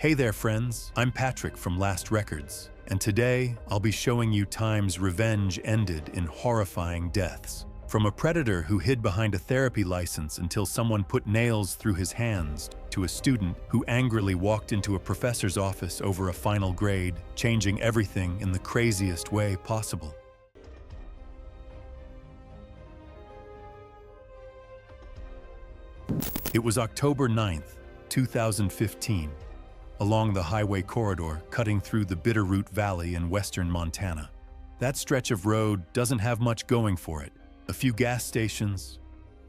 Hey there, friends. I'm Patrick from Last Records, and today I'll be showing you times revenge ended in horrifying deaths. From a predator who hid behind a therapy license until someone put nails through his hands, to a student who angrily walked into a professor's office over a final grade, changing everything in the craziest way possible. It was October 9th, 2015, along the highway corridor cutting through the Bitterroot Valley in western Montana. That stretch of road doesn't have much going for it. A few gas stations,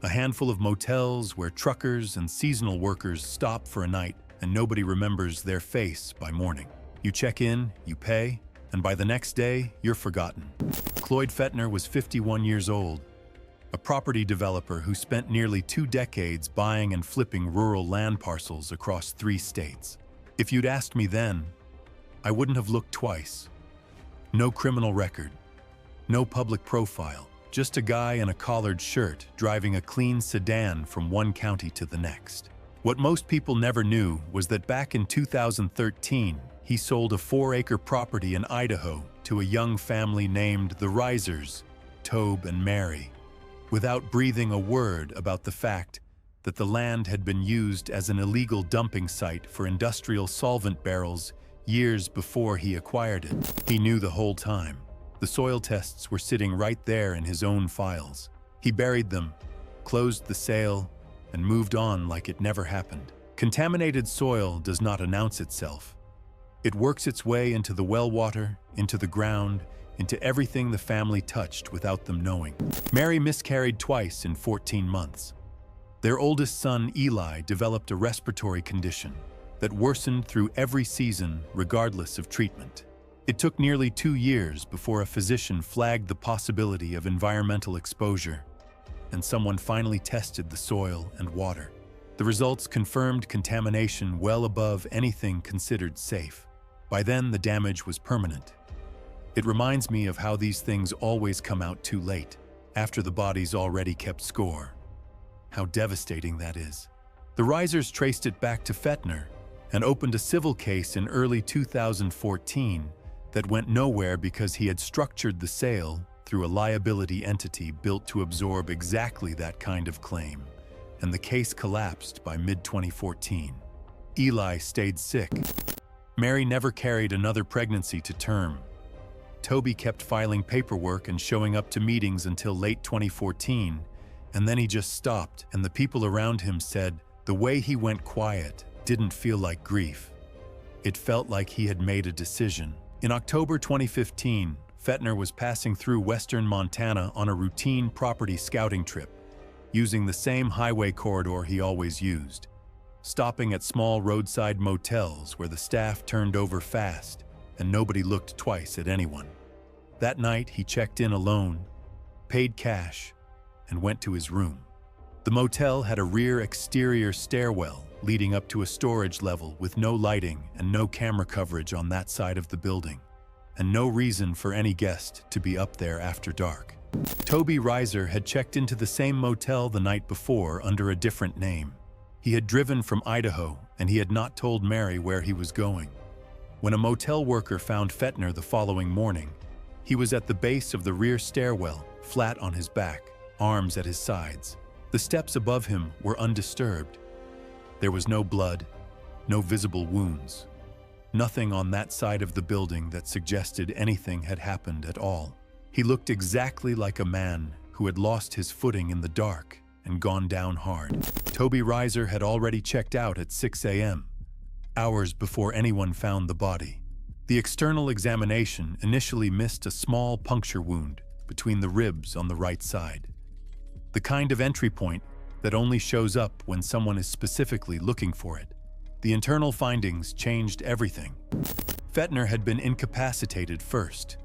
a handful of motels where truckers and seasonal workers stop for a night and nobody remembers their face by morning. You check in, you pay, and by the next day, you're forgotten. Cloyd Fettner was 51 years old, a property developer who spent nearly 2 decades buying and flipping rural land parcels across 3 states. If you'd asked me then, I wouldn't have looked twice. No criminal record, no public profile, just a guy in a collared shirt driving a clean sedan from one county to the next. What most people never knew was that back in 2013, he sold a 4-acre property in Idaho to a young family named the Risers, Tobe and Mary, without breathing a word about the fact that the land had been used as an illegal dumping site for industrial solvent barrels years before he acquired it. He knew the whole time. The soil tests were sitting right there in his own files. He buried them, closed the sale, and moved on like it never happened. Contaminated soil does not announce itself. It works its way into the well water, into the ground, into everything the family touched without them knowing. Mary miscarried twice in 14 months. Their oldest son, Eli, developed a respiratory condition that worsened through every season regardless of treatment. It took nearly 2 years before a physician flagged the possibility of environmental exposure, and someone finally tested the soil and water. The results confirmed contamination well above anything considered safe. By then, the damage was permanent. It reminds me of how these things always come out too late, after the body's already kept score. How devastating that is. The Risers traced it back to Fettner and opened a civil case in early 2014 that went nowhere because he had structured the sale through a liability entity built to absorb exactly that kind of claim, and the case collapsed by mid-2014. Eli stayed sick. Mary never carried another pregnancy to term. Toby kept filing paperwork and showing up to meetings until late 2014, and then he just stopped, and the people around him said the way he went quiet didn't feel like grief. It felt like he had made a decision. In October 2015, Fettner was passing through western Montana on a routine property scouting trip, using the same highway corridor he always used, stopping at small roadside motels where the staff turned over fast and nobody looked twice at anyone. That night, he checked in alone, paid cash, and went to his room. The motel had a rear exterior stairwell leading up to a storage level with no lighting and no camera coverage on that side of the building, and no reason for any guest to be up there after dark. Toby Riser had checked into the same motel the night before under a different name. He had driven from Idaho, and he had not told Mary where he was going. When a motel worker found Fettner the following morning, he was at the base of the rear stairwell, flat on his back, arms at his sides. The steps above him were undisturbed. There was no blood, no visible wounds. Nothing on that side of the building that suggested anything had happened at all. He looked exactly like a man who had lost his footing in the dark and gone down hard. Toby Riser had already checked out at 6 a.m., hours before anyone found the body. The external examination initially missed a small puncture wound between the ribs on the right side, the kind of entry point that only shows up when someone is specifically looking for it. The internal findings changed everything. Fettner had been incapacitated first,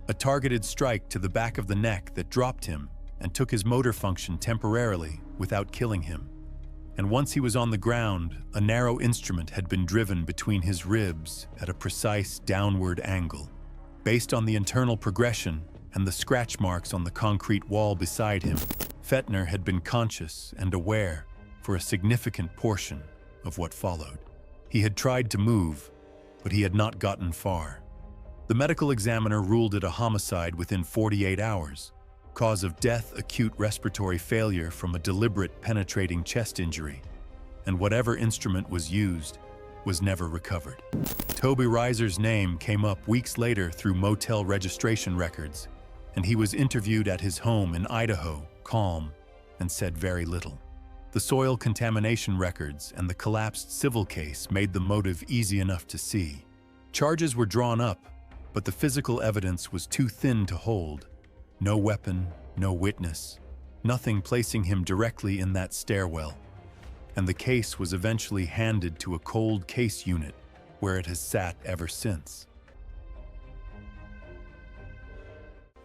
a targeted strike to the back of the neck that dropped him and took his motor function temporarily without killing him. And once he was on the ground, a narrow instrument had been driven between his ribs at a precise downward angle. Based on the internal progression and the scratch marks on the concrete wall beside him, Fettner had been conscious and aware for a significant portion of what followed. He had tried to move, but he had not gotten far. The medical examiner ruled it a homicide within 48 hours. Cause of death, acute respiratory failure from a deliberate penetrating chest injury. And whatever instrument was used was never recovered. Toby Reiser's name came up weeks later through motel registration records, and he was interviewed at his home in Idaho, calm, and said very little. The soil contamination records and the collapsed civil case made the motive easy enough to see. Charges were drawn up, but the physical evidence was too thin to hold. No weapon, no witness, nothing placing him directly in that stairwell. And the case was eventually handed to a cold case unit, where it has sat ever since.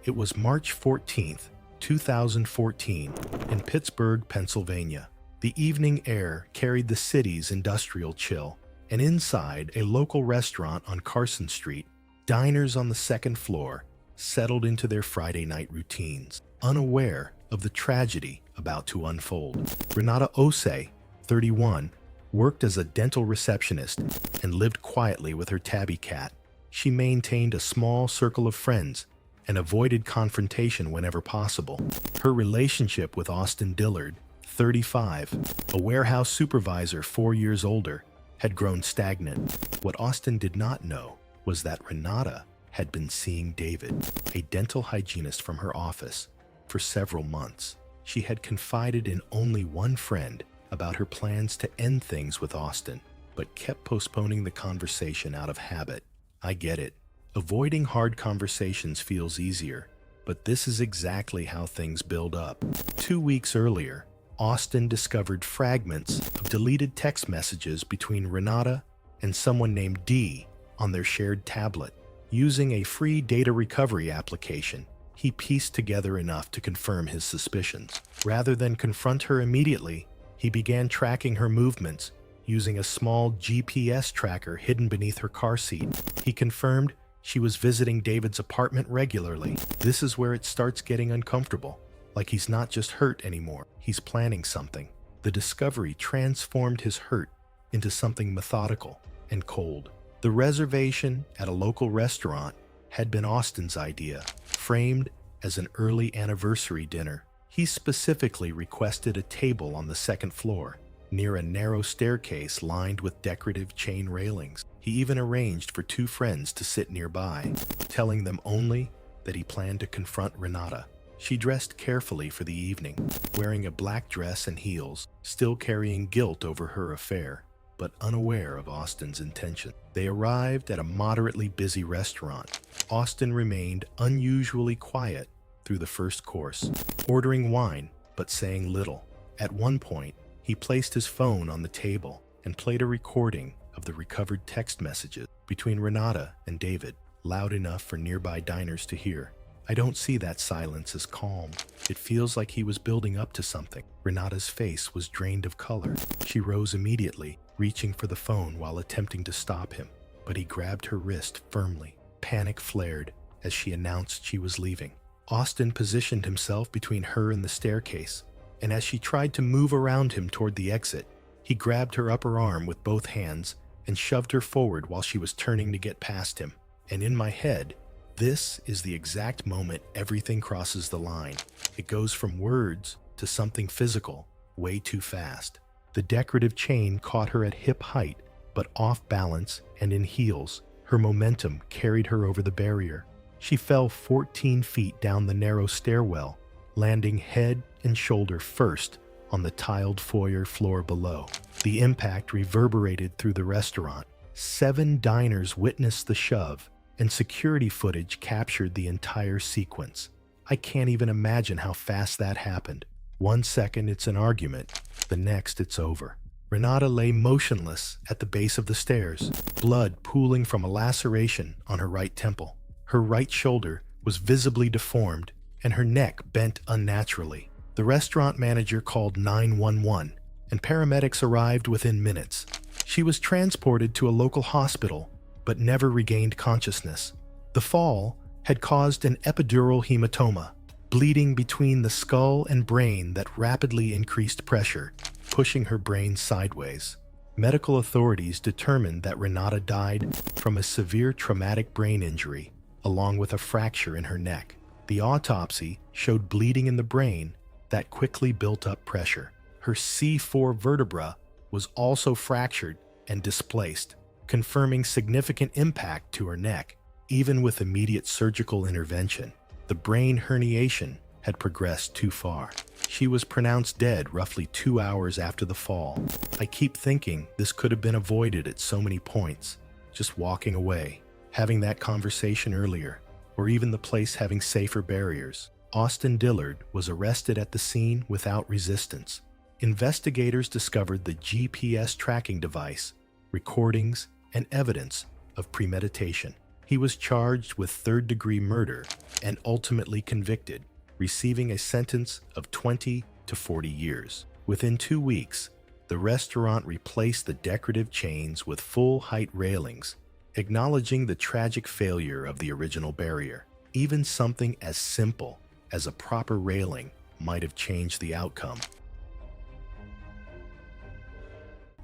It was March 14th, 2014, in Pittsburgh, Pennsylvania. The evening air carried the city's industrial chill, and inside a local restaurant on Carson Street, diners on the second floor settled into their Friday night routines, unaware of the tragedy about to unfold. Renata Osei, 31, worked as a dental receptionist and lived quietly with her tabby cat. She maintained a small circle of friends and avoided confrontation whenever possible. Her relationship with Austin Dillard, 35, a warehouse supervisor 4 years older, had grown stagnant. What Austin did not know was that Renata had been seeing David, a dental hygienist from her office, for several months. She had confided in only one friend about her plans to end things with Austin, but kept postponing the conversation out of habit. I get it. Avoiding hard conversations feels easier, but this is exactly how things build up. 2 weeks earlier, Austin discovered fragments of deleted text messages between Renata and someone named D on their shared tablet. Using a free data recovery application, he pieced together enough to confirm his suspicions. Rather than confront her immediately, he began tracking her movements using a small GPS tracker hidden beneath her car seat. He confirmed she was visiting David's apartment regularly. This is where it starts getting uncomfortable. Like he's not just hurt anymore, he's planning something. The discovery transformed his hurt into something methodical and cold. The reservation at a local restaurant had been Austin's idea, framed as an early anniversary dinner. He specifically requested a table on the second floor, near a narrow staircase lined with decorative chain railings. He even arranged for 2 friends to sit nearby, telling them only that he planned to confront Renata. She dressed carefully for the evening, wearing a black dress and heels, still carrying guilt over her affair, but unaware of Austin's intention. They arrived at a moderately busy restaurant. Austin remained unusually quiet through the first course, ordering wine but saying little. At one point, he placed his phone on the table and played a recording of the recovered text messages between Renata and David, loud enough for nearby diners to hear. I don't see that silence as calm. It feels like he was building up to something. Renata's face was drained of color. She rose immediately, reaching for the phone while attempting to stop him, but he grabbed her wrist firmly. Panic flared as she announced she was leaving. Austin positioned himself between her and the staircase, and as she tried to move around him toward the exit, he grabbed her upper arm with both hands and shoved her forward while she was turning to get past him. And in my head, this is the exact moment everything crosses the line. It goes from words to something physical way too fast. The decorative chain caught her at hip height, but off balance and in heels. Her momentum carried her over the barrier. She fell 14 feet down the narrow stairwell, landing head and shoulder first on the tiled foyer floor below. The impact reverberated through the restaurant. 7 diners witnessed the shove, and security footage captured the entire sequence. I can't even imagine how fast that happened. 1 second it's an argument, the next it's over. Renata lay motionless at the base of the stairs, blood pooling from a laceration on her right temple. Her right shoulder was visibly deformed, and her neck bent unnaturally. The restaurant manager called 911, and paramedics arrived within minutes. She was transported to a local hospital, but never regained consciousness. The fall had caused an epidural hematoma, bleeding between the skull and brain that rapidly increased pressure, pushing her brain sideways. Medical authorities determined that Renata died from a severe traumatic brain injury, along with a fracture in her neck. The autopsy showed bleeding in the brain that quickly built up pressure. Her C4 vertebra was also fractured and displaced, confirming significant impact to her neck. Even with immediate surgical intervention, the brain herniation had progressed too far. She was pronounced dead roughly 2 hours after the fall. I keep thinking this could have been avoided at so many points. Just walking away, having that conversation earlier, or even the place having safer barriers. Austin Dillard was arrested at the scene without resistance. Investigators discovered the GPS tracking device, recordings, and evidence of premeditation. He was charged with third-degree murder and ultimately convicted, receiving a sentence of 20 to 40 years. Within 2 weeks, the restaurant replaced the decorative chains with full-height railings, acknowledging the tragic failure of the original barrier. Even something as simple as a proper railing might have changed the outcome.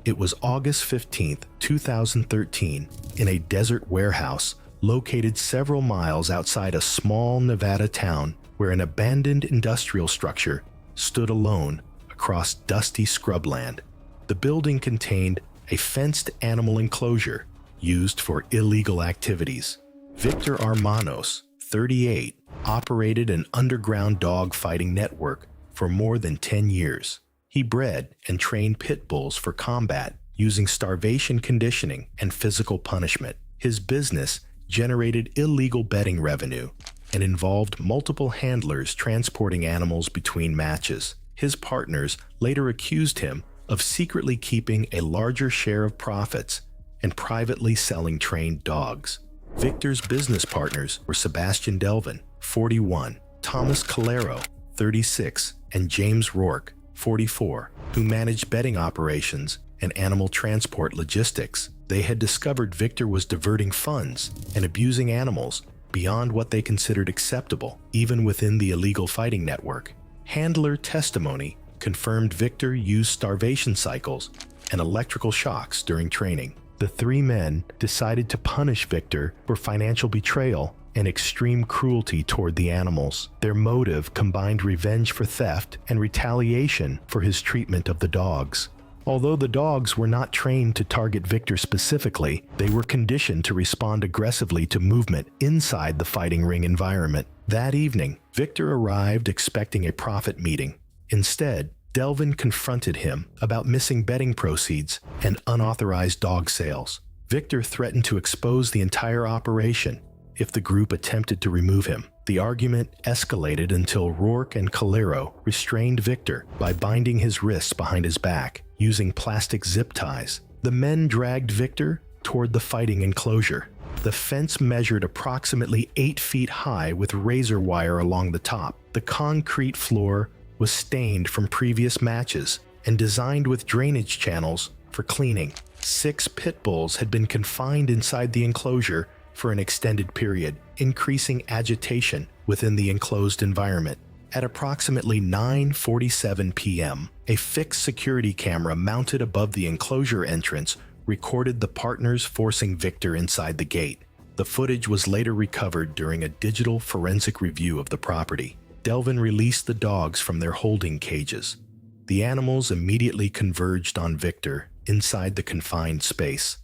It was August 15, 2013, in a desert warehouse located several miles outside a small Nevada town where an abandoned industrial structure stood alone across dusty scrubland. The building contained a fenced animal enclosure used for illegal activities. Victor Armanos, 38, operated an underground dog fighting network for more than 10 years. He bred and trained pit bulls for combat using starvation conditioning and physical punishment. His business generated illegal betting revenue and involved multiple handlers transporting animals between matches. His partners later accused him of secretly keeping a larger share of profits and privately selling trained dogs. Victor's business partners were Sebastian Delvin, 41, Thomas Calero, 36, and James Rourke, 44, who managed betting operations and animal transport logistics. They had discovered Victor was diverting funds and abusing animals beyond what they considered acceptable, even within the illegal fighting network. Handler testimony confirmed Victor used starvation cycles and electrical shocks during training. The three men decided to punish Victor for financial betrayal and extreme cruelty toward the animals. Their motive combined revenge for theft and retaliation for his treatment of the dogs. Although the dogs were not trained to target Victor specifically, they were conditioned to respond aggressively to movement inside the fighting ring environment. That evening, Victor arrived expecting a profit meeting. Instead, Delvin confronted him about missing betting proceeds and unauthorized dog sales. Victor threatened to expose the entire operation if the group attempted to remove him. The argument escalated until Rourke and Calero restrained Victor by binding his wrists behind his back using plastic zip ties. The men dragged Victor toward the fighting enclosure. The fence measured approximately 8 feet high with razor wire along the top. The concrete floor was stained from previous matches and designed with drainage channels for cleaning. 6 pit bulls had been confined inside the enclosure for an extended period, increasing agitation within the enclosed environment. At approximately 9:47 p.m., a fixed security camera mounted above the enclosure entrance recorded the partners forcing Victor inside the gate. The footage was later recovered during a digital forensic review of the property. Delvin released the dogs from their holding cages. The animals immediately converged on Victor inside the confined space,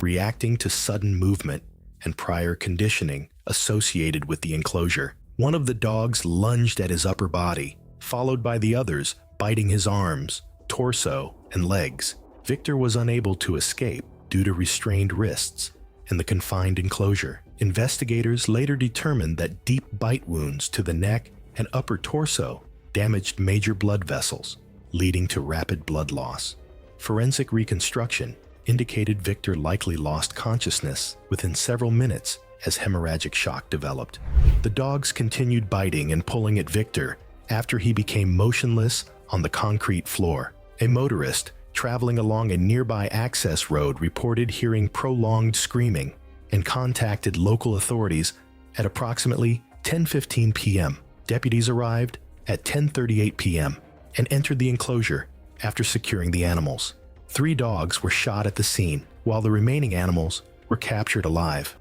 reacting to sudden movement and prior conditioning associated with the enclosure. One of the dogs lunged at his upper body, followed by the others biting his arms, torso, and legs. Victor was unable to escape due to restrained wrists in the confined enclosure. Investigators later determined that deep bite wounds to the neck and upper torso damaged major blood vessels, leading to rapid blood loss. Forensic reconstruction indicated Victor likely lost consciousness within several minutes as hemorrhagic shock developed. The dogs continued biting and pulling at Victor after he became motionless on the concrete floor. A motorist traveling along a nearby access road reported hearing prolonged screaming and contacted local authorities at approximately 10:15 p.m. Deputies arrived at 10:38 p.m. and entered the enclosure after securing the animals. 3 dogs were shot at the scene, while the remaining animals were captured alive.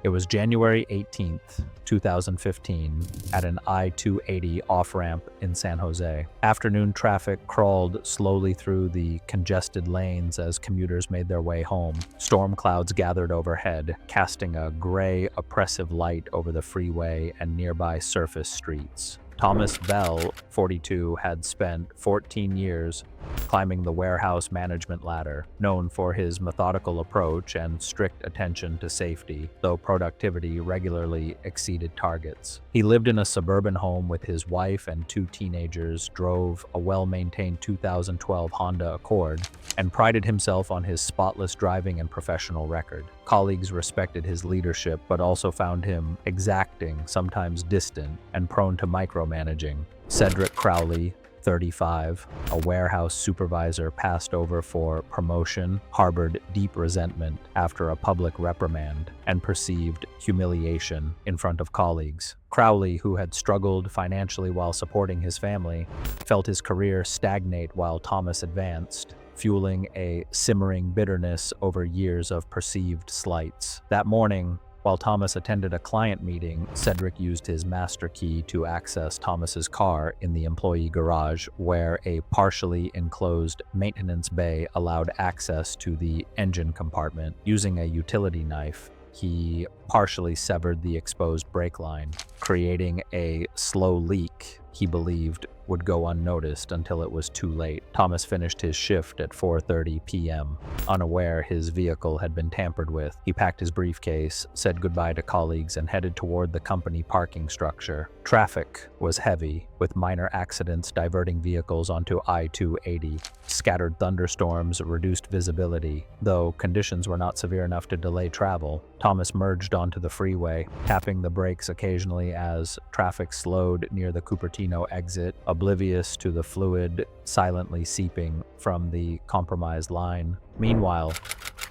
It was January 18th, 2015, at an I-280 off-ramp in San Jose. Afternoon traffic crawled slowly through the congested lanes as commuters made their way home. Storm clouds gathered overhead, casting a gray, oppressive light over the freeway and nearby surface streets. Thomas Bell, 42, had spent 14 years climbing the warehouse management ladder, known for his methodical approach and strict attention to safety, though productivity regularly exceeded targets. He lived in a suburban home with his wife and 2 teenagers, drove a well-maintained 2012 Honda Accord, and prided himself on his spotless driving and professional record. Colleagues respected his leadership, but also found him exacting, sometimes distant, and prone to micromanaging. Cedric Crowley, 35, a warehouse supervisor passed over for promotion, harbored deep resentment after a public reprimand, and perceived humiliation in front of colleagues. Crowley, who had struggled financially while supporting his family, felt his career stagnate while Thomas advanced, fueling a simmering bitterness over years of perceived slights. That morning, while Thomas attended a client meeting, Cedric used his master key to access Thomas's car in the employee garage, where a partially enclosed maintenance bay allowed access to the engine compartment. Using a utility knife, he partially severed the exposed brake line, creating a slow leak he believed would go unnoticed until it was too late. Thomas finished his shift at 4:30 p.m. Unaware his vehicle had been tampered with, he packed his briefcase, said goodbye to colleagues, and headed toward the company parking structure. Traffic was heavy, with minor accidents diverting vehicles onto I-280. Scattered thunderstorms reduced visibility, though conditions were not severe enough to delay travel. Thomas merged onto the freeway, tapping the brakes occasionally as traffic slowed near the Cupertino exit, oblivious to the fluid silently seeping from the compromised line. Meanwhile,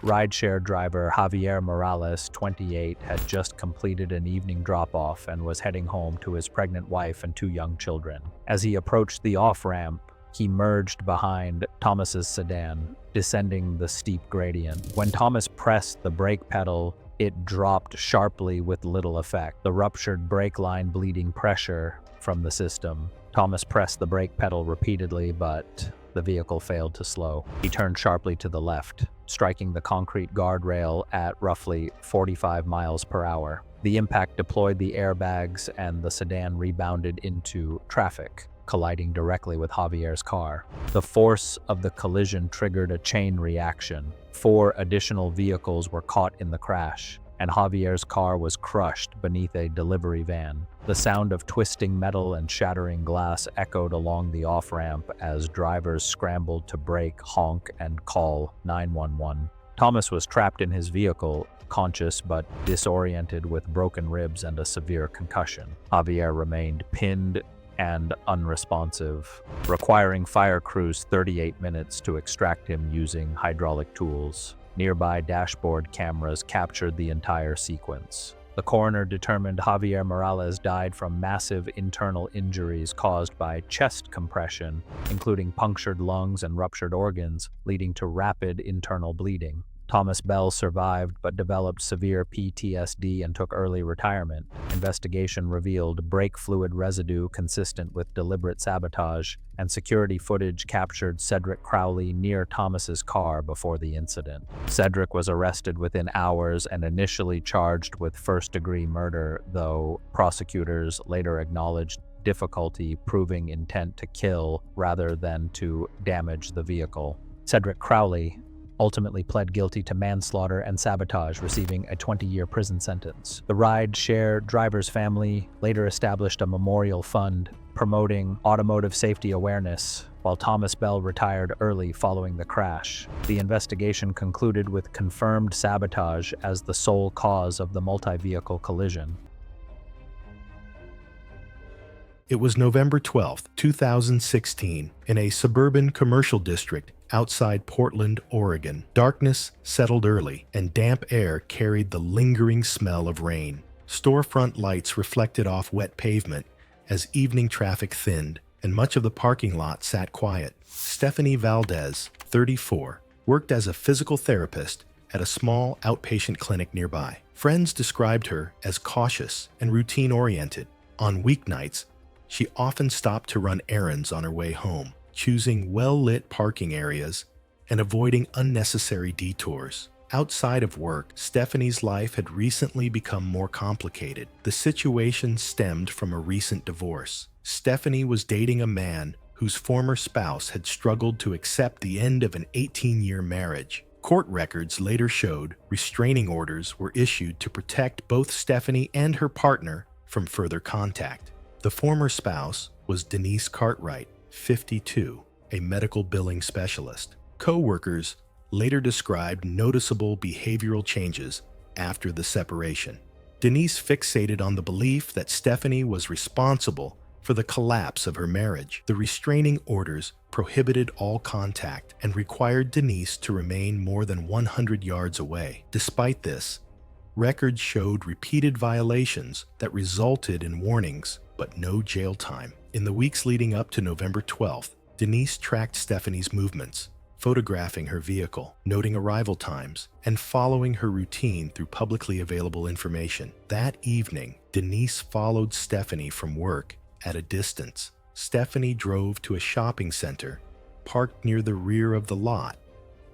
rideshare driver Javier Morales, 28, had just completed an evening drop-off and was heading home to his pregnant wife and 2 young children. As he approached the off-ramp, he merged behind Thomas's sedan, descending the steep gradient. When Thomas pressed the brake pedal, it dropped sharply with little effect, the ruptured brake line bleeding pressure from the system. Thomas pressed the brake pedal repeatedly, but the vehicle failed to slow. He turned sharply to the left, striking the concrete guardrail at roughly 45 miles per hour. The impact deployed the airbags and the sedan rebounded into traffic, colliding directly with Javier's car. The force of the collision triggered a chain reaction. 4 additional vehicles were caught in the crash, and Javier's car was crushed beneath a delivery van. The sound of twisting metal and shattering glass echoed along the off-ramp as drivers scrambled to brake, honk, and call 911. Thomas was trapped in his vehicle, conscious but disoriented with broken ribs and a severe concussion. Javier remained pinned and unresponsive, requiring fire crews 38 minutes to extract him using hydraulic tools. Nearby dashboard cameras captured the entire sequence. The coroner determined Javier Morales died from massive internal injuries caused by chest compression, including punctured lungs and ruptured organs, leading to rapid internal bleeding. Thomas Bell survived but developed severe PTSD and took early retirement. Investigation revealed brake fluid residue consistent with deliberate sabotage, and security footage captured Cedric Crowley near Thomas's car before the incident. Cedric was arrested within hours and initially charged with first-degree murder, though prosecutors later acknowledged difficulty proving intent to kill rather than to damage the vehicle. Cedric Crowley ultimately pled guilty to manslaughter and sabotage, receiving a 20-year prison sentence. The ride-share driver's family later established a memorial fund promoting automotive safety awareness, while Thomas Bell retired early following the crash. The investigation concluded with confirmed sabotage as the sole cause of the multi-vehicle collision. It was November 12, 2016, in a suburban commercial district outside Portland, Oregon. Darkness settled early, and damp air carried the lingering smell of rain. Storefront lights reflected off wet pavement as evening traffic thinned, and much of the parking lot sat quiet. Stephanie Valdez, 34, worked as a physical therapist at a small outpatient clinic nearby. Friends described her as cautious and routine-oriented. On weeknights, she often stopped to run errands on her way home, choosing well-lit parking areas and avoiding unnecessary detours. Outside of work, Stephanie's life had recently become more complicated. The situation stemmed from a recent divorce. Stephanie was dating a man whose former spouse had struggled to accept the end of an 18-year marriage. Court records later showed restraining orders were issued to protect both Stephanie and her partner from further contact. The former spouse was Denise Cartwright, 52, a medical billing specialist. Co-workers later described noticeable behavioral changes after the separation. Denise fixated on the belief that Stephanie was responsible for the collapse of her marriage. The restraining orders prohibited all contact and required Denise to remain more than 100 yards away. Despite this, records showed repeated violations that resulted in warnings but no jail time. In the weeks leading up to November 12th, Denise tracked Stephanie's movements, photographing her vehicle, noting arrival times, and following her routine through publicly available information. That evening, Denise followed Stephanie from work at a distance. Stephanie drove to a shopping center, parked near the rear of the lot,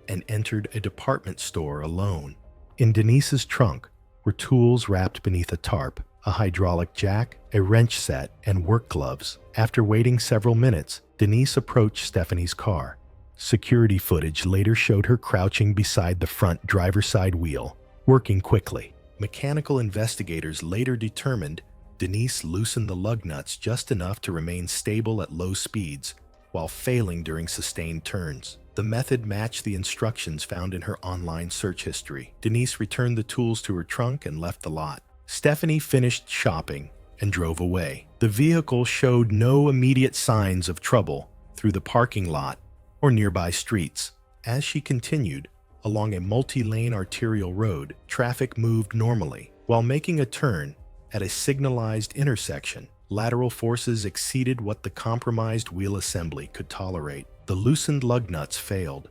and entered a department store alone. In Denise's trunk were tools wrapped beneath a tarp, a hydraulic jack, a wrench set, and work gloves. After waiting several minutes, Denise approached Stephanie's car. Security footage later showed her crouching beside the front driver's side wheel, working quickly. Mechanical investigators later determined Denise loosened the lug nuts just enough to remain stable at low speeds while failing during sustained turns. The method matched the instructions found in her online search history. Denise returned the tools to her trunk and left the lot. Stephanie finished shopping and drove away. The vehicle showed no immediate signs of trouble through the parking lot or nearby streets. As she continued along a multi-lane arterial road, traffic moved normally. While making a turn at a signalized intersection, lateral forces exceeded what the compromised wheel assembly could tolerate. The loosened lug nuts failed,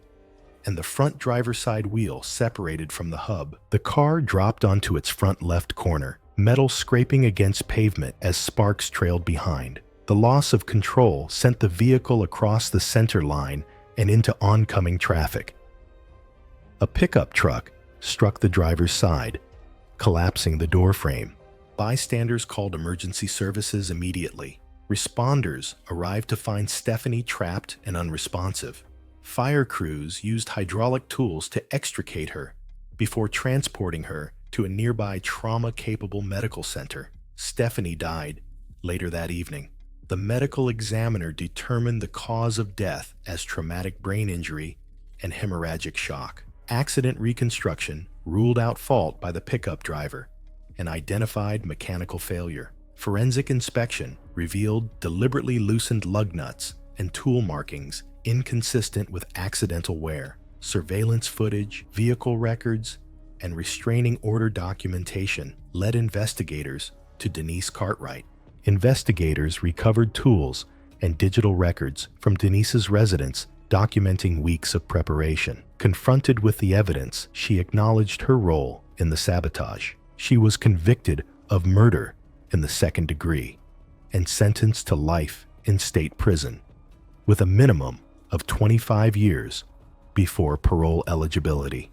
and the front driver's side wheel separated from the hub. The car dropped onto its front left corner, metal scraping against pavement as sparks trailed behind. The loss of control sent the vehicle across the center line and into oncoming traffic. A pickup truck struck the driver's side, collapsing the door frame. Bystanders called emergency services immediately. Responders arrived to find Stephanie trapped and unresponsive. Fire crews used hydraulic tools to extricate her before transporting her to a nearby trauma-capable medical center. Stephanie died later that evening. The medical examiner determined the cause of death as traumatic brain injury and hemorrhagic shock. Accident reconstruction ruled out fault by the pickup driver and identified mechanical failure. Forensic inspection revealed deliberately loosened lug nuts and tool markings inconsistent with accidental wear. Surveillance footage, vehicle records, and restraining order documentation led investigators to Denise Cartwright. Investigators recovered tools and digital records from Denise's residence documenting weeks of preparation. Confronted with the evidence, she acknowledged her role in the sabotage. She was convicted of murder in the second degree and sentenced to life in state prison, with a minimum of 25 years before parole eligibility.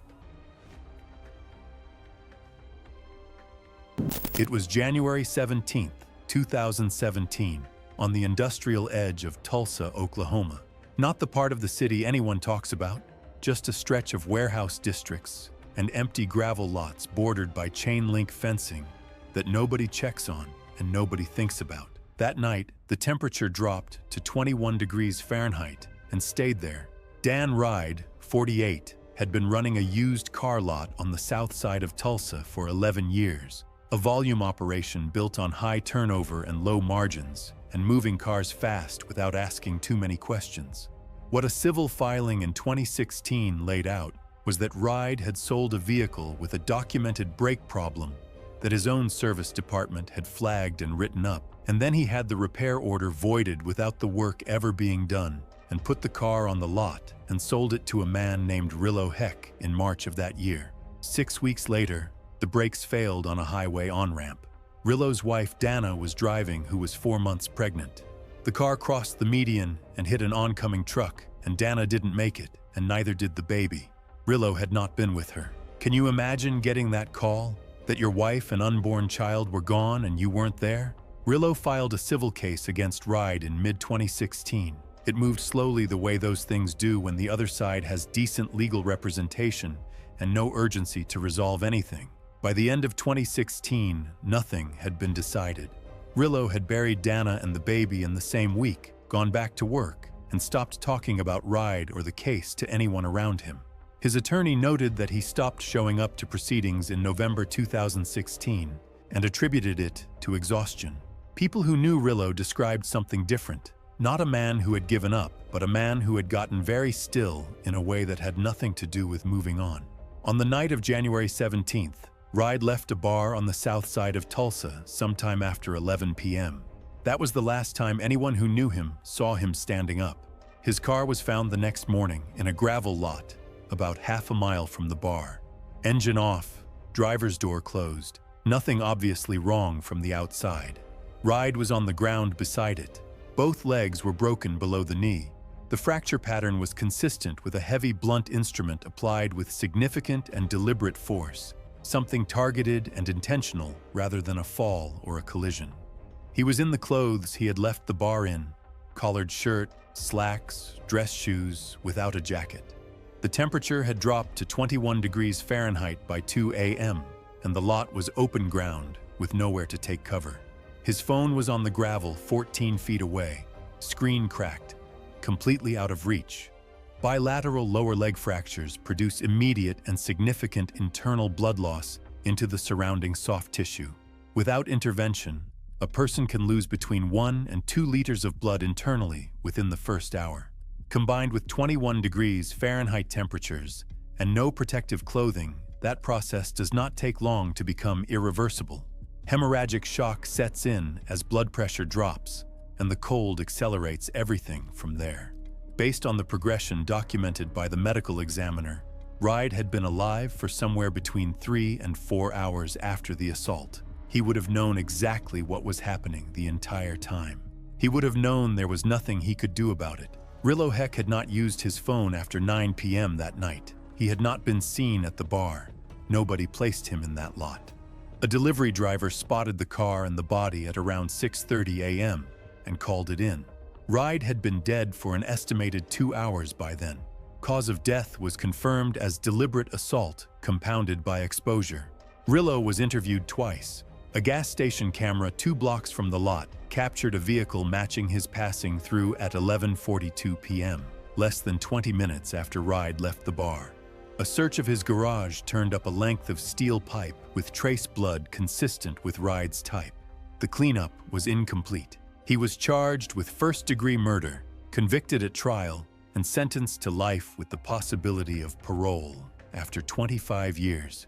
It was January 17th, 2017, on the industrial edge of Tulsa, Oklahoma. Not the part of the city anyone talks about, just a stretch of warehouse districts and empty gravel lots bordered by chain-link fencing that nobody checks on and nobody thinks about. That night, the temperature dropped to 21 degrees Fahrenheit and stayed there. Dan Ride, 48, had been running a used car lot on the south side of Tulsa for 11 years, a volume operation built on high turnover and low margins, and moving cars fast without asking too many questions. What a civil filing in 2016 laid out was that Ride had sold a vehicle with a documented brake problem that his own service department had flagged and written up. And then he had the repair order voided without the work ever being done, and put the car on the lot and sold it to a man named Rillo Heck in March of that year. 6 weeks later, the brakes failed on a highway on-ramp. Rillo's wife Dana was driving, who was 4 months pregnant. The car crossed the median and hit an oncoming truck, and Dana didn't make it, and neither did the baby. Rillo had not been with her. Can you imagine getting that call? That your wife and unborn child were gone and you weren't there? Rillo filed a civil case against Ride in mid-2016. It moved slowly, the way those things do when the other side has decent legal representation and no urgency to resolve anything. By the end of 2016, nothing had been decided. Rillo had buried Dana and the baby in the same week, gone back to work, and stopped talking about Ride or the case to anyone around him. His attorney noted that he stopped showing up to proceedings in November 2016 and attributed it to exhaustion. People who knew Rillo described something different. Not a man who had given up, but a man who had gotten very still in a way that had nothing to do with moving on. On the night of January 17th, Ride left a bar on the south side of Tulsa sometime after 11 p.m. That was the last time anyone who knew him saw him standing up. His car was found the next morning in a gravel lot about half a mile from the bar. Engine off, driver's door closed, nothing obviously wrong from the outside. Ride was on the ground beside it. Both legs were broken below the knee. The fracture pattern was consistent with a heavy blunt instrument applied with significant and deliberate force, something targeted and intentional rather than a fall or a collision. He was in the clothes he had left the bar in, collared shirt, slacks, dress shoes, without a jacket. The temperature had dropped to 21 degrees Fahrenheit by 2 a.m., and the lot was open ground with nowhere to take cover. His phone was on the gravel 14 feet away, screen cracked, completely out of reach. Bilateral lower leg fractures produce immediate and significant internal blood loss into the surrounding soft tissue. Without intervention, a person can lose between 1 and 2 liters of blood internally within the first hour. Combined with 21 degrees Fahrenheit temperatures and no protective clothing, that process does not take long to become irreversible. Hemorrhagic shock sets in as blood pressure drops, and the cold accelerates everything from there. Based on the progression documented by the medical examiner, Ride had been alive for somewhere between 3 and 4 hours after the assault. He would have known exactly what was happening the entire time. He would have known there was nothing he could do about it. Rillo Heck had not used his phone after 9 p.m. that night. He had not been seen at the bar. Nobody placed him in that lot. A delivery driver spotted the car and the body at around 6:30 a.m. and called it in. Ride had been dead for an estimated 2 hours by then. Cause of death was confirmed as deliberate assault compounded by exposure. Rillo was interviewed twice. A gas station camera 2 blocks from the lot captured a vehicle matching his passing through at 11:42 p.m., less than 20 minutes after Ride left the bar. A search of his garage turned up a length of steel pipe with trace blood consistent with Ride's type. The cleanup was incomplete. He was charged with first-degree murder, convicted at trial, and sentenced to life with the possibility of parole after 25 years.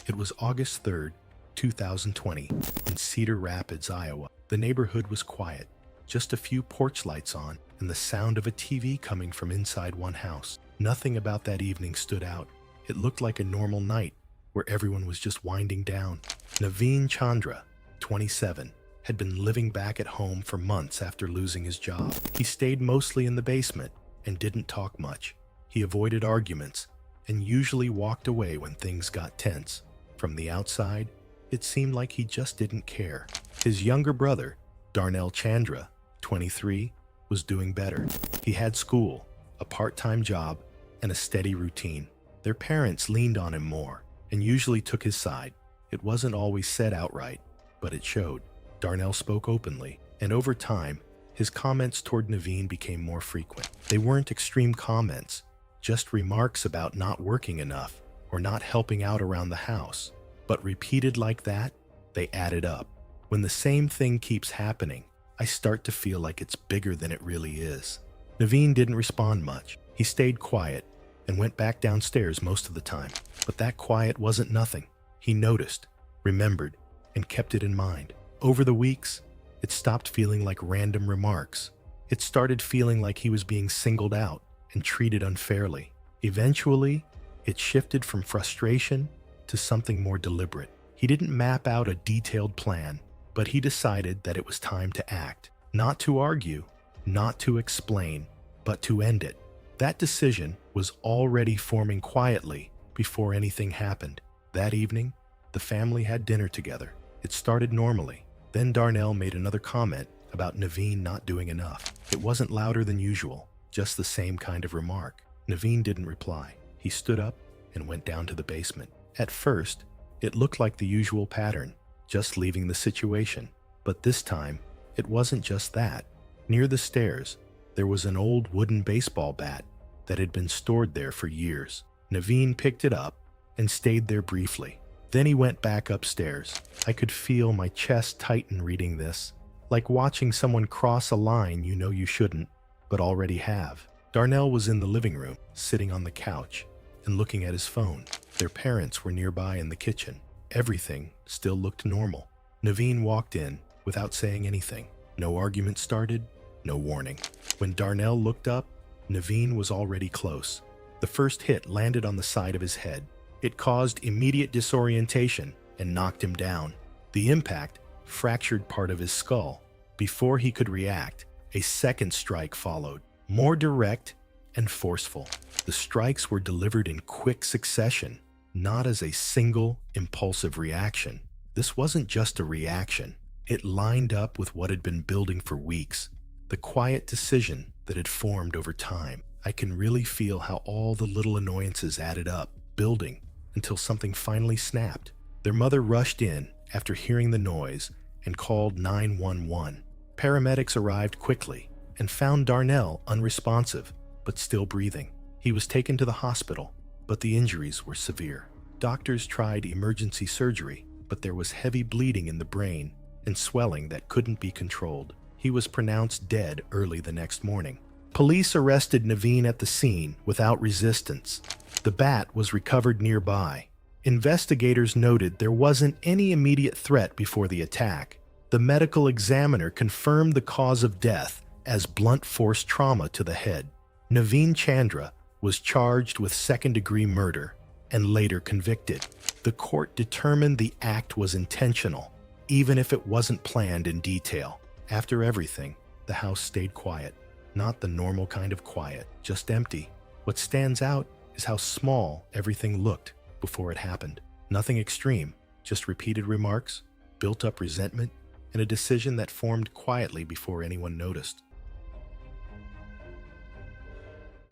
It was August 3rd, 2020, in Cedar Rapids, Iowa. The neighborhood was quiet, just a few porch lights on, and the sound of a TV coming from inside one house. Nothing about that evening stood out. It looked like a normal night, where everyone was just winding down. Naveen Chandra, 27, had been living back at home for months after losing his job. He stayed mostly in the basement and didn't talk much. He avoided arguments and usually walked away when things got tense. From the outside, it seemed like he just didn't care. His younger brother, Darnell Chandra, 23, was doing better. He had school, a part-time job, and a steady routine. Their parents leaned on him more and usually took his side. It wasn't always said outright, but it showed. Darnell spoke openly, and over time, his comments toward Naveen became more frequent. They weren't extreme comments, just remarks about not working enough or not helping out around the house. But repeated like that, they added up. When the same thing keeps happening, I start to feel like it's bigger than it really is. Naveen didn't respond much. He stayed quiet and went back downstairs most of the time. But that quiet wasn't nothing. He noticed, remembered, and kept it in mind. Over the weeks, it stopped feeling like random remarks. It started feeling like he was being singled out and treated unfairly. Eventually, it shifted from frustration to something more deliberate. He didn't map out a detailed plan, but he decided that it was time to act. Not to argue, not to explain, but to end it. That decision was already forming quietly before anything happened. That evening, the family had dinner together. It started normally. Then Darnell made another comment about Naveen not doing enough. It wasn't louder than usual, just the same kind of remark. Naveen didn't reply. He stood up and went down to the basement. At first, it looked like the usual pattern, just leaving the situation. But this time, it wasn't just that. Near the stairs, there was an old wooden baseball bat that had been stored there for years. Naveen picked it up and stayed there briefly. Then he went back upstairs. I could feel my chest tighten reading this, like watching someone cross a line you know you shouldn't, but already have. Darnell was in the living room, sitting on the couch and looking at his phone. Their parents were nearby in the kitchen. Everything still looked normal. Naveen walked in without saying anything. No argument started, no warning. When Darnell looked up, Naveen was already close. The first hit landed on the side of his head. It caused immediate disorientation and knocked him down. The impact fractured part of his skull. Before he could react, a second strike followed, more direct and forceful. The strikes were delivered in quick succession, not as a single, impulsive reaction. This wasn't just a reaction. It lined up with what had been building for weeks, the quiet decision that had formed over time. I can really feel how all the little annoyances added up, building, until something finally snapped. Their mother rushed in after hearing the noise and called 911. Paramedics arrived quickly and found Darnell unresponsive, but still breathing. He was taken to the hospital, but the injuries were severe. Doctors tried emergency surgery, but there was heavy bleeding in the brain and swelling that couldn't be controlled. He was pronounced dead early the next morning. Police arrested Naveen at the scene without resistance. The bat was recovered nearby. Investigators noted there wasn't any immediate threat before the attack. The medical examiner confirmed the cause of death as blunt force trauma to the head. Naveen Chandra was charged with second-degree murder and later convicted. The court determined the act was intentional, even if it wasn't planned in detail. After everything, the house stayed quiet. Not the normal kind of quiet, just empty. What stands out is how small everything looked before it happened. Nothing extreme, just repeated remarks, built-up resentment, and a decision that formed quietly before anyone noticed.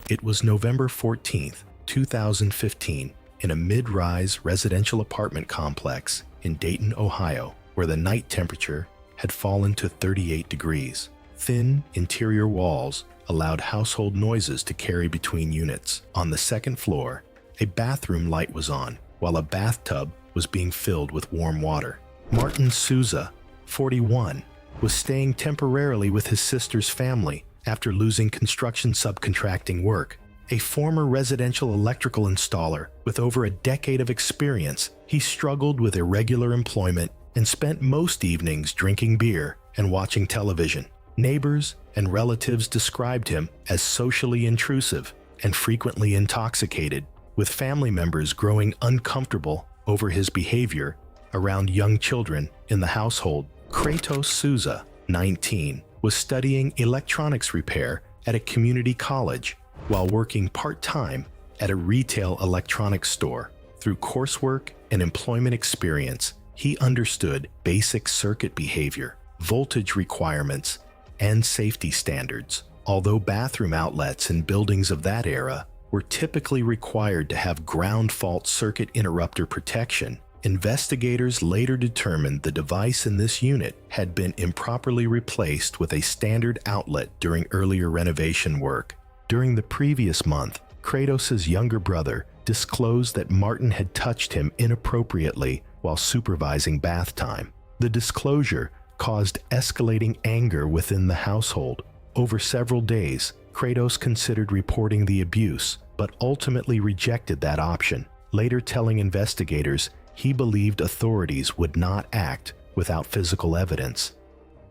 It was November 14th, 2015, in a mid-rise residential apartment complex in Dayton, Ohio, where the night temperature had fallen to 38 degrees. Thin interior walls allowed household noises to carry between units. On the second floor, a bathroom light was on, while a bathtub was being filled with warm water. Martin Souza, 41, was staying temporarily with his sister's family after losing construction subcontracting work. A former residential electrical installer with over a decade of experience, he struggled with irregular employment and spent most evenings drinking beer and watching television. Neighbors and relatives described him as socially intrusive and frequently intoxicated, with family members growing uncomfortable over his behavior around young children in the household. Kratos Souza, 19, was studying electronics repair at a community college while working part-time at a retail electronics store. Through coursework and employment experience, he understood basic circuit behavior, voltage requirements, and safety standards. Although bathroom outlets in buildings of that era were typically required to have ground fault circuit interrupter protection, investigators later determined the device in this unit had been improperly replaced with a standard outlet during earlier renovation work. During the previous month, Kratos' younger brother disclosed that Martin had touched him inappropriately while supervising bath time. The disclosure caused escalating anger within the household. Over several days, Kratos considered reporting the abuse, but ultimately rejected that option, later telling investigators he believed authorities would not act without physical evidence.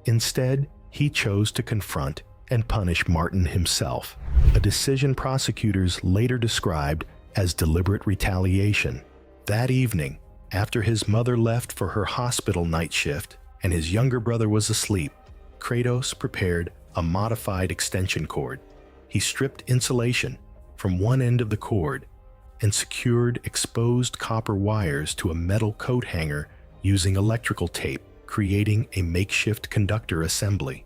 Instead, he chose to confront and punish Martin himself, a decision prosecutors later described as deliberate retaliation. That evening, after his mother left for her hospital night shift and his younger brother was asleep, Kratos prepared a modified extension cord. He stripped insulation from one end of the cord and secured exposed copper wires to a metal coat hanger using electrical tape, creating a makeshift conductor assembly.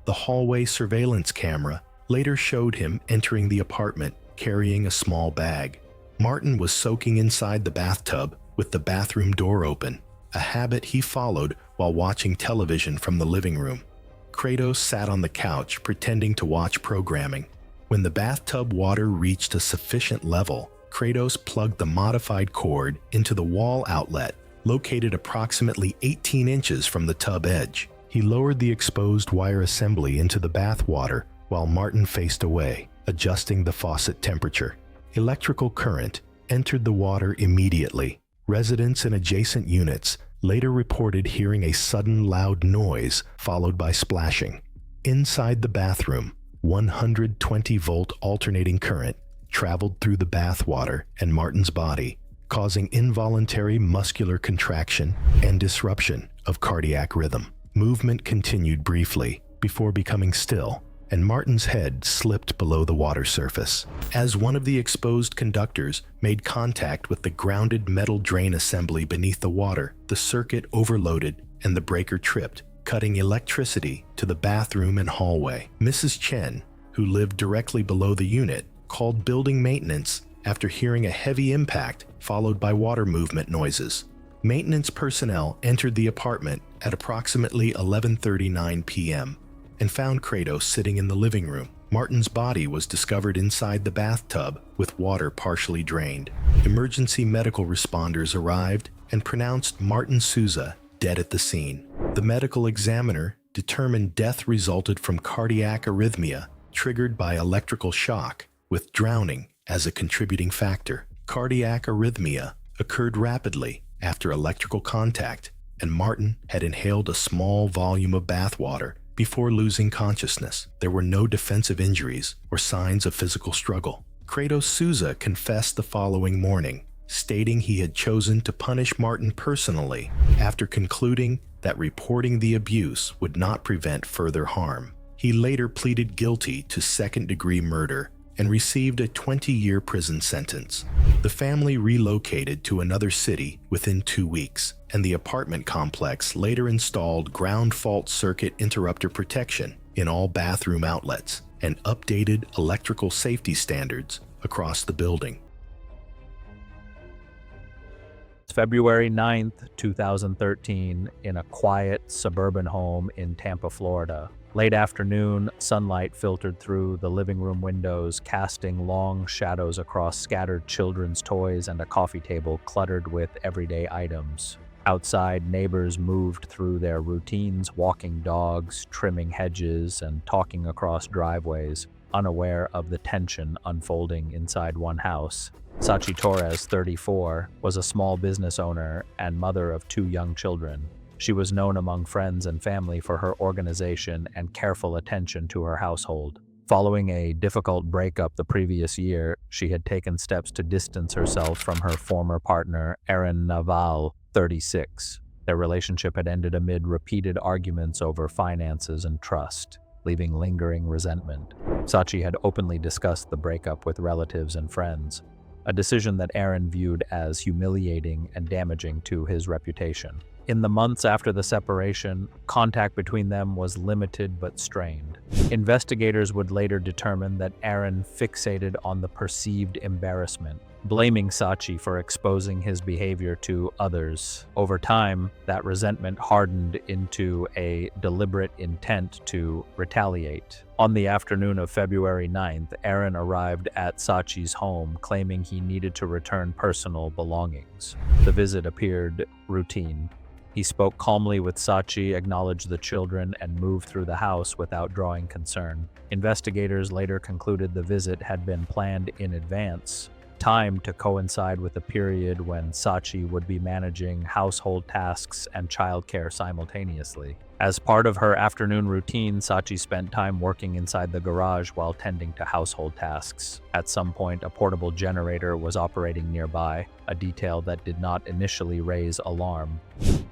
The hallway surveillance camera later showed him entering the apartment carrying a small bag. Martin was soaking inside the bathtub with the bathroom door open, a habit he followed while watching television from the living room. Kratos sat on the couch pretending to watch programming. When the bathtub water reached a sufficient level, Kratos plugged the modified cord into the wall outlet, located approximately 18 inches from the tub edge. He lowered the exposed wire assembly into the bath water while Martin faced away, adjusting the faucet temperature. Electrical current entered the water immediately. Residents in adjacent units later reported hearing a sudden loud noise followed by splashing. Inside the bathroom, 120-volt alternating current traveled through the bath water and Martin's body, causing involuntary muscular contraction and disruption of cardiac rhythm. Movement continued briefly before becoming still, and Martin's head slipped below the water surface. As one of the exposed conductors made contact with the grounded metal drain assembly beneath the water, the circuit overloaded and the breaker tripped, cutting electricity to the bathroom and hallway. Mrs. Chen, who lived directly below the unit, called building maintenance after hearing a heavy impact followed by water movement noises. Maintenance personnel entered the apartment at approximately 11:39 p.m. and found Kratos sitting in the living room. Martin's body was discovered inside the bathtub with water partially drained. Emergency medical responders arrived and pronounced Martin Souza dead at the scene. The medical examiner determined death resulted from cardiac arrhythmia triggered by electrical shock, with drowning as a contributing factor. Cardiac arrhythmia occurred rapidly after electrical contact, and Martin had inhaled a small volume of bathwater before losing consciousness. There were no defensive injuries or signs of physical struggle. Kratos Souza confessed the following morning, stating he had chosen to punish Martin personally after concluding that reporting the abuse would not prevent further harm. He later pleaded guilty to second-degree murder and received a 20-year prison sentence. The family relocated to another city within 2 weeks, and the apartment complex later installed ground fault circuit interrupter protection in all bathroom outlets and updated electrical safety standards across the building. It's February 9th, 2013, in a quiet suburban home in Tampa, Florida. Late afternoon, sunlight filtered through the living room windows, casting long shadows across scattered children's toys and a coffee table cluttered with everyday items. Outside, neighbors moved through their routines, walking dogs, trimming hedges, and talking across driveways, unaware of the tension unfolding inside one house. Sachi Torres, 34, was a small business owner and mother of 2 young children. She was known among friends and family for her organization and careful attention to her household. Following a difficult breakup the previous year, she had taken steps to distance herself from her former partner, Aaron Naval, 36. Their relationship had ended amid repeated arguments over finances and trust, leaving lingering resentment. Sachi had openly discussed the breakup with relatives and friends, a decision that Aaron viewed as humiliating and damaging to his reputation. In the months after the separation, contact between them was limited but strained. Investigators would later determine that Aaron fixated on the perceived embarrassment, blaming Sachi for exposing his behavior to others. Over time, that resentment hardened into a deliberate intent to retaliate. On the afternoon of February 9th, Aaron arrived at Sachi's home, claiming he needed to return personal belongings. The visit appeared routine. He spoke calmly with Sachi, acknowledged the children, and moved through the house without drawing concern. Investigators later concluded the visit had been planned in advance, timed to coincide with a period when Sachi would be managing household tasks and childcare simultaneously. As part of her afternoon routine, Sachi spent time working inside the garage while tending to household tasks. At some point, a portable generator was operating nearby, a detail that did not initially raise alarm.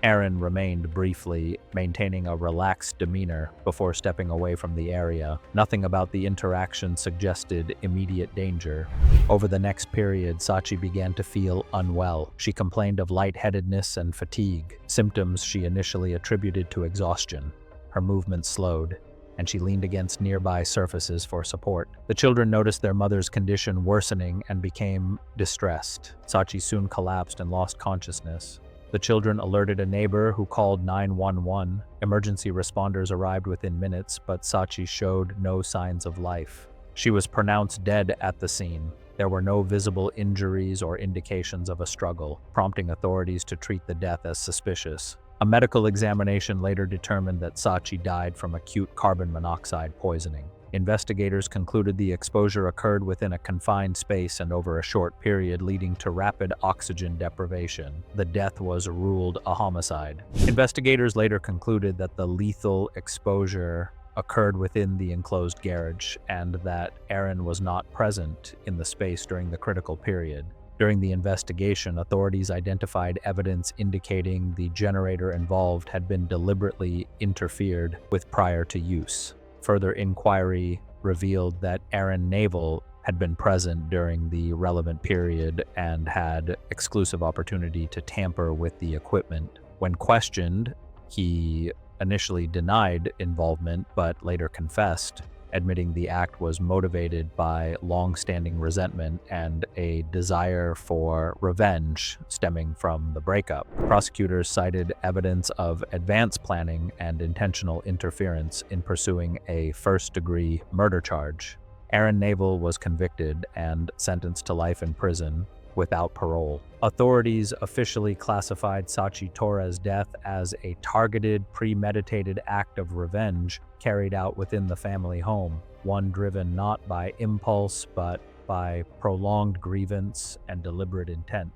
Aaron remained briefly, maintaining a relaxed demeanor before stepping away from the area. Nothing about the interaction suggested immediate danger. Over the next period, Sachi began to feel unwell. She complained of lightheadedness and fatigue, symptoms she initially attributed to exhaustion. Her movements slowed, and she leaned against nearby surfaces for support. The children noticed their mother's condition worsening and became distressed. Sachi soon collapsed and lost consciousness. The children alerted a neighbor who called 911. Emergency responders arrived within minutes, but Sachi showed no signs of life. She was pronounced dead at the scene. There were no visible injuries or indications of a struggle, prompting authorities to treat the death as suspicious. A medical examination later determined that Sachi died from acute carbon monoxide poisoning. Investigators concluded the exposure occurred within a confined space and over a short period, leading to rapid oxygen deprivation. The death was ruled a homicide. Investigators later concluded that the lethal exposure occurred within the enclosed garage and that Aaron was not present in the space during the critical period. During the investigation, authorities identified evidence indicating the generator involved had been deliberately interfered with prior to use. Further inquiry revealed that Aaron Naval had been present during the relevant period and had exclusive opportunity to tamper with the equipment. When questioned, he initially denied involvement but later confessed, admitting the act was motivated by long-standing resentment and a desire for revenge stemming from the breakup. Prosecutors cited evidence of advanced planning and intentional interference in pursuing a first-degree murder charge. Aaron Naval was convicted and sentenced to life in prison without parole. Authorities officially classified Sachi Torres' death as a targeted, premeditated act of revenge carried out within the family home, one driven not by impulse but by prolonged grievance and deliberate intent.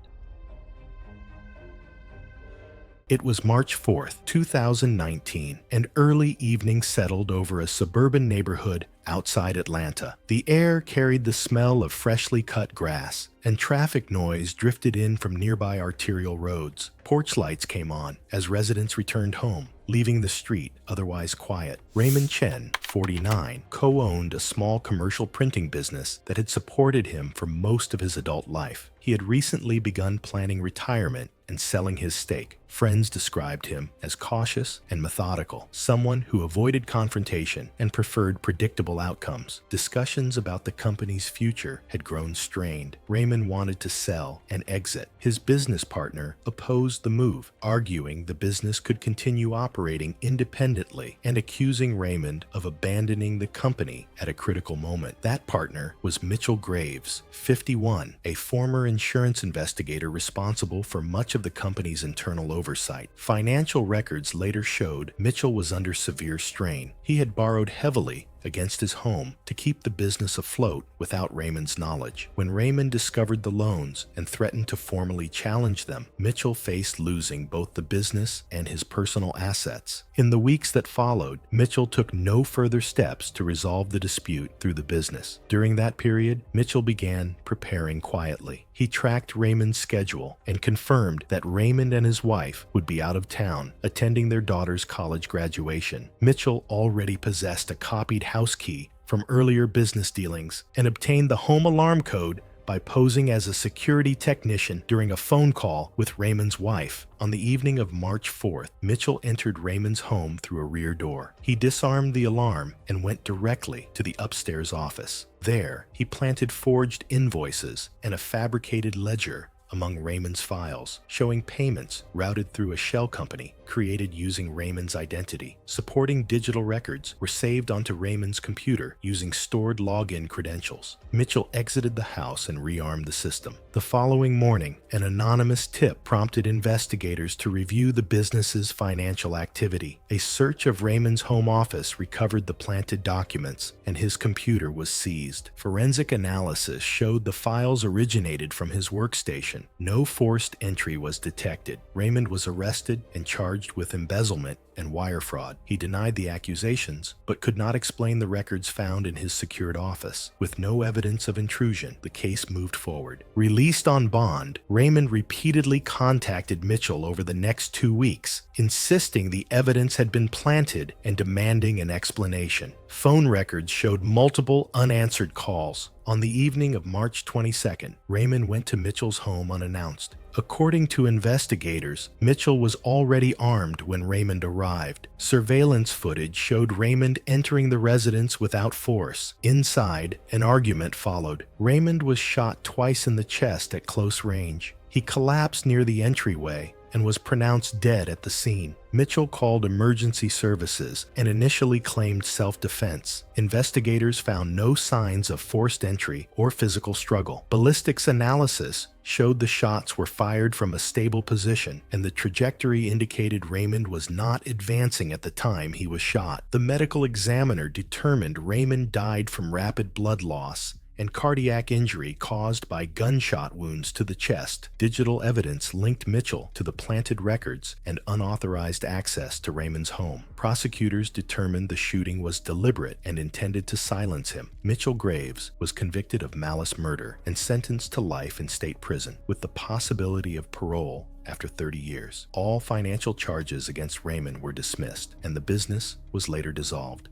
It was March 4th, 2019, and early evening settled over a suburban neighborhood outside Atlanta. The air carried the smell of freshly cut grass, and traffic noise drifted in from nearby arterial roads. Porch lights came on as residents returned home, leaving the street otherwise quiet. Raymond Chen, 49, co-owned a small commercial printing business that had supported him for most of his adult life. He had recently begun planning retirement and selling his stake. Friends described him as cautious and methodical, someone who avoided confrontation and preferred predictable outcomes. Discussions about the company's future had grown strained. Raymond wanted to sell and exit. His business partner opposed the move, arguing the business could continue operating independently and accusing Raymond of abandoning the company at a critical moment. That partner was Mitchell Graves, 51, a former insurance investigator responsible for much of the company's internal oversight. Financial records later showed Mitchell was under severe strain. He had borrowed heavily against his home to keep the business afloat without Raymond's knowledge. When Raymond discovered the loans and threatened to formally challenge them, Mitchell faced losing both the business and his personal assets. In the weeks that followed, Mitchell took no further steps to resolve the dispute through the business. During that period, Mitchell began preparing quietly. He tracked Raymond's schedule and confirmed that Raymond and his wife would be out of town attending their daughter's college graduation. Mitchell already possessed a copied house key from earlier business dealings and obtained the home alarm code by posing as a security technician during a phone call with Raymond's wife. On the evening of March 4th, Mitchell entered Raymond's home through a rear door. He disarmed the alarm and went directly to the upstairs office. There, he planted forged invoices and a fabricated ledger among Raymond's files, showing payments routed through a shell company created using Raymond's identity. Supporting digital records were saved onto Raymond's computer using stored login credentials. Mitchell exited the house and rearmed the system. The following morning, an anonymous tip prompted investigators to review the business's financial activity. A search of Raymond's home office recovered the planted documents, and his computer was seized. Forensic analysis showed the files originated from his workstation. No forced entry was detected. Raymond was arrested and charged with embezzlement and wire fraud. He denied the accusations, but could not explain the records found in his secured office. With no evidence of intrusion, the case moved forward. Released on bond, Raymond repeatedly contacted Mitchell over the next 2 weeks, insisting the evidence had been planted and demanding an explanation. Phone records showed multiple unanswered calls. On the evening of March 22nd, Raymond went to Mitchell's home unannounced. According to investigators, Mitchell was already armed when Raymond arrived. Surveillance footage showed Raymond entering the residence without force. Inside, an argument followed. Raymond was shot twice in the chest at close range. He collapsed near the entryway and was pronounced dead at the scene. Mitchell called emergency services and initially claimed self-defense. Investigators found no signs of forced entry or physical struggle. Ballistics analysis showed the shots were fired from a stable position, and the trajectory indicated Raymond was not advancing at the time he was shot. The medical examiner determined Raymond died from rapid blood loss and cardiac injury caused by gunshot wounds to the chest. Digital evidence linked Mitchell to the planted records and unauthorized access to Raymond's home. Prosecutors determined the shooting was deliberate and intended to silence him. Mitchell Graves was convicted of malice murder and sentenced to life in state prison, with the possibility of parole after 30 years. All financial charges against Raymond were dismissed, and the business was later dissolved.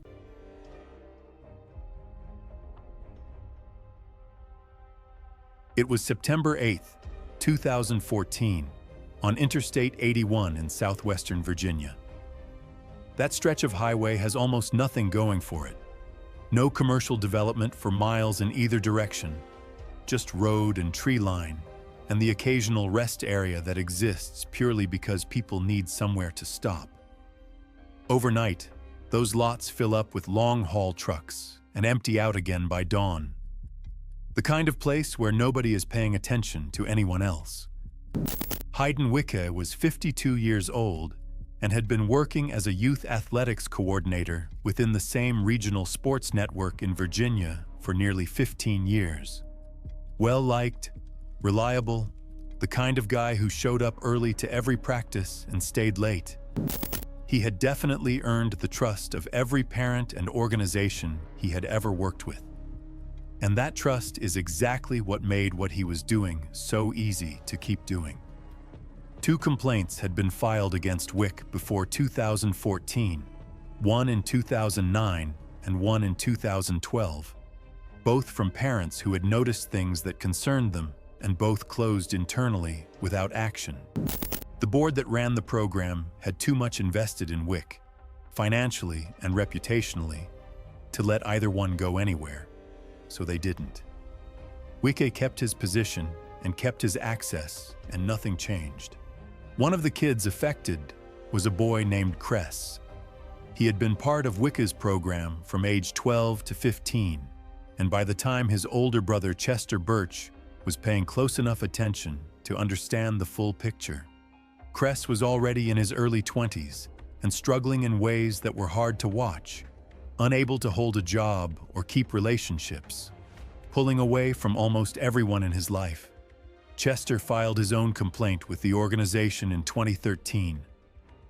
It was September 8, 2014, on Interstate 81 in southwestern Virginia. That stretch of highway has almost nothing going for it. No commercial development for miles in either direction, just road and tree line, and the occasional rest area that exists purely because people need somewhere to stop. Overnight, those lots fill up with long-haul trucks and empty out again by dawn. The kind of place where nobody is paying attention to anyone else. Hayden Wicke was 52 years old and had been working as a youth athletics coordinator within the same regional sports network in Virginia for nearly 15 years. Well-liked, reliable, the kind of guy who showed up early to every practice and stayed late. He had definitely earned the trust of every parent and organization he had ever worked with. And that trust is exactly what made what he was doing so easy to keep doing. 2 complaints had been filed against Wick before 2014, one in 2009 and one in 2012, both from parents who had noticed things that concerned them, and both closed internally without action. The board that ran the program had too much invested in Wick, financially and reputationally, to let either one go anywhere. So they didn't. Wicke kept his position and kept his access, and nothing changed. One of the kids affected was a boy named Cress. He had been part of Wicke's program from age 12 to 15, and by the time his older brother Chester Birch was paying close enough attention to understand the full picture. Cress was already in his early 20s and struggling in ways that were hard to watch. Unable to hold a job or keep relationships, pulling away from almost everyone in his life. Chester filed his own complaint with the organization in 2013,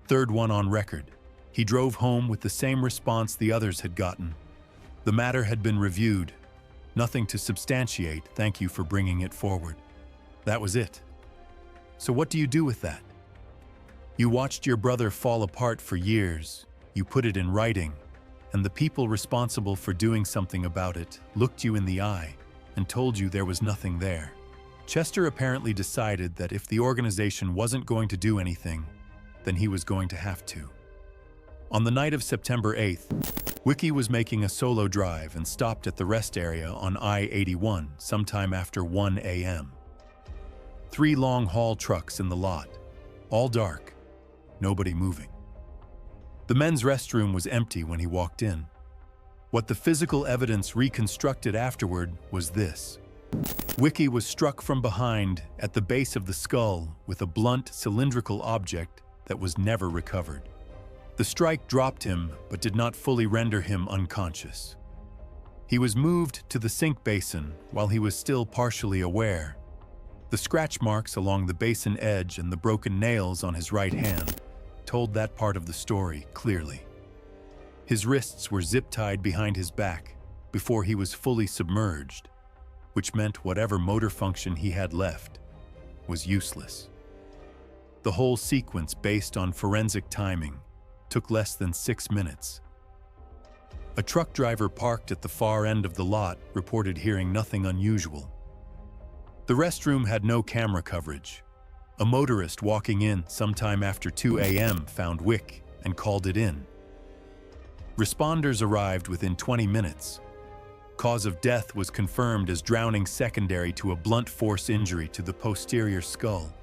third one on record. He drove home with the same response the others had gotten. The matter had been reviewed. Nothing to substantiate, thank you for bringing it forward. That was it. So what do you do with that? You watched your brother fall apart for years, you put it in writing, and the people responsible for doing something about it looked you in the eye and told you there was nothing there. Chester apparently decided that if the organization wasn't going to do anything, then he was going to have to. On the night of September 8th, Wicke was making a solo drive and stopped at the rest area on I-81 sometime after 1 a.m. 3 long-haul trucks in the lot, all dark. nobody moving. The men's restroom was empty when he walked in. What the physical evidence reconstructed afterward was this. Wiki was struck from behind at the base of the skull with a blunt, cylindrical object that was never recovered. The strike dropped him, but did not fully render him unconscious. He was moved to the sink basin while he was still partially aware. The scratch marks along the basin edge and the broken nails on his right hand told that part of the story clearly. His wrists were zip-tied behind his back before he was fully submerged, which meant whatever motor function he had left was useless. The whole sequence, based on forensic timing, took less than 6 minutes. A truck driver parked at the far end of the lot reported hearing nothing unusual. The restroom had no camera coverage. A motorist walking in sometime after 2 a.m. found Wick and called it in. Responders arrived within 20 minutes. Cause of death was confirmed as drowning secondary to a blunt force injury to the posterior skull.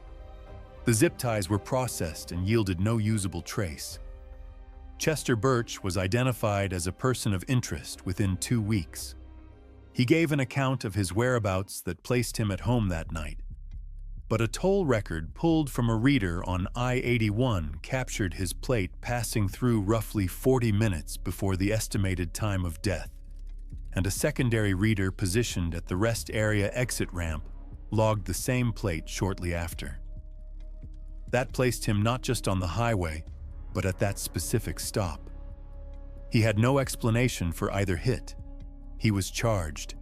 The zip ties were processed and yielded no usable trace. Chester Birch was identified as a person of interest within 2 weeks. He gave an account of his whereabouts that placed him at home that night. But a toll record pulled from a reader on I-81 captured his plate passing through roughly 40 minutes before the estimated time of death, and a secondary reader positioned at the rest area exit ramp logged the same plate shortly after. That placed him not just on the highway, but at that specific stop. He had no explanation for either hit. He was charged,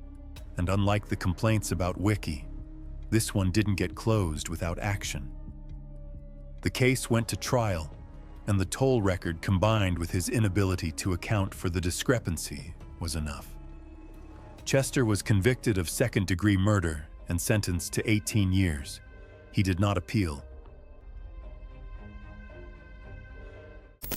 and unlike the complaints about Wiki, this one didn't get closed without action. The case went to trial, and the toll record combined with his inability to account for the discrepancy was enough. Chester was convicted of second-degree murder and sentenced to 18 years. He did not appeal.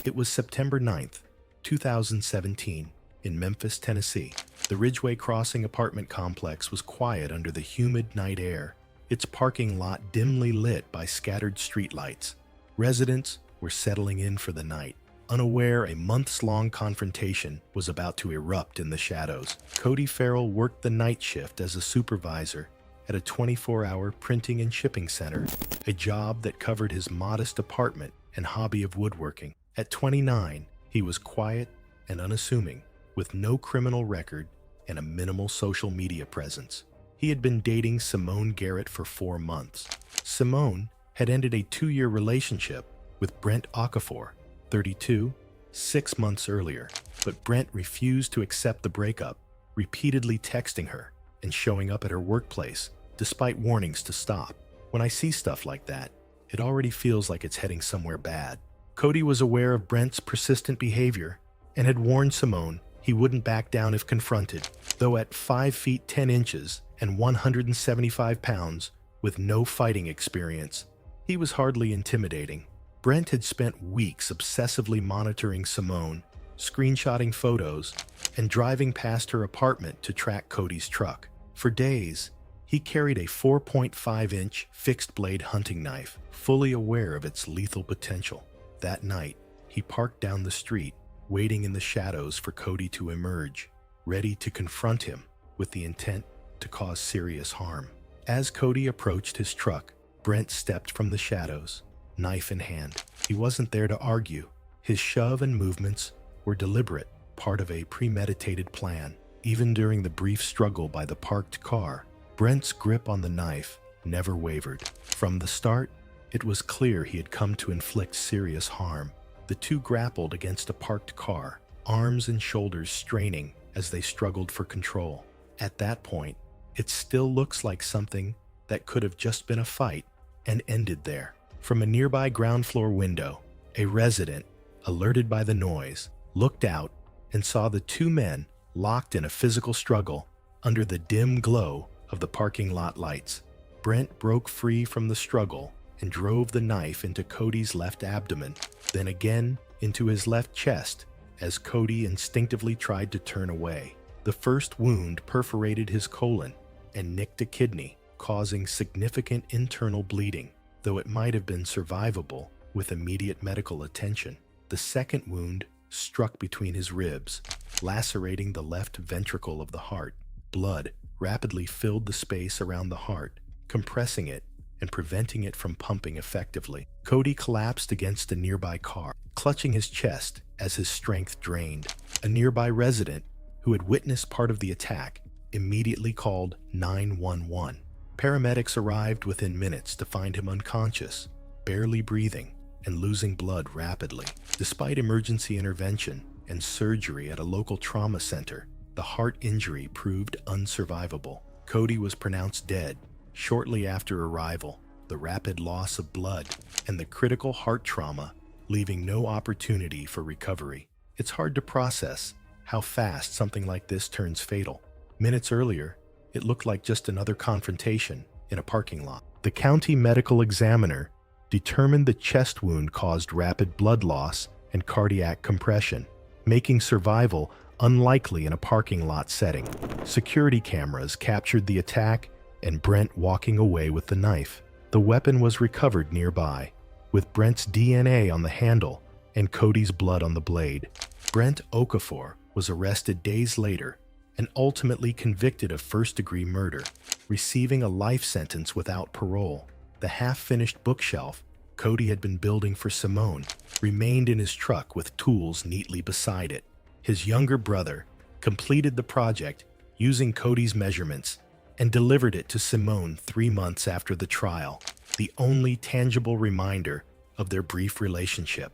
It was September 9th, 2017, in Memphis, Tennessee. The Ridgeway Crossing apartment complex was quiet under the humid night air, its parking lot dimly lit by scattered streetlights. Residents were settling in for the night, unaware a months-long confrontation was about to erupt in the shadows. Cody Farrell worked the night shift as a supervisor at a 24-hour printing and shipping center, a job that covered his modest apartment and hobby of woodworking. At 29, he was quiet and unassuming, with no criminal record and a minimal social media presence. He had been dating Simone Garrett for 4 months. Simone had ended a 2-year relationship with Brent Okafor, 32, 6 months earlier, but Brent refused to accept the breakup, repeatedly texting her and showing up at her workplace despite warnings to stop. When I see stuff like that, it already feels like it's heading somewhere bad. Cody was aware of Brent's persistent behavior and had warned Simone he wouldn't back down if confronted, though at 5 feet 10 inches and 175 pounds with no fighting experience, he was hardly intimidating. Brent had spent weeks obsessively monitoring Simone, screenshotting photos, and driving past her apartment to track Cody's truck. For days, he carried a 4.5-inch fixed-blade hunting knife, fully aware of its lethal potential. That night, he parked down the street, waiting in the shadows for Cody to emerge, ready to confront him with the intent to cause serious harm. As Cody approached his truck, Brent stepped from the shadows, knife in hand. He wasn't there to argue. His shove and movements were deliberate, part of a premeditated plan. Even during the brief struggle by the parked car, Brent's grip on the knife never wavered. From the start, it was clear he had come to inflict serious harm. The two grappled against a parked car, arms and shoulders straining as they struggled for control. At that point, it still looks like something that could have just been a fight and ended there. From a nearby ground floor window, a resident, alerted by the noise, looked out and saw the two men locked in a physical struggle under the dim glow of the parking lot lights. Brent broke free from the struggle and drove the knife into Cody's left abdomen, then again into his left chest as Cody instinctively tried to turn away. The first wound perforated his colon and nicked a kidney, causing significant internal bleeding. Though it might have been survivable, with immediate medical attention. The second wound struck between his ribs, lacerating the left ventricle of the heart. Blood rapidly filled the space around the heart, compressing it and preventing it from pumping effectively. Cody collapsed against a nearby car, clutching his chest as his strength drained. A nearby resident, who had witnessed part of the attack, immediately called 911. Paramedics arrived within minutes to find him unconscious, barely breathing, and losing blood rapidly. Despite emergency intervention and surgery at a local trauma center, the heart injury proved unsurvivable. Cody was pronounced dead shortly after arrival. The rapid loss of blood and the critical heart trauma leaving no opportunity for recovery. It's hard to process how fast something like this turns fatal. Minutes earlier, it looked like just another confrontation in a parking lot. The county medical examiner determined the chest wound caused rapid blood loss and cardiac compression, making survival unlikely in a parking lot setting. Security cameras captured the attack and Brent walking away with the knife. The weapon was recovered nearby, with Brent's DNA on the handle and Cody's blood on the blade. Brent Okafor was arrested days later and ultimately convicted of first-degree murder, receiving a life sentence without parole. The half-finished bookshelf Cody had been building for Simone remained in his truck with tools neatly beside it. His younger brother completed the project using Cody's measurements and delivered it to Simone 3 months after the trial, the only tangible reminder of their brief relationship.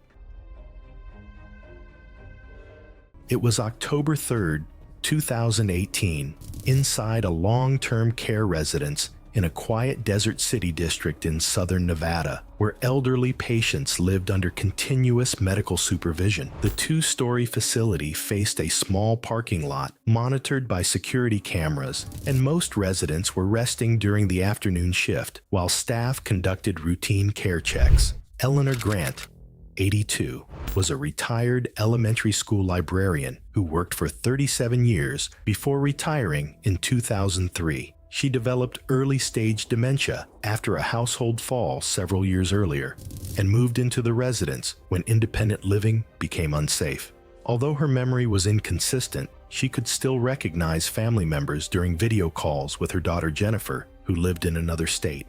It was October 3rd, 2018, inside a long-term care residence in a quiet desert city district in southern Nevada, where elderly patients lived under continuous medical supervision. The 2-story facility faced a small parking lot monitored by security cameras, and most residents were resting during the afternoon shift, while staff conducted routine care checks. Eleanor Grant, 82, was a retired elementary school librarian who worked for 37 years before retiring in 2003. She developed early-stage dementia after a household fall several years earlier and moved into the residence when independent living became unsafe. Although her memory was inconsistent, she could still recognize family members during video calls with her daughter Jennifer, who lived in another state.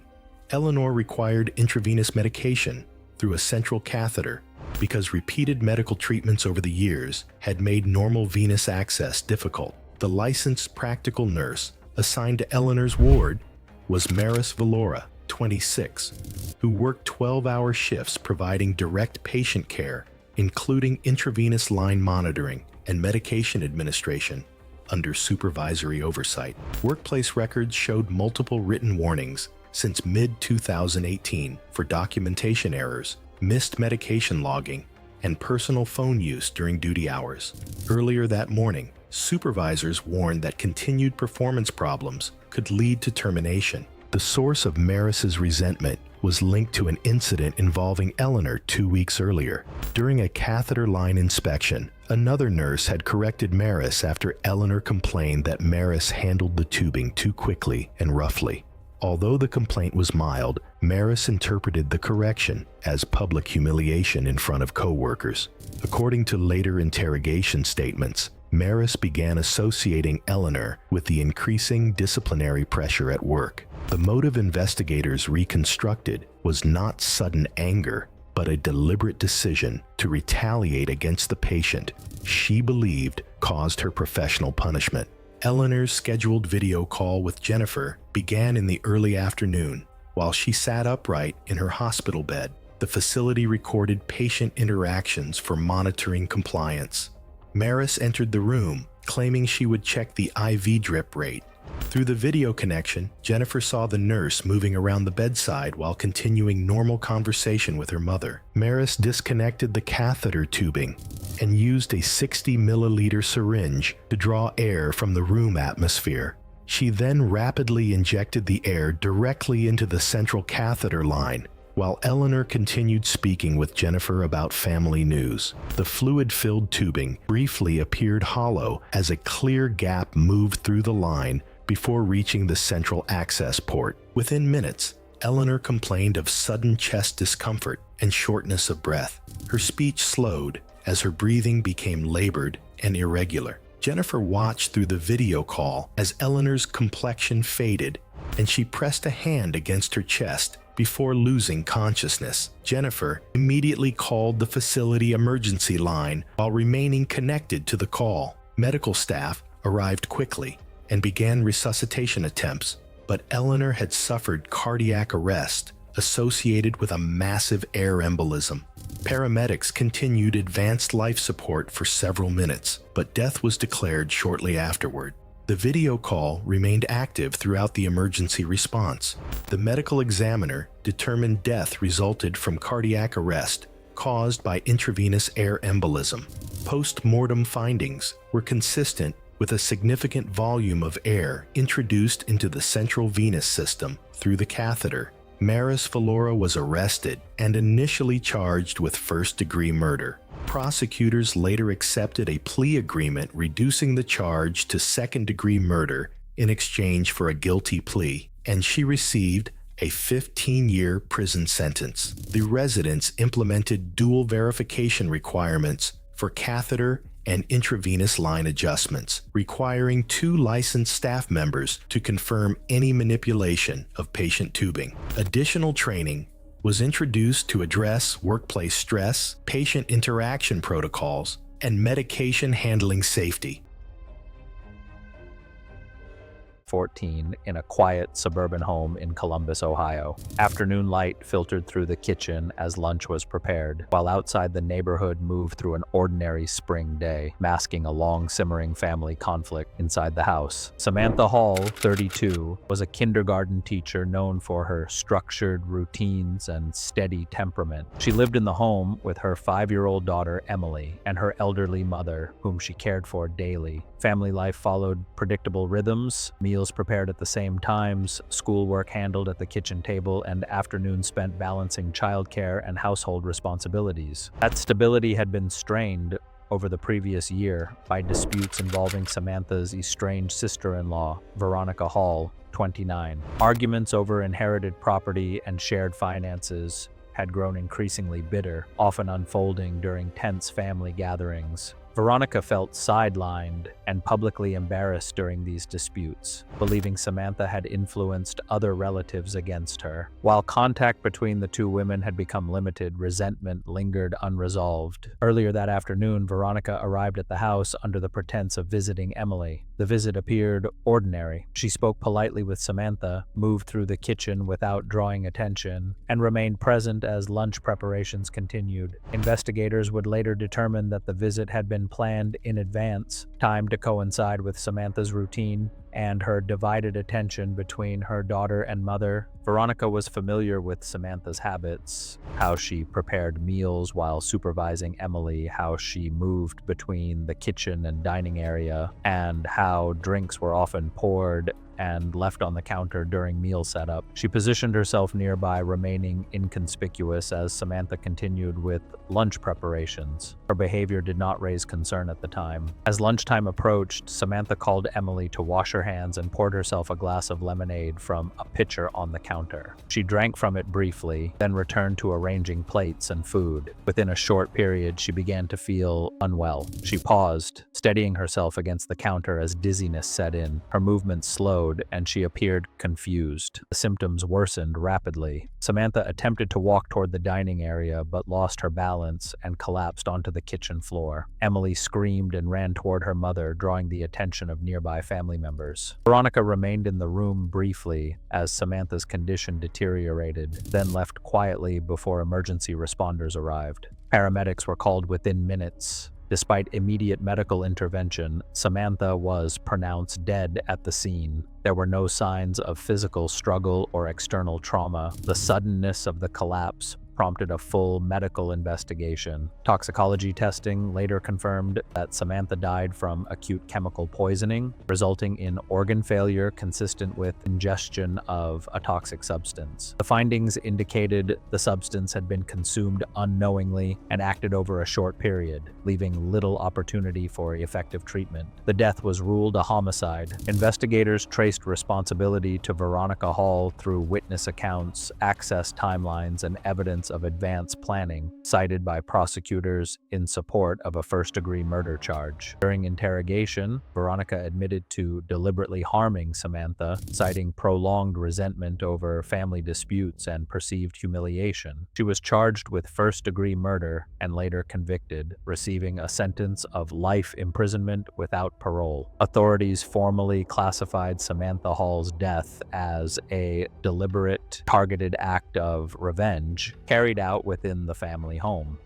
Eleanor required intravenous medication through a central catheter because repeated medical treatments over the years had made normal venous access difficult. The licensed practical nurse assigned to Eleanor's ward was Maris Valora, 26, who worked 12-hour shifts providing direct patient care, including intravenous line monitoring and medication administration under supervisory oversight. Workplace records showed multiple written warnings since mid-2018 for documentation errors, missed medication logging, and personal phone use during duty hours. Earlier that morning, supervisors warned that continued performance problems could lead to termination. The source of Maris's resentment was linked to an incident involving Eleanor 2 weeks earlier. During a catheter line inspection, another nurse had corrected Maris after Eleanor complained that Maris handled the tubing too quickly and roughly. Although the complaint was mild, Maris interpreted the correction as public humiliation in front of co-workers. According to later interrogation statements, Maris began associating Eleanor with the increasing disciplinary pressure at work. The motive investigators reconstructed was not sudden anger, but a deliberate decision to retaliate against the patient she believed caused her professional punishment. Eleanor's scheduled video call with Jennifer began in the early afternoon. While she sat upright in her hospital bed, the facility recorded patient interactions for monitoring compliance. Maris entered the room, claiming she would check the IV drip rate. Through the video connection, Jennifer saw the nurse moving around the bedside while continuing normal conversation with her mother. Maris disconnected the catheter tubing and used a 60-milliliter syringe to draw air from the room atmosphere. She then rapidly injected the air directly into the central catheter line, while Eleanor continued speaking with Jennifer about family news. The fluid-filled tubing briefly appeared hollow as a clear gap moved through the line before reaching the central access port. Within minutes, Eleanor complained of sudden chest discomfort and shortness of breath. Her speech slowed as her breathing became labored and irregular. Jennifer watched through the video call as Eleanor's complexion faded and she pressed a hand against her chest before losing consciousness. Jennifer immediately called the facility emergency line while remaining connected to the call. Medical staff arrived quickly and began resuscitation attempts, but Eleanor had suffered cardiac arrest associated with a massive air embolism. Paramedics continued advanced life support for several minutes, but death was declared shortly afterward. The video call remained active throughout the emergency response. The medical examiner determined death resulted from cardiac arrest caused by intravenous air embolism. Post-mortem findings were consistent with a significant volume of air introduced into the central venous system through the catheter. Maris Valora was arrested and initially charged with first-degree murder. Prosecutors later accepted a plea agreement reducing the charge to second-degree murder in exchange for a guilty plea, and she received a 15-year prison sentence. The residents implemented dual verification requirements for catheter and intravenous line adjustments, requiring 2 licensed staff members to confirm any manipulation of patient tubing. Additional training was introduced to address workplace stress, patient interaction protocols, and medication handling safety. 14 in a quiet suburban home in Columbus, Ohio. Afternoon light filtered through the kitchen as lunch was prepared, while outside the neighborhood moved through an ordinary spring day, masking a long simmering family conflict inside the house. Samantha Hall, 32, was a kindergarten teacher known for her structured routines and steady temperament. She lived in the home with her 5-year-old daughter, Emily, and her elderly mother, whom she cared for daily. Family life followed predictable rhythms, meals prepared at the same times, schoolwork handled at the kitchen table, and afternoons spent balancing childcare and household responsibilities. That stability had been strained over the previous year by disputes involving Samantha's estranged sister-in-law, Veronica Hall, 29. Arguments over inherited property and shared finances had grown increasingly bitter, often unfolding during tense family gatherings. Veronica felt sidelined and publicly embarrassed during these disputes, believing Samantha had influenced other relatives against her. While contact between the two women had become limited, resentment lingered unresolved. Earlier that afternoon, Veronica arrived at the house under the pretense of visiting Emily. The visit appeared ordinary. She spoke politely with Samantha, moved through the kitchen without drawing attention, and remained present as lunch preparations continued. Investigators would later determine that the visit had been planned in advance, timed to coincide with Samantha's routine and her divided attention between her daughter and mother. Veronica was familiar with Samantha's habits, how she prepared meals while supervising Emily, how she moved between the kitchen and dining area, and how drinks were often poured and left on the counter during meal setup. She positioned herself nearby, remaining inconspicuous as Samantha continued with lunch preparations. Her behavior did not raise concern at the time. As lunchtime approached, Samantha called Emily to wash her hands and poured herself a glass of lemonade from a pitcher on the counter. She drank from it briefly, then returned to arranging plates and food. Within a short period, she began to feel unwell. She paused, steadying herself against the counter as dizziness set in. Her movements slowed, and she appeared confused. The symptoms worsened rapidly. Samantha attempted to walk toward the dining area, but lost her balance and collapsed onto the kitchen floor. Emily screamed and ran toward her mother, drawing the attention of nearby family members. Veronica remained in the room briefly as Samantha's condition deteriorated, then left quietly before emergency responders arrived. Paramedics were called within minutes. Despite immediate medical intervention, Samantha was pronounced dead at the scene. There were no signs of physical struggle or external trauma. The suddenness of the collapse prompted a full medical investigation. Toxicology testing later confirmed that Samantha died from acute chemical poisoning, resulting in organ failure consistent with ingestion of a toxic substance. The findings indicated the substance had been consumed unknowingly and acted over a short period, leaving little opportunity for effective treatment. The death was ruled a homicide. Investigators traced responsibility to Veronica Hall through witness accounts, access timelines, and evidence of advanced planning, cited by prosecutors in support of a first-degree murder charge. During interrogation, Veronica admitted to deliberately harming Samantha, citing prolonged resentment over family disputes and perceived humiliation. She was charged with first-degree murder and later convicted, receiving a sentence of life imprisonment without parole. Authorities formally classified Samantha Hall's death as a deliberate, targeted act of revenge carried out within the family home.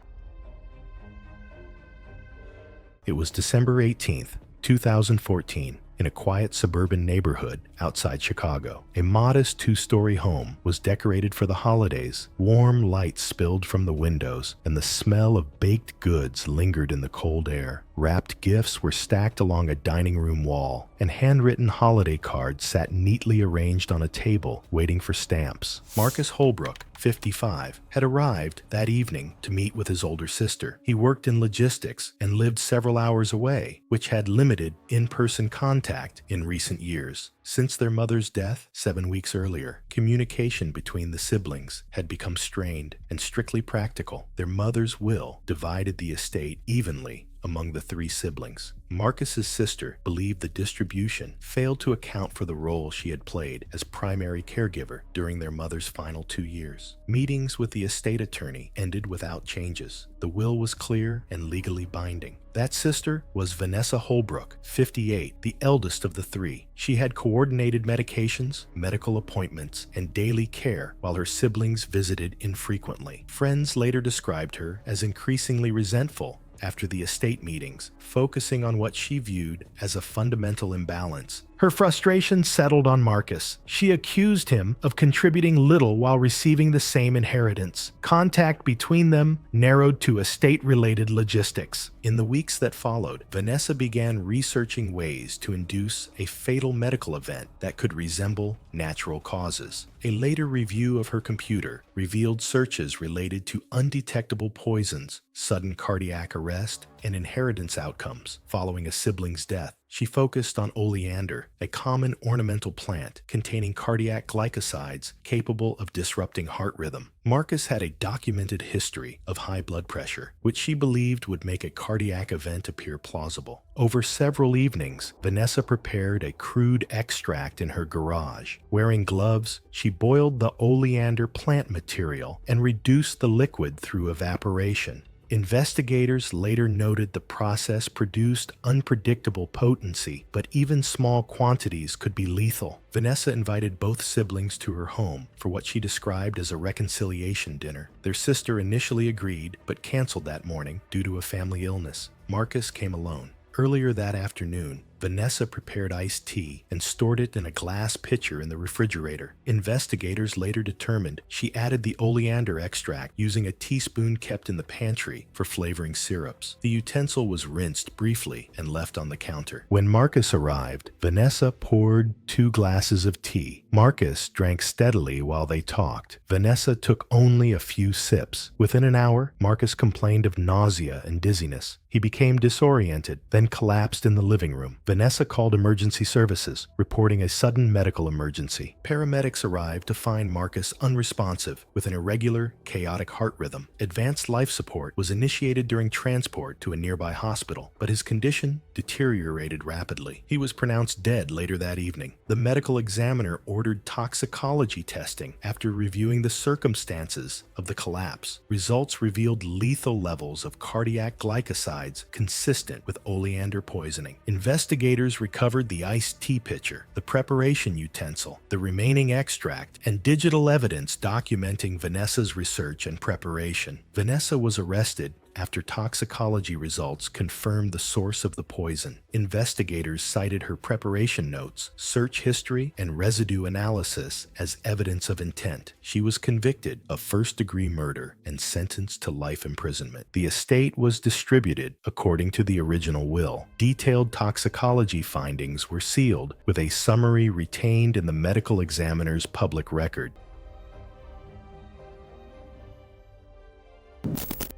It was December 18th, 2014, in a quiet suburban neighborhood outside Chicago. A modest two-story home was decorated for the holidays. Warm lights spilled from the windows, and the smell of baked goods lingered in the cold air. Wrapped gifts were stacked along a dining room wall, and handwritten holiday cards sat neatly arranged on a table, waiting for stamps. Marcus Holbrook, 55, had arrived that evening to meet with his older sister. He worked in logistics and lived several hours away, which had limited in-person contact in recent years. Since their mother's death 7 weeks earlier, communication between the siblings had become strained and strictly practical. Their mother's will divided the estate evenly among the 3 siblings. Marcus's sister believed the distribution failed to account for the role she had played as primary caregiver during their mother's final 2 years. Meetings with the estate attorney ended without changes. The will was clear and legally binding. That sister was Vanessa Holbrook, 58, the eldest of the 3. She had coordinated medications, medical appointments, and daily care while her siblings visited infrequently. Friends later described her as increasingly resentful after the estate meetings, focusing on what she viewed as a fundamental imbalance. Her frustration settled on Marcus. She accused him of contributing little while receiving the same inheritance. Contact between them narrowed to estate-related logistics. In the weeks that followed, Vanessa began researching ways to induce a fatal medical event that could resemble natural causes. A later review of her computer revealed searches related to undetectable poisons, sudden cardiac arrest, and inheritance outcomes following a sibling's death. She focused on oleander, a common ornamental plant containing cardiac glycosides capable of disrupting heart rhythm. Marcus had a documented history of high blood pressure, which she believed would make a cardiac event appear plausible. Over several evenings, Vanessa prepared a crude extract in her garage. Wearing gloves, she boiled the oleander plant material and reduced the liquid through evaporation. Investigators later noted the process produced unpredictable potency, but even small quantities could be lethal. Vanessa invited both siblings to her home for what she described as a reconciliation dinner. Their sister initially agreed, but canceled that morning due to a family illness. Marcus came alone. Earlier that afternoon, Vanessa prepared iced tea and stored it in a glass pitcher in the refrigerator. Investigators later determined she added the oleander extract using a teaspoon kept in the pantry for flavoring syrups. The utensil was rinsed briefly and left on the counter. When Marcus arrived, Vanessa poured 2 glasses of tea. Marcus drank steadily while they talked. Vanessa took only a few sips. Within an hour, Marcus complained of nausea and dizziness. He became disoriented, then collapsed in the living room. Vanessa called emergency services, reporting a sudden medical emergency. Paramedics arrived to find Marcus unresponsive with an irregular, chaotic heart rhythm. Advanced life support was initiated during transport to a nearby hospital, but his condition deteriorated rapidly. He was pronounced dead later that evening. The medical examiner ordered toxicology testing after reviewing the circumstances of the collapse. Results revealed lethal levels of cardiac glycosides consistent with oleander poisoning. Investigators recovered the iced tea pitcher, the preparation utensil, the remaining extract, and digital evidence documenting Vanessa's research and preparation. Vanessa was arrested after toxicology results confirmed the source of the poison. Investigators cited her preparation notes, search history, and residue analysis as evidence of intent. She was convicted of first-degree murder and sentenced to life imprisonment. The estate was distributed according to the original will. Detailed toxicology findings were sealed, with a summary retained in the medical examiner's public record.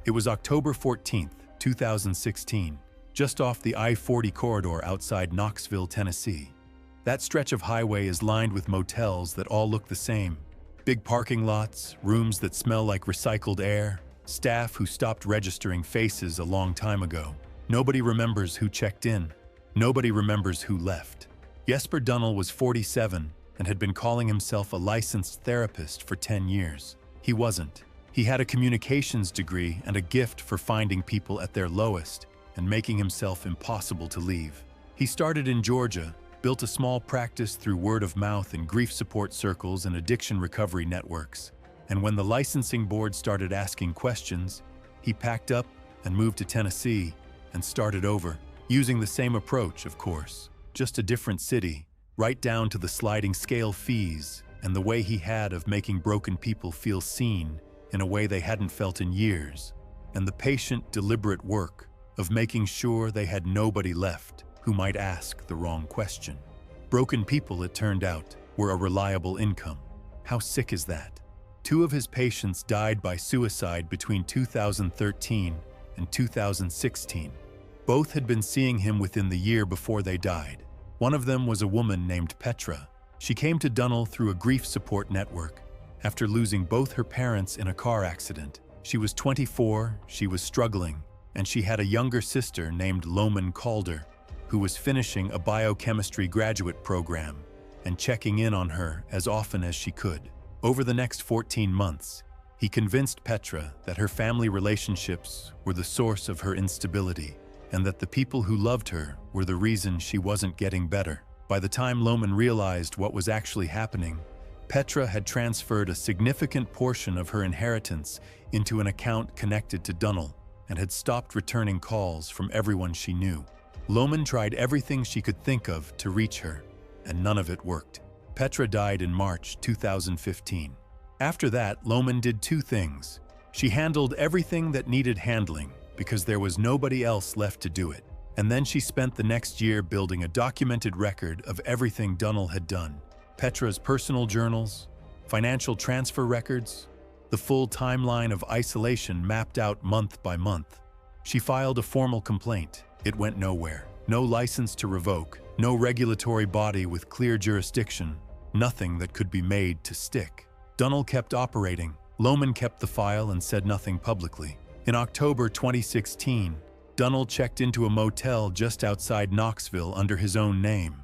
It was October 14, 2016, just off the I-40 corridor outside Knoxville, Tennessee. That stretch of highway is lined with motels that all look the same. Big parking lots, rooms that smell like recycled air, staff who stopped registering faces a long time ago. Nobody remembers who checked in. Nobody remembers who left. Jesper Dunnel was 47 and had been calling himself a licensed therapist for 10 years. He wasn't. He had a communications degree and a gift for finding people at their lowest and making himself impossible to leave. He started in Georgia, built a small practice through word of mouth in grief support circles and addiction recovery networks. And when the licensing board started asking questions, he packed up and moved to Tennessee and started over, using the same approach, of course, just a different city, right down to the sliding scale fees and the way he had of making broken people feel seen in a way they hadn't felt in years, and the patient, deliberate work of making sure they had nobody left who might ask the wrong question. Broken people, it turned out, were a reliable income. How sick is that? 2 of his patients died by suicide between 2013 and 2016. Both had been seeing him within the year before they died. One of them was a woman named Petra. She came to Dunnel through a grief support network after losing both her parents in a car accident. She was 24, she was struggling, and she had a younger sister named Loman Calder, who was finishing a biochemistry graduate program and checking in on her as often as she could. Over the next 14 months, he convinced Petra that her family relationships were the source of her instability and that the people who loved her were the reason she wasn't getting better. By the time Loman realized what was actually happening, Petra had transferred a significant portion of her inheritance into an account connected to Dunnel and had stopped returning calls from everyone she knew. Loman tried everything she could think of to reach her, and none of it worked. Petra died in March 2015. After that, Loman did 2 things. She handled everything that needed handling because there was nobody else left to do it. And then she spent the next year building a documented record of everything Dunnel had done. Petra's personal journals, financial transfer records, the full timeline of isolation mapped out month by month. She filed a formal complaint. It went nowhere. No license to revoke, no regulatory body with clear jurisdiction, nothing that could be made to stick. Dunnel kept operating. Loman kept the file and said nothing publicly. In October 2016, Dunnel checked into a motel just outside Knoxville under his own name.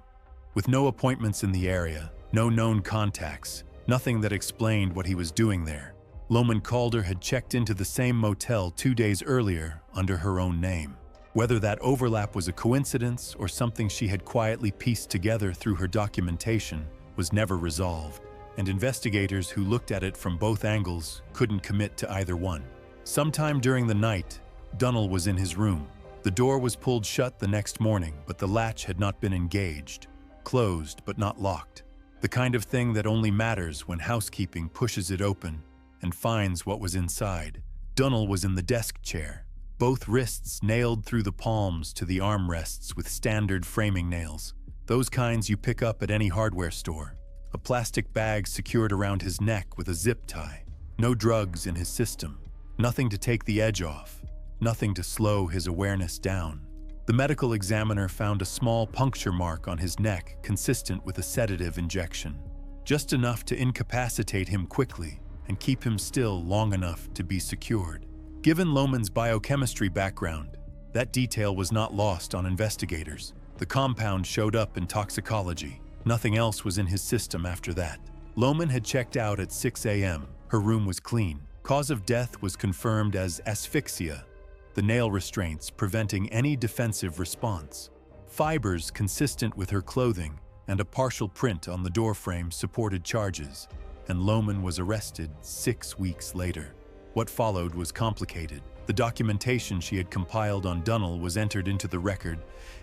With no appointments in the area, no known contacts, nothing that explained what he was doing there. Loman Calder had checked into the same motel 2 days earlier under her own name. Whether that overlap was a coincidence or something she had quietly pieced together through her documentation was never resolved, and investigators who looked at it from both angles couldn't commit to either one. Sometime during the night, Dunnel was in his room. The door was pulled shut the next morning, but the latch had not been engaged. Closed, but not locked. The kind of thing that only matters when housekeeping pushes it open and finds what was inside. Dunnel was in the desk chair, both wrists nailed through the palms to the armrests with standard framing nails, those kinds you pick up at any hardware store. A plastic bag secured around his neck with a zip tie. No drugs in his system. Nothing to take the edge off. Nothing to slow his awareness down. The medical examiner found a small puncture mark on his neck consistent with a sedative injection, just enough to incapacitate him quickly and keep him still long enough to be secured. Given Loman's biochemistry background, that detail was not lost on investigators. The compound showed up in toxicology. Nothing else was in his system after that. Loman had checked out at 6 a.m. Her room was clean. Cause of death was confirmed as asphyxia, the nail restraints preventing any defensive response. Fibers consistent with her clothing and a partial print on the doorframe supported charges, and Loman was arrested 6 weeks later. What followed was complicated. The documentation she had compiled on Dunnell was entered into the record,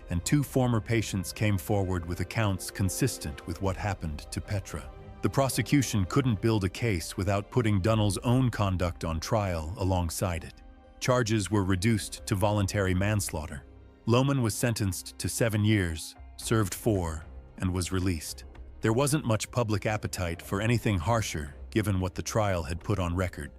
and 2 former patients came forward with accounts consistent with what happened to Petra. The prosecution couldn't build a case without putting Dunnell's own conduct on trial alongside it. Charges were reduced to voluntary manslaughter. Lohman was sentenced to 7 years, served 4, and was released. There wasn't much public appetite for anything harsher, given what the trial had put on record.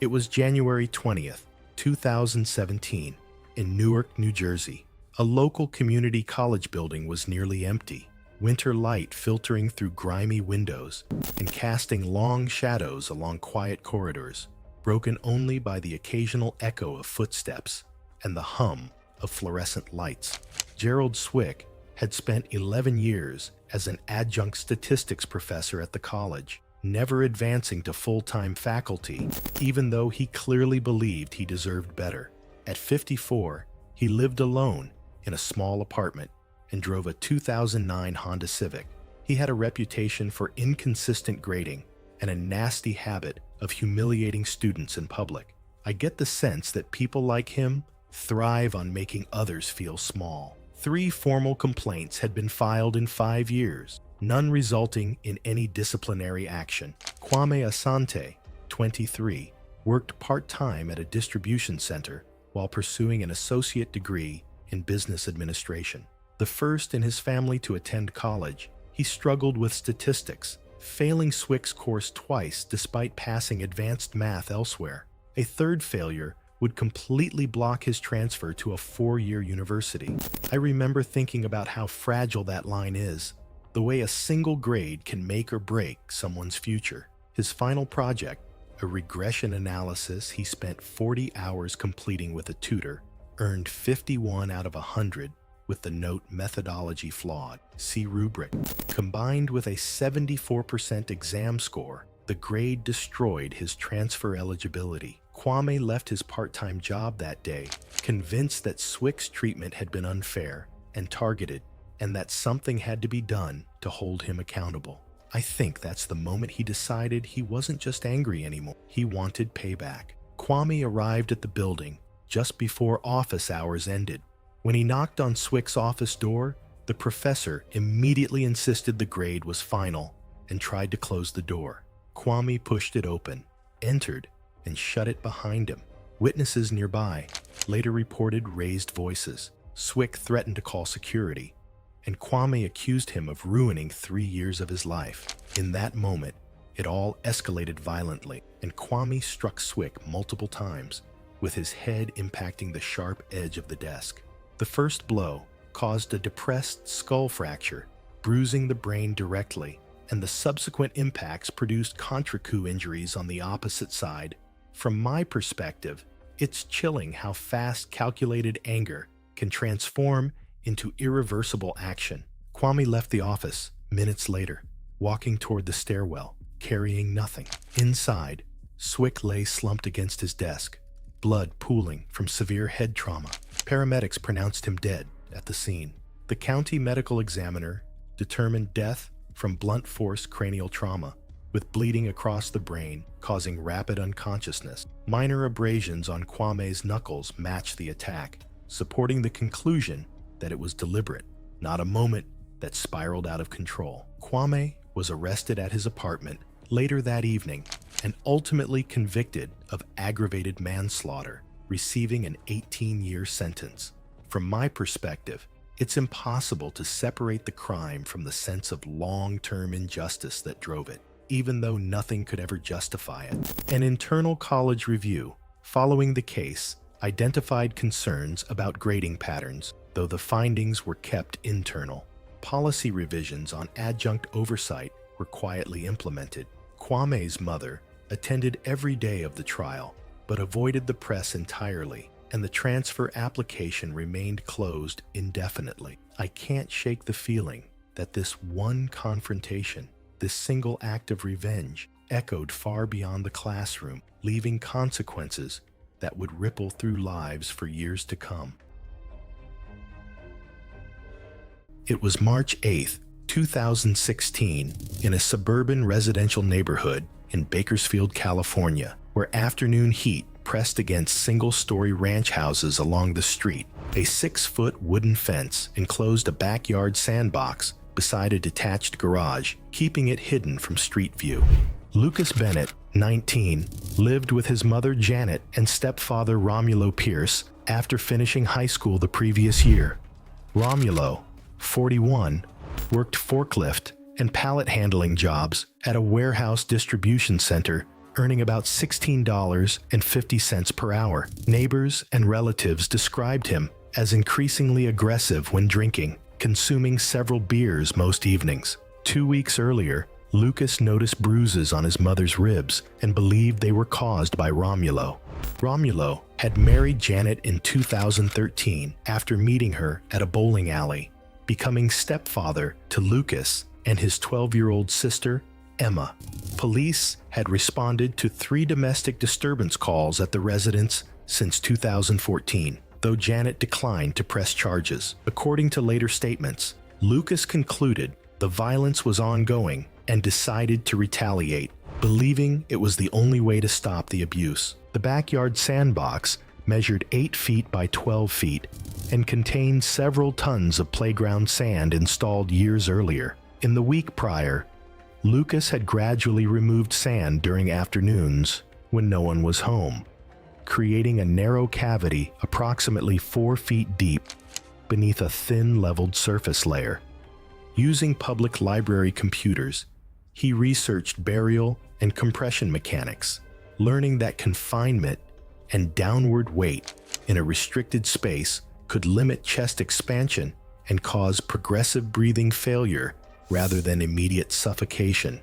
It was January 20th, 2017, in Newark, New Jersey. A local community college building was nearly empty, winter light filtering through grimy windows and casting long shadows along quiet corridors, broken only by the occasional echo of footsteps and the hum of fluorescent lights. Gerald Swick had spent 11 years as an adjunct statistics professor at the college, never advancing to full-time faculty, even though he clearly believed he deserved better. At 54, he lived alone in a small apartment and drove a 2009 Honda Civic. He had a reputation for inconsistent grading and a nasty habit of humiliating students in public. I get the sense that people like him thrive on making others feel small. 3 formal complaints had been filed in 5 years, none resulting in any disciplinary action. Kwame Asante, 23, worked part-time at a distribution center while pursuing an associate degree in business administration. The first in his family to attend college, he struggled with statistics, failing Swick's course twice despite passing advanced math elsewhere. A third failure would completely block his transfer to a 4-year university. I remember thinking about how fragile that line is, the way a single grade can make or break someone's future. His final project, a regression analysis he spent 40 hours completing with a tutor, earned 51 out of 100 with the note methodology flawed. See rubric. Combined with a 74% exam score, the grade destroyed his transfer eligibility. Kwame left his part-time job that day, convinced that Swick's treatment had been unfair and targeted, and that something had to be done to hold him accountable. I think that's the moment he decided he wasn't just angry anymore. He wanted payback. Kwame arrived at the building just before office hours ended. When he knocked on Swick's office door, the professor immediately insisted the grade was final and tried to close the door. Kwame pushed it open, entered, and shut it behind him. Witnesses nearby later reported raised voices. Swick threatened to call security, and Kwame accused him of ruining 3 years of his life. In that moment, it all escalated violently, and Kwame struck Swick multiple times, with his head impacting the sharp edge of the desk. The first blow caused a depressed skull fracture, bruising the brain directly, and the subsequent impacts produced contra-coup injuries on the opposite side. From my perspective, it's chilling how fast calculated anger can transform into irreversible action. Kwame left the office minutes later, walking toward the stairwell, carrying nothing. Inside, Swick lay slumped against his desk, blood pooling from severe head trauma. Paramedics pronounced him dead at the scene. The county medical examiner determined death from blunt force cranial trauma, with bleeding across the brain causing rapid unconsciousness. Minor abrasions on Kwame's knuckles matched the attack, supporting the conclusion that it was deliberate, not a moment that spiraled out of control. Kwame was arrested at his apartment later that evening and ultimately convicted of aggravated manslaughter, receiving an 18-year sentence. From my perspective, it's impossible to separate the crime from the sense of long-term injustice that drove it, even though nothing could ever justify it. An internal college review following the case identified concerns about grading patterns, though the findings were kept internal. Policy revisions on adjunct oversight were quietly implemented. Kwame's mother attended every day of the trial, but avoided the press entirely, and the transfer application remained closed indefinitely. I can't shake the feeling that this one confrontation, this single act of revenge, echoed far beyond the classroom, leaving consequences that would ripple through lives for years to come. It was March 8th, 2016, in a suburban residential neighborhood in Bakersfield, California, where afternoon heat pressed against single-story ranch houses along the street. A 6-foot wooden fence enclosed a backyard sandbox beside a detached garage, keeping it hidden from street view. Lucas Bennett, 19, lived with his mother Janet and stepfather Romulo Pierce after finishing high school the previous year. Romulo, 41, worked forklift and pallet handling jobs at a warehouse distribution center, earning about $16.50 per hour. Neighbors and relatives described him as increasingly aggressive when drinking, consuming several beers most evenings. 2 weeks earlier, Lucas noticed bruises on his mother's ribs and believed they were caused by Romulo. Romulo had married Janet in 2013 after meeting her at a bowling alley, becoming stepfather to Lucas and his 12-year-old sister, Emma. Police had responded to 3 domestic disturbance calls at the residence since 2014, though Janet declined to press charges. According to later statements, Lucas concluded the violence was ongoing and decided to retaliate, believing it was the only way to stop the abuse. The backyard sandbox measured 8 feet by 12 feet and contained several tons of playground sand installed years earlier. In the week prior, Lucas had gradually removed sand during afternoons when no one was home, creating a narrow cavity approximately 4 feet deep beneath a thin leveled surface layer. Using public library computers, he researched burial and compression mechanics, learning that confinement and downward weight in a restricted space could limit chest expansion and cause progressive breathing failure rather than immediate suffocation.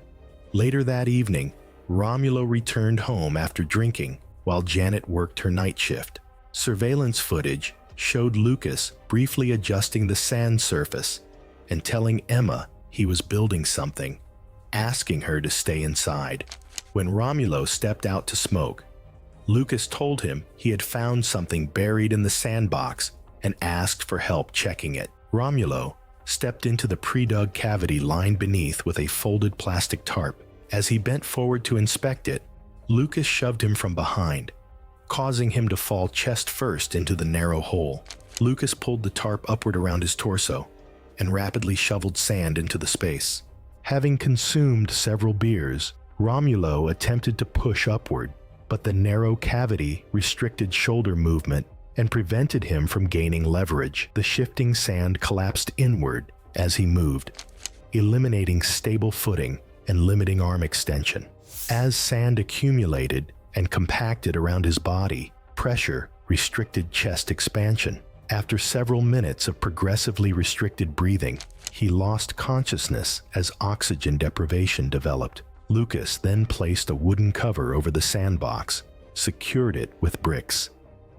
Later that evening, Romulo returned home after drinking while Janet worked her night shift. Surveillance footage showed Lucas briefly adjusting the sand surface and telling Emma he was building something, asking her to stay inside. When Romulo stepped out to smoke, Lucas told him he had found something buried in the sandbox and asked for help checking it. Romulo stepped into the pre-dug cavity lined beneath with a folded plastic tarp. As he bent forward to inspect it, Lucas shoved him from behind, causing him to fall chest first into the narrow hole. Lucas pulled the tarp upward around his torso and rapidly shoveled sand into the space. Having consumed several beers, Romulo attempted to push upward, but the narrow cavity restricted shoulder movement and prevented him from gaining leverage. The shifting sand collapsed inward as he moved, eliminating stable footing and limiting arm extension. As sand accumulated and compacted around his body, pressure restricted chest expansion. After several minutes of progressively restricted breathing, he lost consciousness as oxygen deprivation developed. Lucas then placed a wooden cover over the sandbox, secured it with bricks,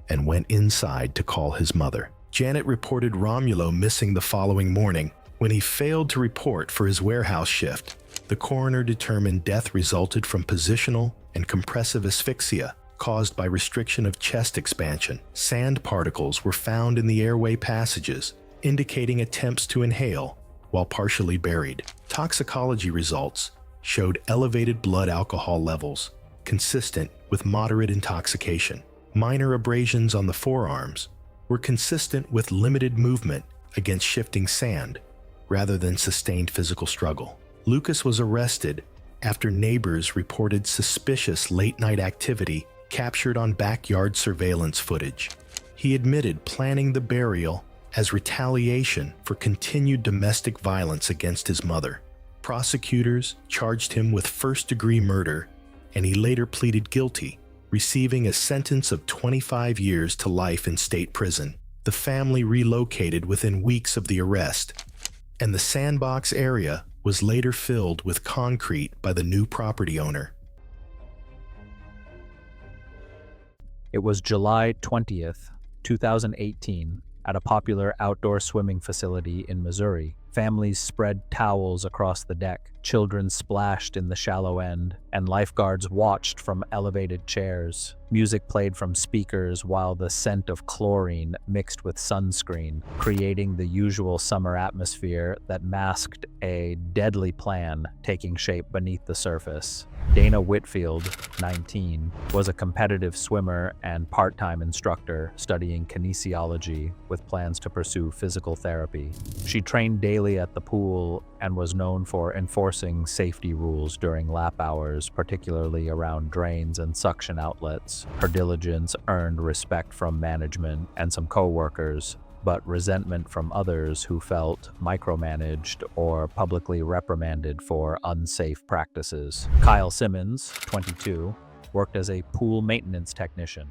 and went inside to call his mother. Janet reported Romulo missing the following morning. When he failed to report for his warehouse shift, the coroner determined death resulted from positional and compressive asphyxia caused by restriction of chest expansion. Sand particles were found in the airway passages, indicating attempts to inhale while partially buried. Toxicology results showed elevated blood alcohol levels, consistent with moderate intoxication. Minor abrasions on the forearms were consistent with limited movement against shifting sand rather than sustained physical struggle. Lucas was arrested after neighbors reported suspicious late-night activity captured on backyard surveillance footage. He admitted planning the burial as retaliation for continued domestic violence against his mother. Prosecutors charged him with first-degree murder, and he later pleaded guilty, receiving a sentence of 25 years to life in state prison. The family relocated within weeks of the arrest, and the sandbox area was later filled with concrete by the new property owner. It was July 20th, 2018, at a popular outdoor swimming facility in Missouri. Families spread towels across the deck, children splashed in the shallow end, and lifeguards watched from elevated chairs. Music played from speakers while the scent of chlorine mixed with sunscreen, creating the usual summer atmosphere that masked a deadly plan taking shape beneath the surface. Dana Whitfield, 19, was a competitive swimmer and part-time instructor studying kinesiology with plans to pursue physical therapy. She trained daily at the pool and was known for enforcing safety rules during lap hours, particularly around drains and suction outlets. Her diligence earned respect from management and some co-workers, but resentment from others who felt micromanaged or publicly reprimanded for unsafe practices. Kyle Simmons, 22, worked as a pool maintenance technician.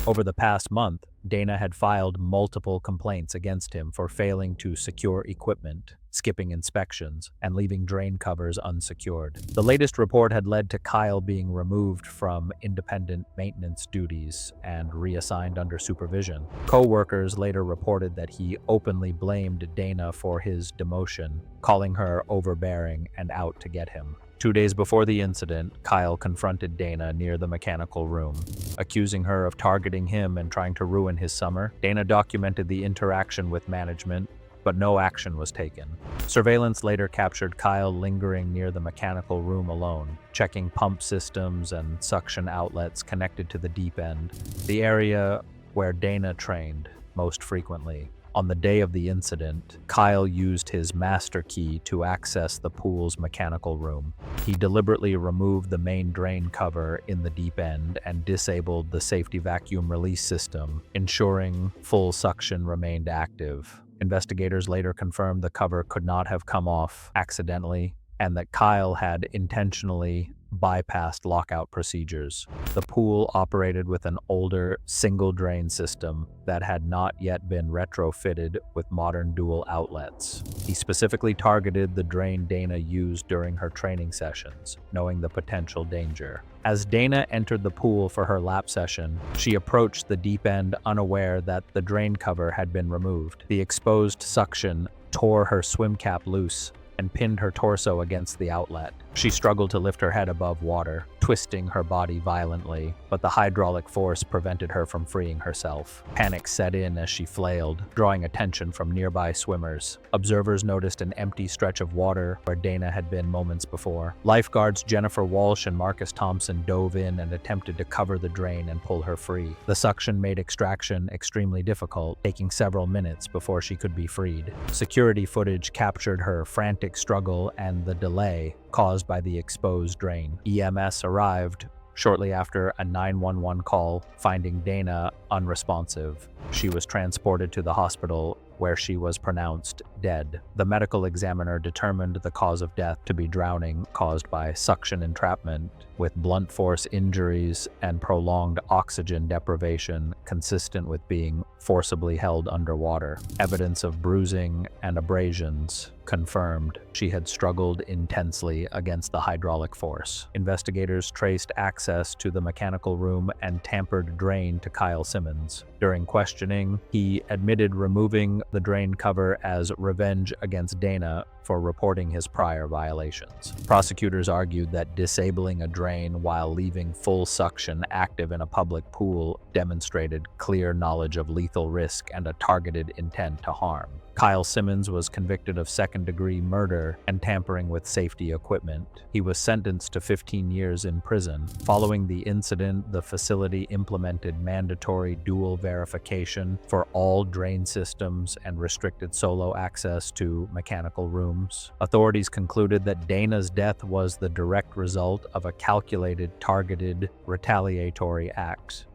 Over the past month, Dana had filed multiple complaints against him for failing to secure equipment, skipping inspections, and leaving drain covers unsecured. The latest report had led to Kyle being removed from independent maintenance duties and reassigned under supervision. Co-workers later reported that he openly blamed Dana for his demotion, calling her overbearing and out to get him. 2 days before the incident, Kyle confronted Dana near the mechanical room, accusing her of targeting him and trying to ruin his summer. Dana documented the interaction with management, but no action was taken. Surveillance later captured Kyle lingering near the mechanical room alone, checking pump systems and suction outlets connected to the deep end, the area where Dana trained most frequently. On the day of the incident, Kyle used his master key to access the pool's mechanical room. He deliberately removed the main drain cover in the deep end and disabled the safety vacuum release system, ensuring full suction remained active. Investigators later confirmed the cover could not have come off accidentally and that Kyle had intentionally bypassed lockout procedures. The pool operated with an older single drain system that had not yet been retrofitted with modern dual outlets. He specifically targeted the drain Dana used during her training sessions, knowing the potential danger. As Dana entered the pool for her lap session, she approached the deep end unaware that the drain cover had been removed. The exposed suction tore her swim cap loose and pinned her torso against the outlet. She struggled to lift her head above water, twisting her body violently, but the hydraulic force prevented her from freeing herself. Panic set in as she flailed, drawing attention from nearby swimmers. Observers noticed an empty stretch of water where Dana had been moments before. Lifeguards Jennifer Walsh and Marcus Thompson dove in and attempted to cover the drain and pull her free. The suction made extraction extremely difficult, taking several minutes before she could be freed. Security footage captured her frantic struggle and the delay caused by the exposed drain. EMS arrived shortly after a 911 call, finding Dana unresponsive. She was transported to the hospital where she was pronounced dead. The medical examiner determined the cause of death to be drowning caused by suction entrapment, with blunt force injuries and prolonged oxygen deprivation consistent with being forcibly held underwater. Evidence of bruising and abrasions confirmed she had struggled intensely against the hydraulic force. Investigators traced access to the mechanical room and tampered drain to Kyle Simmons. During questioning, he admitted removing the drain cover as revenge against Dana for reporting his prior violations. Prosecutors argued that disabling a drain while leaving full suction active in a public pool demonstrated clear knowledge of lethal risk and a targeted intent to harm. Kyle Simmons was convicted of second-degree murder and tampering with safety equipment. He was sentenced to 15 years in prison. Following the incident, the facility implemented mandatory dual verification for all drain systems and restricted solo access to mechanical rooms. Authorities concluded that Dana's death was the direct result of a calculated, targeted, retaliatory act.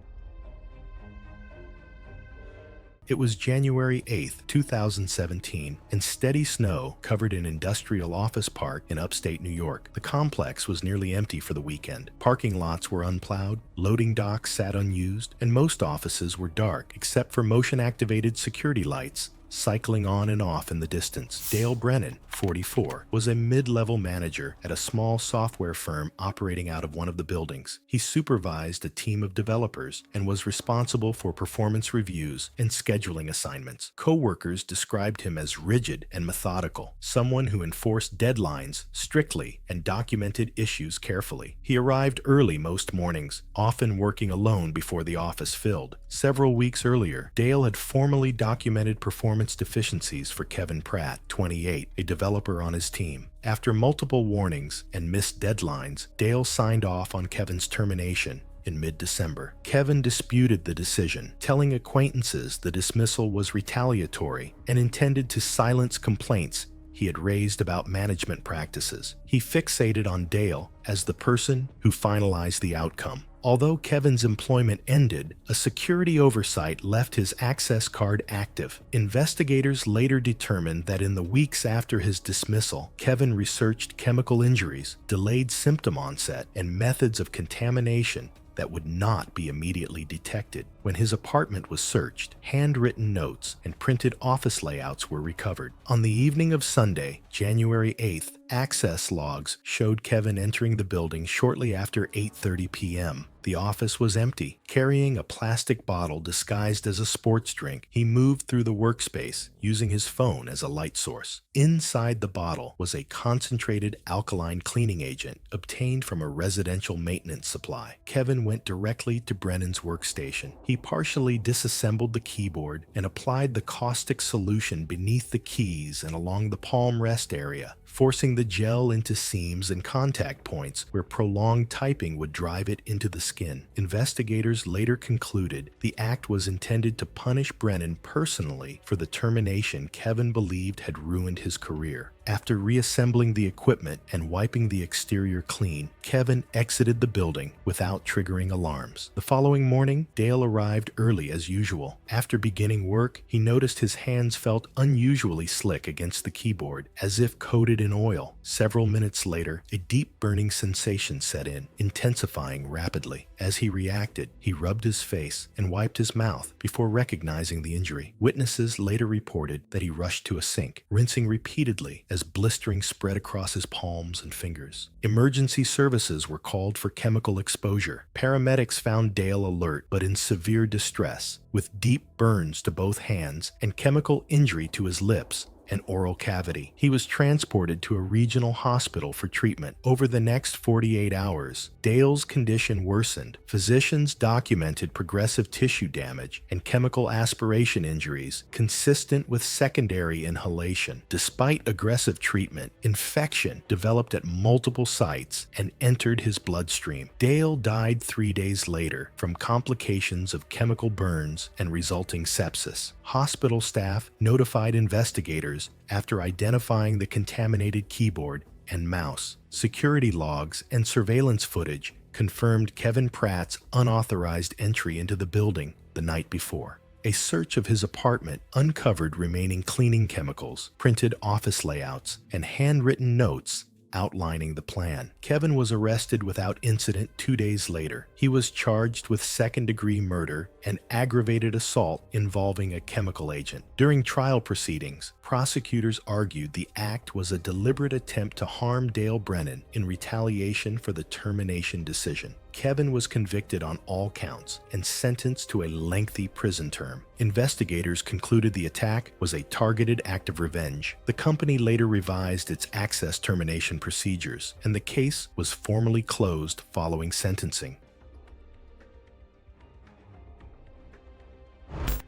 It was January 8, 2017, and steady snow covered an industrial office park in upstate New York. The complex was nearly empty for the weekend. Parking lots were unplowed, loading docks sat unused, and most offices were dark except for motion-activated security lights. cycling on and off in the distance. Dale Brennan, 44, was a mid-level manager at a small software firm operating out of one of the buildings. He supervised a team of developers and was responsible for performance reviews and scheduling assignments. Co-workers described him as rigid and methodical, someone who enforced deadlines strictly and documented issues carefully. He arrived early most mornings, often working alone before the office filled. Several weeks earlier, Dale had formally documented performance deficiencies for Kevin Pratt, 28, a developer on his team. After multiple warnings and missed deadlines, Dale signed off on Kevin's termination in mid-December. Kevin disputed the decision, telling acquaintances the dismissal was retaliatory and intended to silence complaints he had raised about management practices. He fixated on Dale as the person who finalized the outcome. Although Kevin's employment ended, a security oversight left his access card active. Investigators later determined that in the weeks after his dismissal, Kevin researched chemical injuries, delayed symptom onset, and methods of contamination that would not be immediately detected. When his apartment was searched, handwritten notes and printed office layouts were recovered. On the evening of Sunday, January 8th, access logs showed Kevin entering the building shortly after 8:30 p.m. The office was empty. Carrying a plastic bottle disguised as a sports drink, he moved through the workspace, using his phone as a light source. Inside the bottle was a concentrated alkaline cleaning agent obtained from a residential maintenance supply. Kevin went directly to Brennan's workstation. He partially disassembled the keyboard and applied the caustic solution beneath the keys and along the palm rest area, forcing the gel into seams and contact points where prolonged typing would drive it into the skin. Investigators later concluded the act was intended to punish Brennan personally for the termination Kevin believed had ruined his career. After reassembling the equipment and wiping the exterior clean, Kevin exited the building without triggering alarms. The following morning, Dale arrived early as usual. After beginning work, he noticed his hands felt unusually slick against the keyboard, as if coated in oil. Several minutes later, a deep burning sensation set in, intensifying rapidly. As he reacted, he rubbed his face and wiped his mouth before recognizing the injury. Witnesses later reported that he rushed to a sink, rinsing repeatedly as blistering spread across his palms and fingers. Emergency services were called for chemical exposure. Paramedics found Dale alert but in severe distress, with deep burns to both hands and chemical injury to his lips and oral cavity. He was transported to a regional hospital for treatment. Over the next 48 hours, Dale's condition worsened. Physicians documented progressive tissue damage and chemical aspiration injuries consistent with secondary inhalation. Despite aggressive treatment, infection developed at multiple sites and entered his bloodstream. Dale died 3 days later from complications of chemical burns and resulting sepsis. Hospital staff notified investigators after identifying the contaminated keyboard and mouse. Security logs and surveillance footage confirmed Kevin Pratt's unauthorized entry into the building the night before. A search of his apartment uncovered remaining cleaning chemicals, printed office layouts, and handwritten notes outlining the plan. Kevin was arrested without incident 2 days later. He was charged with second-degree murder and aggravated assault involving a chemical agent. During trial proceedings, prosecutors argued the act was a deliberate attempt to harm Dale Brennan in retaliation for the termination decision. Kevin was convicted on all counts and sentenced to a lengthy prison term. Investigators concluded the attack was a targeted act of revenge. The company later revised its access termination procedures, and the case was formally closed following sentencing.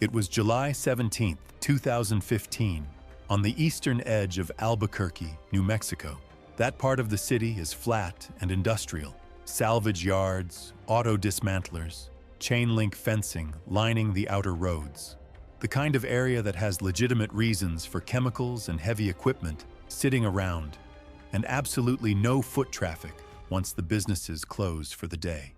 It was July 17, 2015, on the eastern edge of Albuquerque, New Mexico. That part of the city is flat and industrial. Salvage yards, auto dismantlers, chain link fencing lining the outer roads. The kind of area that has legitimate reasons for chemicals and heavy equipment sitting around, and absolutely no foot traffic once the businesses closed for the day.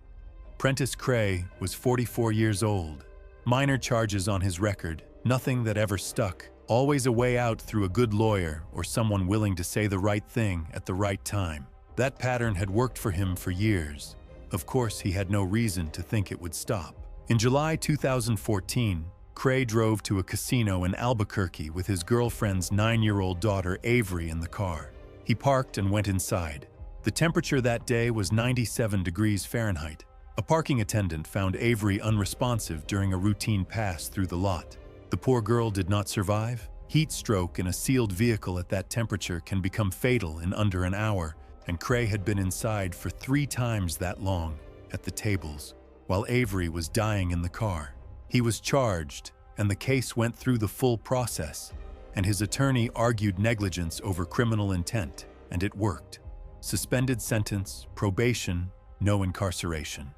Prentice Cray was 44 years old. Minor charges on his record, nothing that ever stuck. Always a way out through a good lawyer or someone willing to say the right thing at the right time. That pattern had worked for him for years. Of course, he had no reason to think it would stop. In July 2014, Cray drove to a casino in Albuquerque with his girlfriend's 9-year-old daughter Avery in the car. He parked and went inside. The temperature that day was 97 degrees Fahrenheit. A parking attendant found Avery unresponsive during a routine pass through the lot. The poor girl did not survive. Heat stroke in a sealed vehicle at that temperature can become fatal in under an hour, and Cray had been inside for 3 times that long, at the tables, while Avery was dying in the car. He was charged, and the case went through the full process, and his attorney argued negligence over criminal intent, and it worked. Suspended sentence, probation, no incarceration.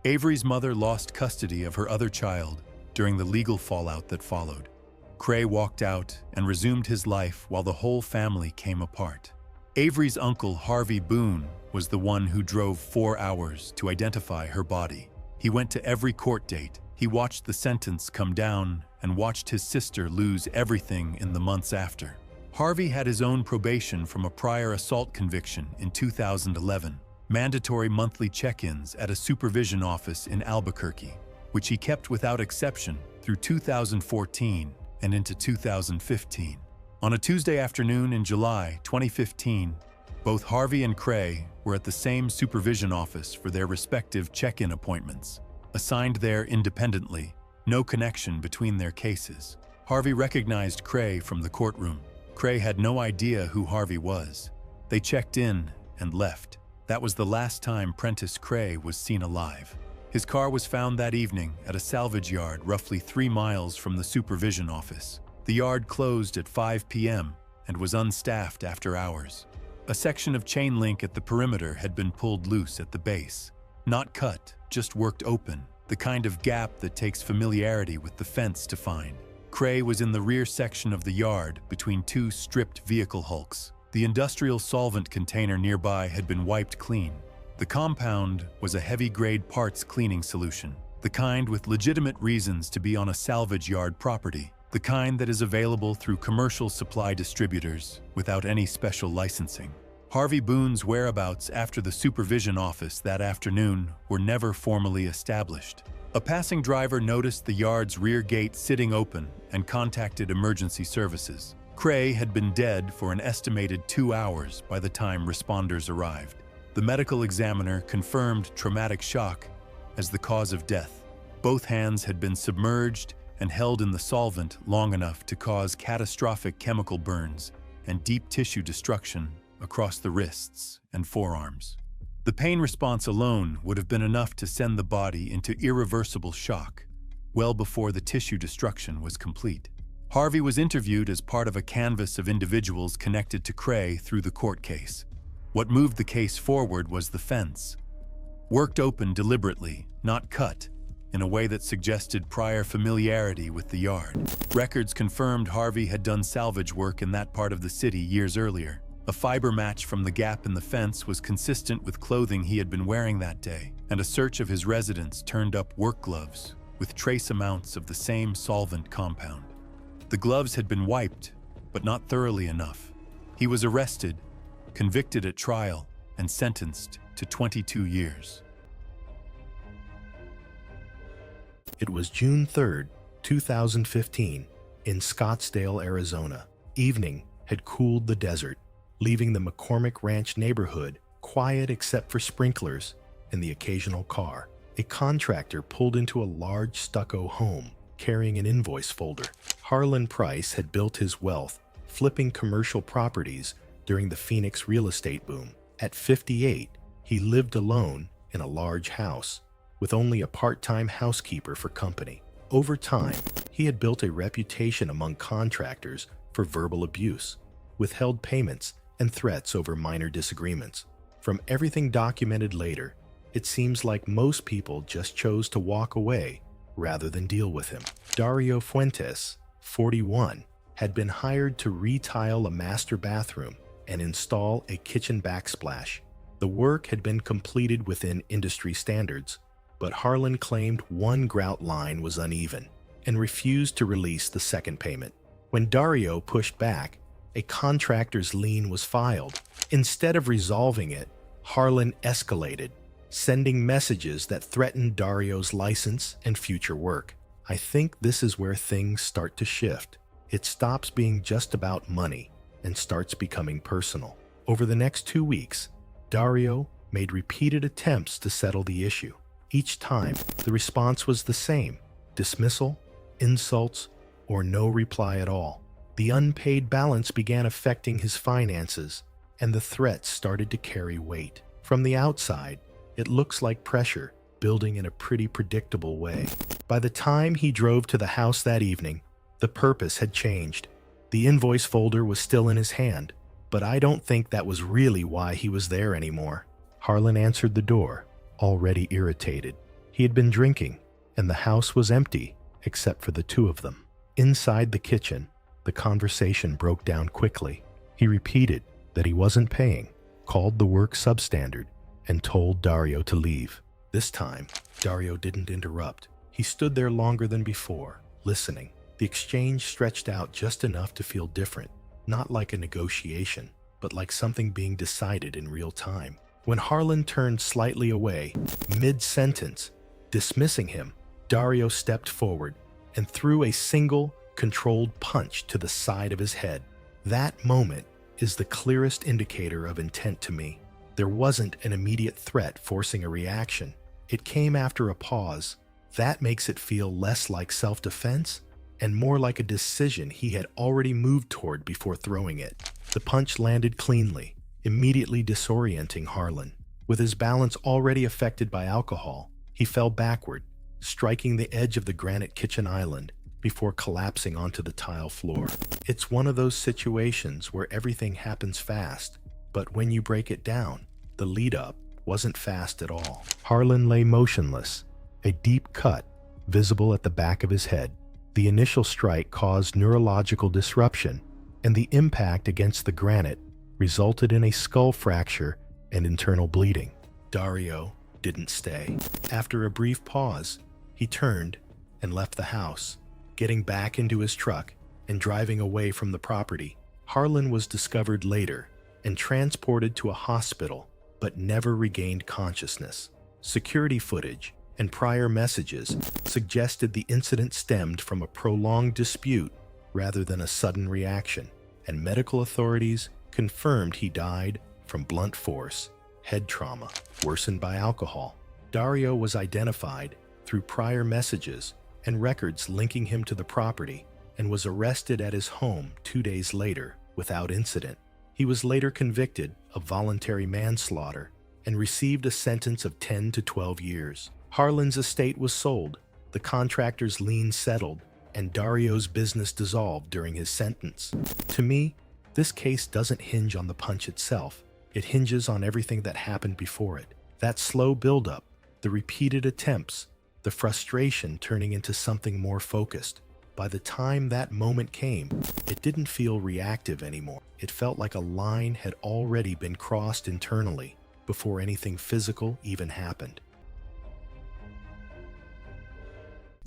Avery's mother lost custody of her other child during the legal fallout that followed. Cray walked out and resumed his life while the whole family came apart. Avery's uncle, Harvey Boone, was the one who drove 4 hours to identify her body. He went to every court date. He watched the sentence come down and watched his sister lose everything in the months after. Harvey had his own probation from a prior assault conviction in 2011, mandatory monthly check-ins at a supervision office in Albuquerque, which he kept without exception through 2014 and into 2015. On a Tuesday afternoon in July 2015, both Harvey and Cray were at the same supervision office for their respective check-in appointments. Assigned there independently, no connection between their cases. Harvey recognized Cray from the courtroom. Cray had no idea who Harvey was. They checked in and left. That was the last time Prentice Cray was seen alive. His car was found that evening at a salvage yard roughly 3 miles from the supervision office. The yard closed at 5 p.m. and was unstaffed after hours. A section of chain link at the perimeter had been pulled loose at the base. Not cut, just worked open, the kind of gap that takes familiarity with the fence to find. Cray was in the rear section of the yard between 2 stripped vehicle hulks. The industrial solvent container nearby had been wiped clean. The compound was a heavy-grade parts cleaning solution, the kind with legitimate reasons to be on a salvage yard property, the kind that is available through commercial supply distributors without any special licensing. Harvey Boone's whereabouts after the supervision office that afternoon were never formally established. A passing driver noticed the yard's rear gate sitting open and contacted emergency services. Cray had been dead for an estimated 2 hours by the time responders arrived. The medical examiner confirmed traumatic shock as the cause of death. Both hands had been submerged and held in the solvent long enough to cause catastrophic chemical burns and deep tissue destruction across the wrists and forearms. The pain response alone would have been enough to send the body into irreversible shock, well before the tissue destruction was complete. Harvey was interviewed as part of a canvass of individuals connected to Cray through the court case. What moved the case forward was the fence. Worked open deliberately, not cut, in a way that suggested prior familiarity with the yard. Records confirmed Harvey had done salvage work in that part of the city years earlier. A fiber match from the gap in the fence was consistent with clothing he had been wearing that day, and a search of his residence turned up work gloves with trace amounts of the same solvent compound. The gloves had been wiped, but not thoroughly enough. He was arrested, convicted at trial, and sentenced to 22 years. It was June 3rd, 2015, in Scottsdale, Arizona. Evening had cooled the desert, leaving the McCormick Ranch neighborhood quiet except for sprinklers and the occasional car. A contractor pulled into a large stucco home, carrying an invoice folder. Harlan Price had built his wealth flipping commercial properties during the Phoenix real estate boom. At 58, he lived alone in a large house, with only a part-time housekeeper for company. Over time, he had built a reputation among contractors for verbal abuse, withheld payments, and threats over minor disagreements. From everything documented later, it seems like most people just chose to walk away rather than deal with him. Dario Fuentes, 41, had been hired to retile a master bathroom and install a kitchen backsplash. The work had been completed within industry standards, but Harlan claimed one grout line was uneven and refused to release the second payment. When Dario pushed back, a contractor's lien was filed. Instead of resolving it, Harlan escalated, sending messages that threatened Dario's license and future work. I think this is where things start to shift. It stops being just about money and starts becoming personal. Over the next 2 weeks, Dario made repeated attempts to settle the issue. Each time, the response was the same: dismissal, insults, or no reply at all. The unpaid balance began affecting his finances, and the threats started to carry weight. From the outside, it looks like pressure building in a pretty predictable way. By the time he drove to the house that evening, the purpose had changed. The invoice folder was still in his hand, but I don't think that was really why he was there anymore. Harlan answered the door, already irritated. He had been drinking, and the house was empty, except for the two of them. Inside the kitchen, the conversation broke down quickly. He repeated that he wasn't paying, called the work substandard, and told Dario to leave. This time, Dario didn't interrupt. He stood there longer than before, listening. The exchange stretched out just enough to feel different, not like a negotiation, but like something being decided in real time. When Harlan turned slightly away, mid-sentence, dismissing him, Dario stepped forward and threw a single, controlled punch to the side of his head. That moment is the clearest indicator of intent to me. There wasn't an immediate threat forcing a reaction. It came after a pause. That makes it feel less like self-defense and more like a decision he had already moved toward before throwing it. The punch landed cleanly, immediately disorienting Harlan. With his balance already affected by alcohol, he fell backward, striking the edge of the granite kitchen island before collapsing onto the tile floor. It's one of those situations where everything happens fast, but when you break it down, the lead-up wasn't fast at all. Harlan lay motionless, a deep cut visible at the back of his head. The initial strike caused neurological disruption, and the impact against the granite resulted in a skull fracture and internal bleeding. Dario didn't stay. After a brief pause, he turned and left the house, getting back into his truck and driving away from the property. Harlan was discovered later and transported to a hospital, but never regained consciousness. Security footage and prior messages suggested the incident stemmed from a prolonged dispute rather than a sudden reaction, and medical authorities confirmed he died from blunt force, head trauma, worsened by alcohol. Dario was identified through prior messages and records linking him to the property and was arrested at his home 2 days later without incident. He was later convicted of voluntary manslaughter and received a sentence of 10 to 12 years. Harlan's estate was sold, the contractor's lien settled, and Dario's business dissolved during his sentence. To me, this case doesn't hinge on the punch itself. It hinges on everything that happened before it. That slow buildup, the repeated attempts, the frustration turning into something more focused. By the time that moment came, it didn't feel reactive anymore. It felt like a line had already been crossed internally before anything physical even happened.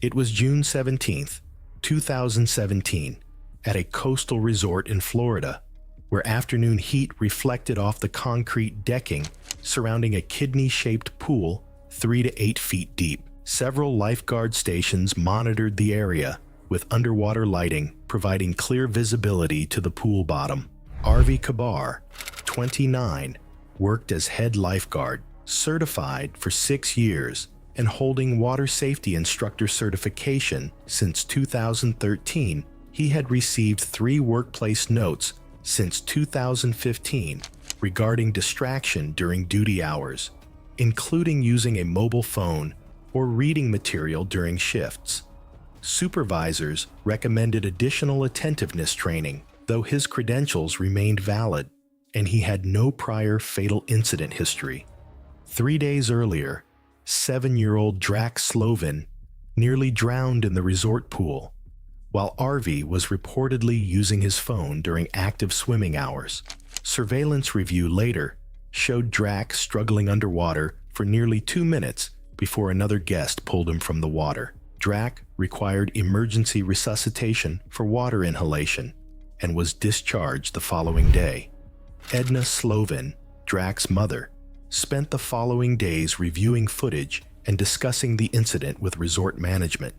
It was June 17th, 2017, at a coastal resort in Florida, where afternoon heat reflected off the concrete decking surrounding a kidney-shaped pool 3 to 8 feet deep. Several lifeguard stations monitored the area, with underwater lighting providing clear visibility to the pool bottom. Arvi Kabar, 29, worked as head lifeguard, certified for 6 years, and holding water safety instructor certification since 2013. He had received 3 workplace notes since 2015 regarding distraction during duty hours, including using a mobile phone or reading material during shifts. Supervisors recommended additional attentiveness training, though his credentials remained valid, and he had no prior fatal incident history. 3 days earlier, 7-year-old Drac Slovin nearly drowned in the resort pool, while Arvi was reportedly using his phone during active swimming hours. Surveillance review later showed Drac struggling underwater for nearly 2 minutes before another guest pulled him from the water. Drac required emergency resuscitation for water inhalation and was discharged the following day. Edna Slovin, Drac's mother, spent the following days reviewing footage and discussing the incident with resort management.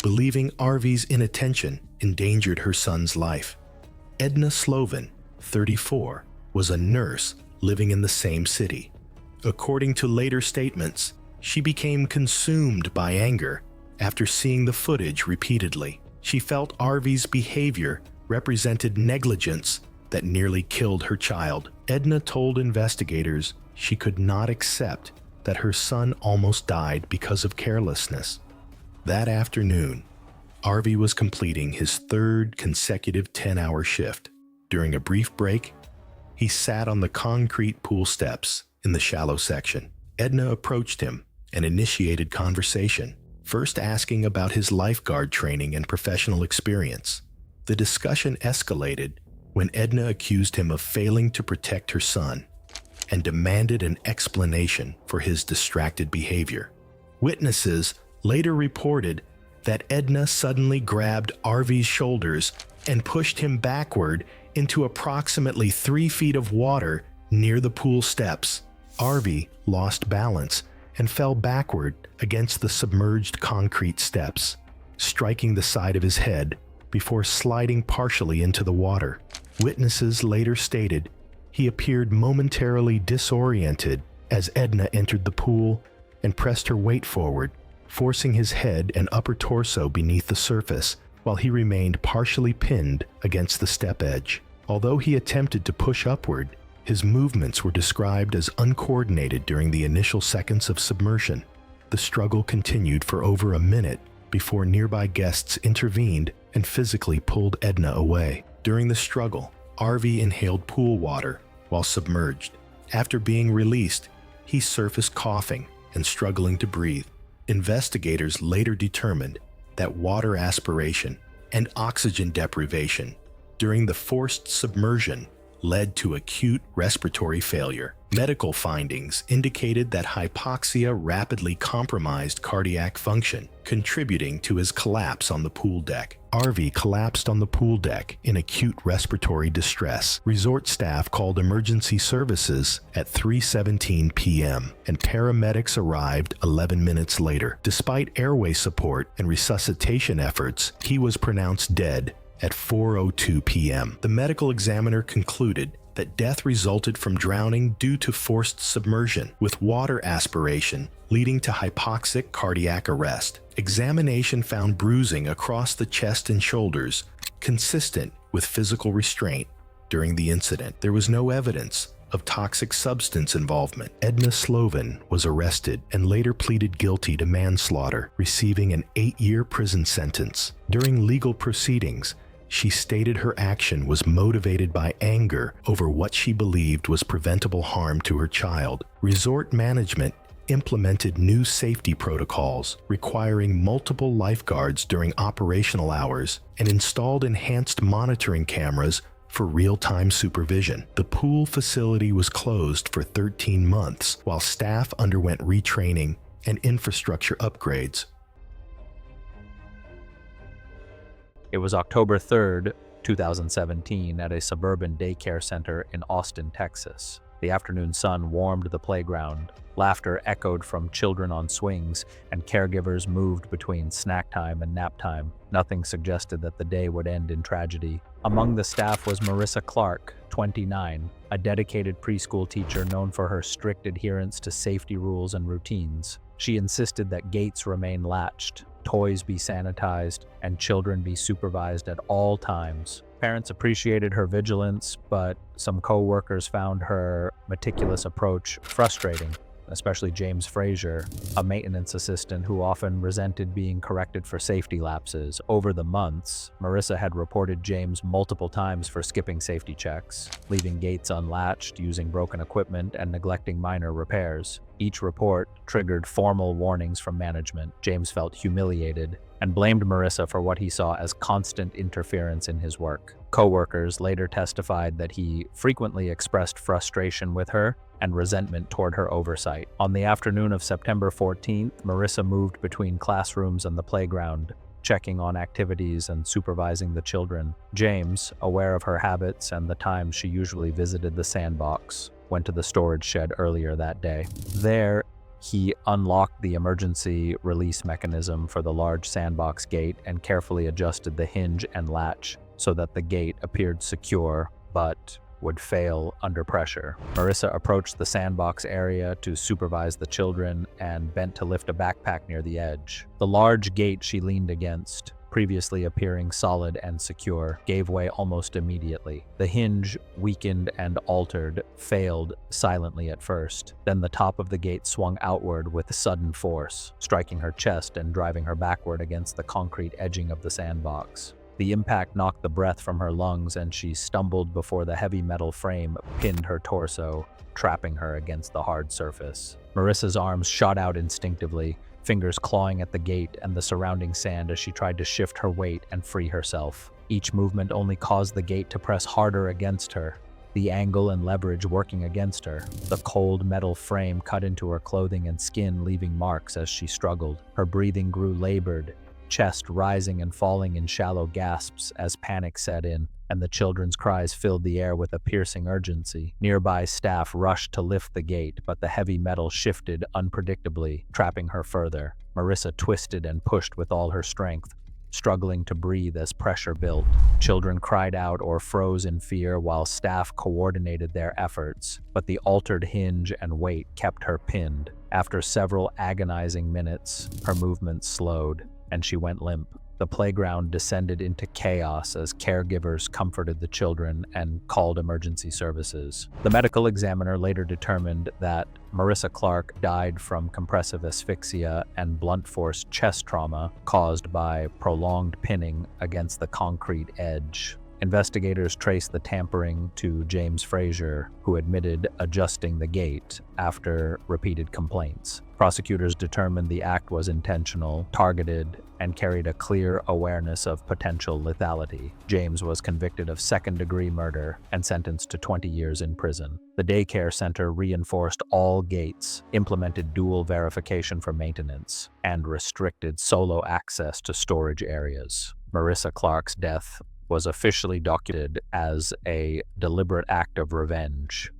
believing Arvy's inattention endangered her son's life. Edna Slovin, 34, was a nurse living in the same city. According to later statements, she became consumed by anger after seeing the footage repeatedly. She felt Arvy's behavior represented negligence that nearly killed her child. Edna told investigators she could not accept that her son almost died because of carelessness. That afternoon, Arvy was completing his third consecutive 10-hour shift. During a brief break, he sat on the concrete pool steps in the shallow section. Edna approached him and initiated conversation, first asking about his lifeguard training and professional experience. The discussion escalated when Edna accused him of failing to protect her son and demanded an explanation for his distracted behavior. Witnesses later reported that Edna suddenly grabbed Arvy's shoulders and pushed him backward into approximately 3 feet of water near the pool steps. Arvy lost balance and fell backward against the submerged concrete steps, striking the side of his head before sliding partially into the water. Witnesses later stated he appeared momentarily disoriented as Edna entered the pool and pressed her weight forward, forcing his head and upper torso beneath the surface while he remained partially pinned against the step edge. Although he attempted to push upward, his movements were described as uncoordinated during the initial seconds of submersion. The struggle continued for over a minute before nearby guests intervened and physically pulled Edna away. During the struggle, Arvy inhaled pool water while submerged. After being released, he surfaced coughing and struggling to breathe. Investigators later determined that water aspiration and oxygen deprivation during the forced submersion led to acute respiratory failure. Medical findings indicated that hypoxia rapidly compromised cardiac function, contributing to his collapse on the pool deck. Arvy collapsed on the pool deck in acute respiratory distress. Resort staff called emergency services at 3:17 p.m. and paramedics arrived 11 minutes later. Despite airway support and resuscitation efforts, he was pronounced dead at 4:02 p.m. The medical examiner concluded that death resulted from drowning due to forced submersion, with water aspiration leading to hypoxic cardiac arrest. Examination found bruising across the chest and shoulders, consistent with physical restraint during the incident. There was no evidence of toxic substance involvement. Edna Slovin was arrested and later pleaded guilty to manslaughter, receiving an 8-year prison sentence. During legal proceedings, she stated her action was motivated by anger over what she believed was preventable harm to her child. Resort management implemented new safety protocols requiring multiple lifeguards during operational hours and installed enhanced monitoring cameras for real-time supervision. The pool facility was closed for 13 months while staff underwent retraining and infrastructure upgrades. It was October 3rd, 2017, at a suburban daycare center in Austin, Texas. The afternoon sun warmed the playground. Laughter echoed from children on swings, and caregivers moved between snack time and nap time. Nothing suggested that the day would end in tragedy. Among the staff was Marissa Clark, 29, a dedicated preschool teacher known for her strict adherence to safety rules and routines. She insisted that gates remain latched, toys be sanitized, and children be supervised at all times. Parents appreciated her vigilance, but some co-workers found her meticulous approach frustrating, especially James Frazier, a maintenance assistant who often resented being corrected for safety lapses. Over the months, Marissa had reported James multiple times for skipping safety checks, leaving gates unlatched, using broken equipment, and neglecting minor repairs. Each report triggered formal warnings from management. James felt humiliated and blamed Marissa for what he saw as constant interference in his work. Co-workers later testified that he frequently expressed frustration with her and resentment toward her oversight. On the afternoon of September 14th, Marissa moved between classrooms and the playground, checking on activities and supervising the children. James, aware of her habits and the times she usually visited the sandbox, went to the storage shed earlier that day. There, He unlocked the emergency release mechanism for the large sandbox gate and carefully adjusted the hinge and latch so that the gate appeared secure but would fail under pressure. Marissa approached the sandbox area to supervise the children and bent to lift a backpack near the edge. The large gate she leaned against, previously appearing solid and secure, gave way almost immediately. The hinge, weakened and altered, failed silently at first. Then the top of the gate swung outward with sudden force, striking her chest and driving her backward against the concrete edging of the sandbox. The impact knocked the breath from her lungs, and she stumbled before the heavy metal frame pinned her torso, trapping her against the hard surface. Marissa's arms shot out instinctively, fingers clawing at the gate and the surrounding sand as she tried to shift her weight and free herself. Each movement only caused the gate to press harder against her, the angle and leverage working against her. The cold metal frame cut into her clothing and skin, leaving marks as she struggled. Her breathing grew labored, chest rising and falling in shallow gasps as panic set in, and the children's cries filled the air with a piercing urgency. Nearby staff rushed to lift the gate, but the heavy metal shifted unpredictably, trapping her further. Marissa twisted and pushed with all her strength, struggling to breathe as pressure built. Children cried out or froze in fear while staff coordinated their efforts, but the altered hinge and weight kept her pinned. After several agonizing minutes, her movements slowed, and she went limp. The playground descended into chaos as caregivers comforted the children and called emergency services. The medical examiner later determined that Marissa Clark died from compressive asphyxia and blunt force chest trauma caused by prolonged pinning against the concrete edge. Investigators traced the tampering to James Frazier, who admitted adjusting the gate after repeated complaints. Prosecutors determined the act was intentional, targeted, and carried a clear awareness of potential lethality. James was convicted of second-degree murder and sentenced to 20 years in prison. The daycare center reinforced all gates, implemented dual verification for maintenance, and restricted solo access to storage areas. Marissa Clark's death was officially documented as a deliberate act of revenge.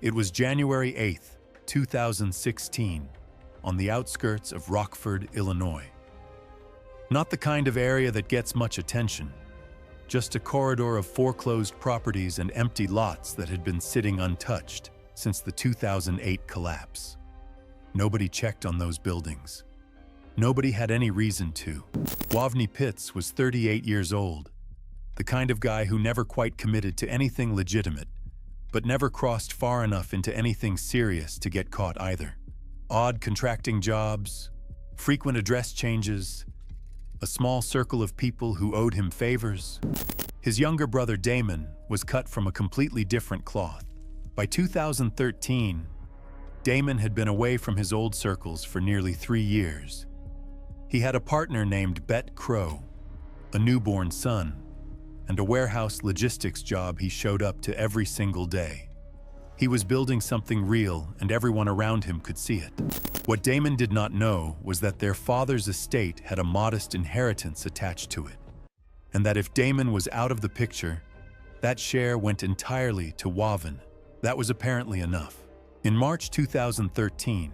It was January 8th, 2016, on the outskirts of Rockford, Illinois. Not the kind of area that gets much attention, just a corridor of foreclosed properties and empty lots that had been sitting untouched since the 2008 collapse. Nobody checked on those buildings. Nobody had any reason to. Wavni Pitts was 38 years old, the kind of guy who never quite committed to anything legitimate, but never crossed far enough into anything serious to get caught either. Odd contracting jobs, frequent address changes, a small circle of people who owed him favors. His younger brother Damon was cut from a completely different cloth. By 2013, Damon had been away from his old circles for nearly 3 years. He had a partner named Bet Crow, a newborn son, and a warehouse logistics job he showed up to every single day. He was building something real, and everyone around him could see it. What Damon did not know was that their father's estate had a modest inheritance attached to it, and that if Damon was out of the picture, that share went entirely to Wavin. That was apparently enough. In March 2013,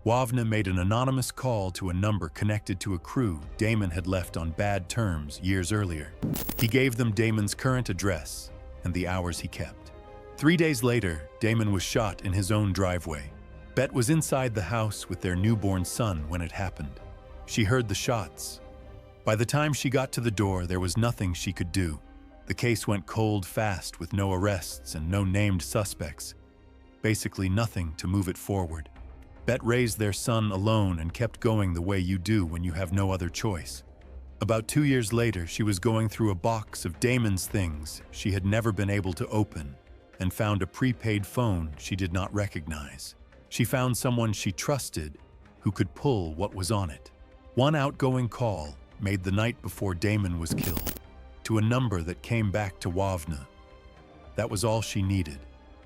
Wavna made an anonymous call to a number connected to a crew Damon had left on bad terms years earlier. He gave them Damon's current address and the hours he kept. 3 days later, Damon was shot in his own driveway. Bet was inside the house with their newborn son when it happened. She heard the shots. By the time she got to the door, there was nothing she could do. The case went cold fast with no arrests and no named suspects. Basically nothing to move it forward. Bet raised their son alone and kept going the way you do when you have no other choice. About 2 years later, she was going through a box of Damon's things she had never been able to open and found a prepaid phone she did not recognize. She found someone she trusted who could pull what was on it. One outgoing call made the night before Damon was killed to a number that came back to Wavna. That was all she needed.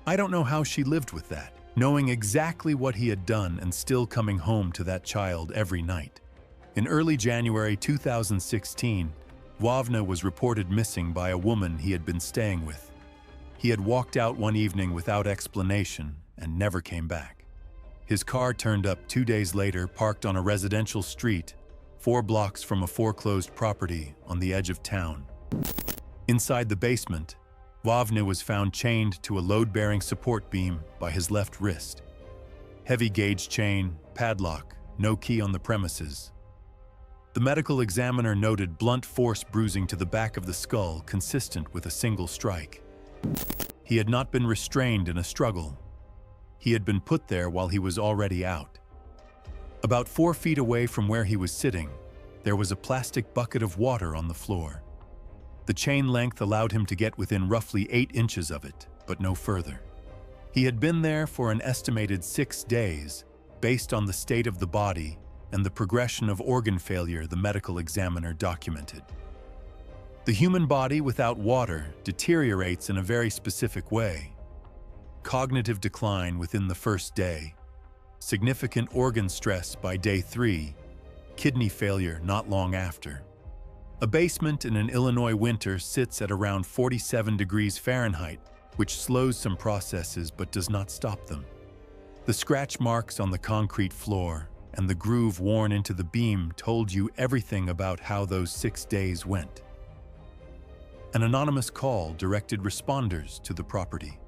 I don't know how she lived with that, knowing exactly what he had done and still coming home to that child every night. In early January 2016, Wavna was reported missing by a woman he had been staying with. He had walked out one evening without explanation and never came back. His car turned up 2 days later, parked on a residential street, 4 blocks from a foreclosed property on the edge of town. Inside the basement, Wavne was found chained to a load-bearing support beam by his left wrist. Heavy gauge chain, padlock, no key on the premises. The medical examiner noted blunt force bruising to the back of the skull consistent with a single strike. He had not been restrained in a struggle. He had been put there while he was already out. About 4 feet away from where he was sitting, there was a plastic bucket of water on the floor. The chain length allowed him to get within roughly 8 inches of it, but no further. He had been there for an estimated 6 days, based on the state of the body and the progression of organ failure the medical examiner documented. The human body without water deteriorates in a very specific way. Cognitive decline within the first day, significant organ stress by day 3, kidney failure not long after. A basement in an Illinois winter sits at around 47 degrees Fahrenheit, which slows some processes but does not stop them. The scratch marks on the concrete floor and the groove worn into the beam told you everything about how those 6 days went. An anonymous call directed responders to the property.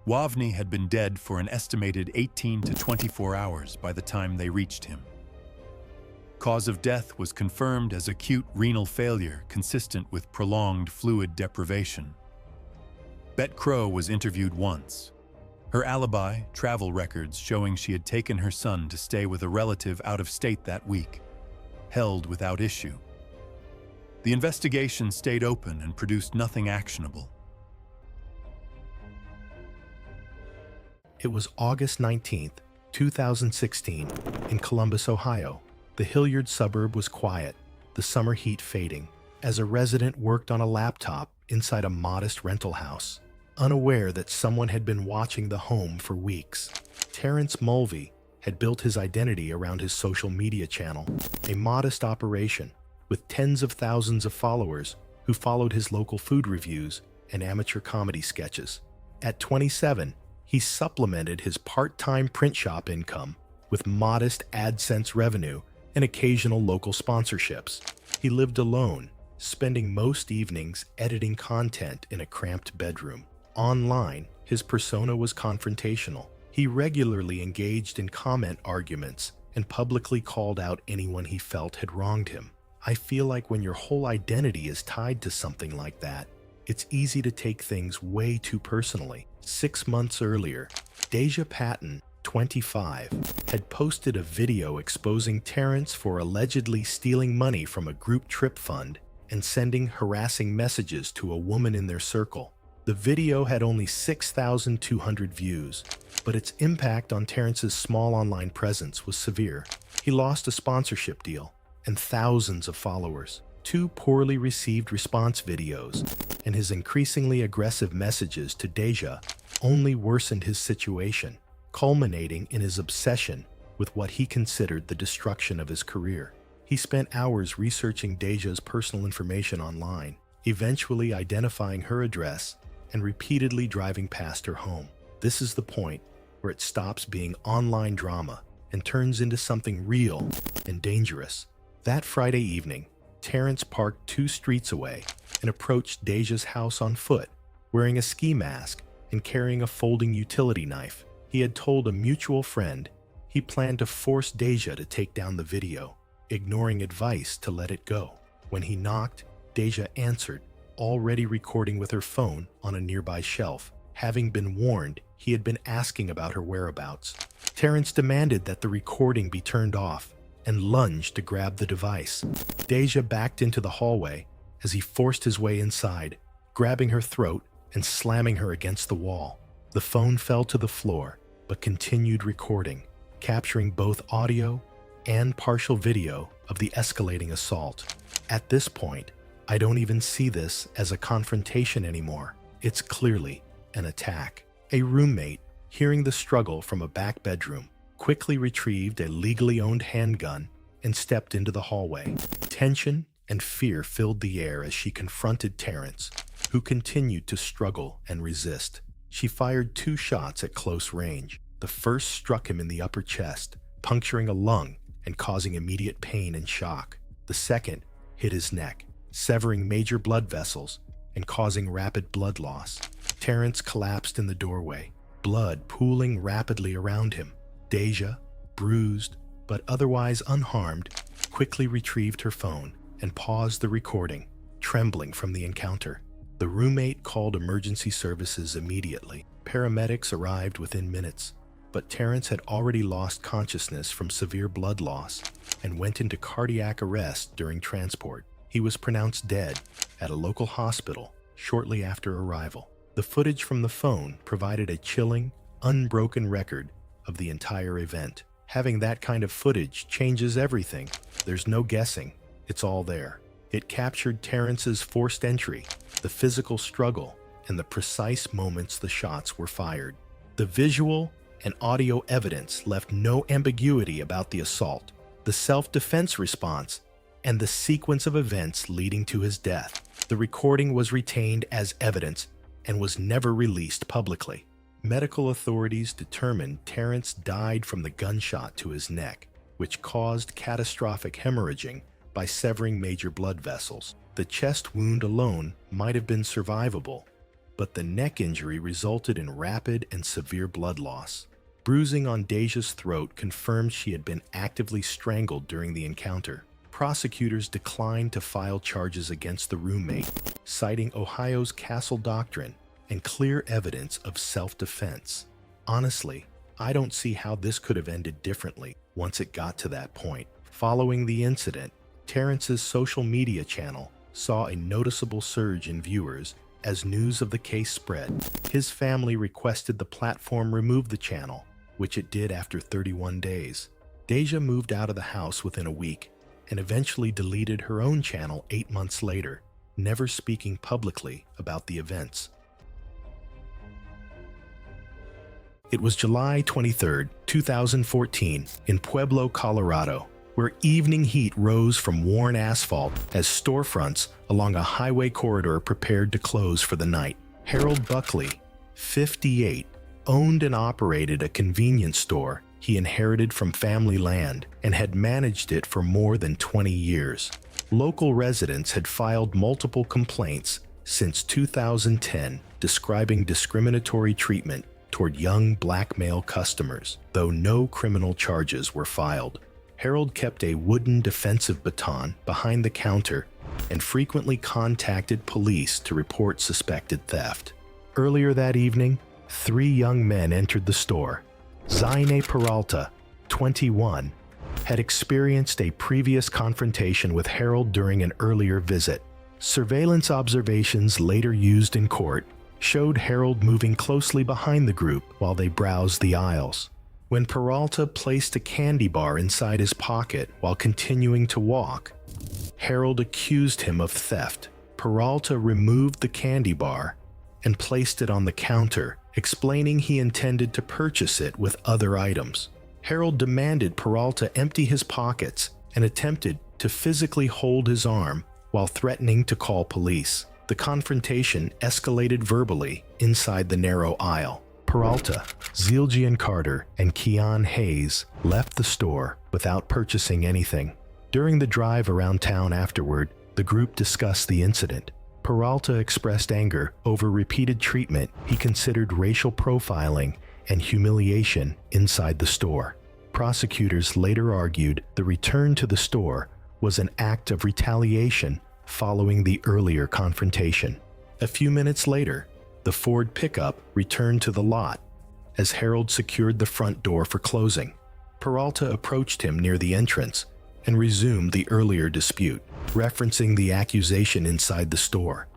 Wavne had been dead for an estimated 18 to 24 hours by the time they reached him. Cause of death was confirmed as acute renal failure consistent with prolonged fluid deprivation. Bet Crow was interviewed once. Her alibi, travel records showing she had taken her son to stay with a relative out of state that week, held without issue. The investigation stayed open and produced nothing actionable. It was August 19th, 2016, in Columbus, Ohio. The Hilliard suburb was quiet, the summer heat fading, as a resident worked on a laptop inside a modest rental house, unaware that someone had been watching the home for weeks. Terrence Mulvey had built his identity around his social media channel, a modest operation with tens of thousands of followers who followed his local food reviews and amateur comedy sketches. At 27, he supplemented his part-time print shop income with modest AdSense revenue and occasional local sponsorships. He lived alone, spending most evenings editing content in a cramped bedroom. Online, his persona was confrontational. He regularly engaged in comment arguments and publicly called out anyone he felt had wronged him. I feel like when your whole identity is tied to something like that, it's easy to take things way too personally. 6 months earlier, Deja Patton, 25, had posted a video exposing Terrence for allegedly stealing money from a group trip fund and sending harassing messages to a woman in their circle. The video had only 6,200 views, but its impact on Terrence's small online presence was severe. He lost a sponsorship deal and thousands of followers. 2 poorly received response videos and his increasingly aggressive messages to Deja only worsened his situation, culminating in his obsession with what he considered the destruction of his career. He spent hours researching Deja's personal information online, eventually identifying her address and repeatedly driving past her home. This is the point where it stops being online drama and turns into something real and dangerous. That Friday evening, Terrence parked 2 streets away and approached Deja's house on foot, wearing a ski mask and carrying a folding utility knife. He had told a mutual friend he planned to force Deja to take down the video, ignoring advice to let it go. When he knocked, Deja answered, already recording with her phone on a nearby shelf. Having been warned, he had been asking about her whereabouts. Terrence demanded that the recording be turned off and lunged to grab the device. Deja backed into the hallway as he forced his way inside, grabbing her throat and slamming her against the wall. The phone fell to the floor, but continued recording, capturing both audio and partial video of the escalating assault. At this point, I don't even see this as a confrontation anymore. It's clearly an attack. A roommate, hearing the struggle from a back bedroom, quickly retrieved a legally owned handgun and stepped into the hallway. Tension and fear filled the air as she confronted Terrence, who continued to struggle and resist. She fired 2 shots at close range. The first struck him in the upper chest, puncturing a lung and causing immediate pain and shock. The second hit his neck, severing major blood vessels and causing rapid blood loss. Terrence collapsed in the doorway, blood pooling rapidly around him. Deja, bruised but otherwise unharmed, quickly retrieved her phone and paused the recording, trembling from the encounter. The roommate called emergency services immediately. Paramedics arrived within minutes, but Terrence had already lost consciousness from severe blood loss and went into cardiac arrest during transport. He was pronounced dead at a local hospital shortly after arrival. The footage from the phone provided a chilling, unbroken record of the entire event. Having that kind of footage changes everything. There's no guessing. It's all there. It captured Terrence's forced entry, the physical struggle, and the precise moments the shots were fired. The visual and audio evidence left no ambiguity about the assault, the self-defense response, and the sequence of events leading to his death. The recording was retained as evidence and was never released publicly. Medical authorities determined Terrence died from the gunshot to his neck, which caused catastrophic hemorrhaging by severing major blood vessels. The chest wound alone might have been survivable, but the neck injury resulted in rapid and severe blood loss. Bruising on Deja's throat confirmed she had been actively strangled during the encounter. Prosecutors declined to file charges against the roommate, citing Ohio's Castle Doctrine and clear evidence of self-defense. Honestly, I don't see how this could have ended differently once it got to that point. Following the incident, Terrence's social media channel saw a noticeable surge in viewers as news of the case spread. His family requested the platform remove the channel, which it did after 31 days. Deja moved out of the house within a week and eventually deleted her own channel 8 months later, never speaking publicly about the events. It was July 23, 2014, in Pueblo, Colorado, where evening heat rose from worn asphalt as storefronts along a highway corridor prepared to close for the night. Harold Buckley, 58, owned and operated a convenience store he inherited from family land and had managed it for more than 20 years. Local residents had filed multiple complaints since 2010 describing discriminatory treatment toward young black male customers, though no criminal charges were filed. Harold kept a wooden defensive baton behind the counter and frequently contacted police to report suspected theft. Earlier that evening, 3 young men entered the store. Zaine Peralta, 21, had experienced a previous confrontation with Harold during an earlier visit. Surveillance observations later used in court showed Harold moving closely behind the group while they browsed the aisles. When Peralta placed a candy bar inside his pocket while continuing to walk, Harold accused him of theft. Peralta removed the candy bar and placed it on the counter, explaining he intended to purchase it with other items. Harold demanded Peralta empty his pockets and attempted to physically hold his arm while threatening to call police. The confrontation escalated verbally inside the narrow aisle. Peralta, Ziljian Carter, and Keon Hayes left the store without purchasing anything. During the drive around town afterward, the group discussed the incident. Peralta expressed anger over repeated treatment he considered racial profiling and humiliation inside the store. Prosecutors later argued the return to the store was an act of retaliation following the earlier confrontation. A few minutes later, the Ford pickup returned to the lot as Harold secured the front door for closing. Peralta approached him near the entrance and resumed the earlier dispute, referencing the accusation inside the store.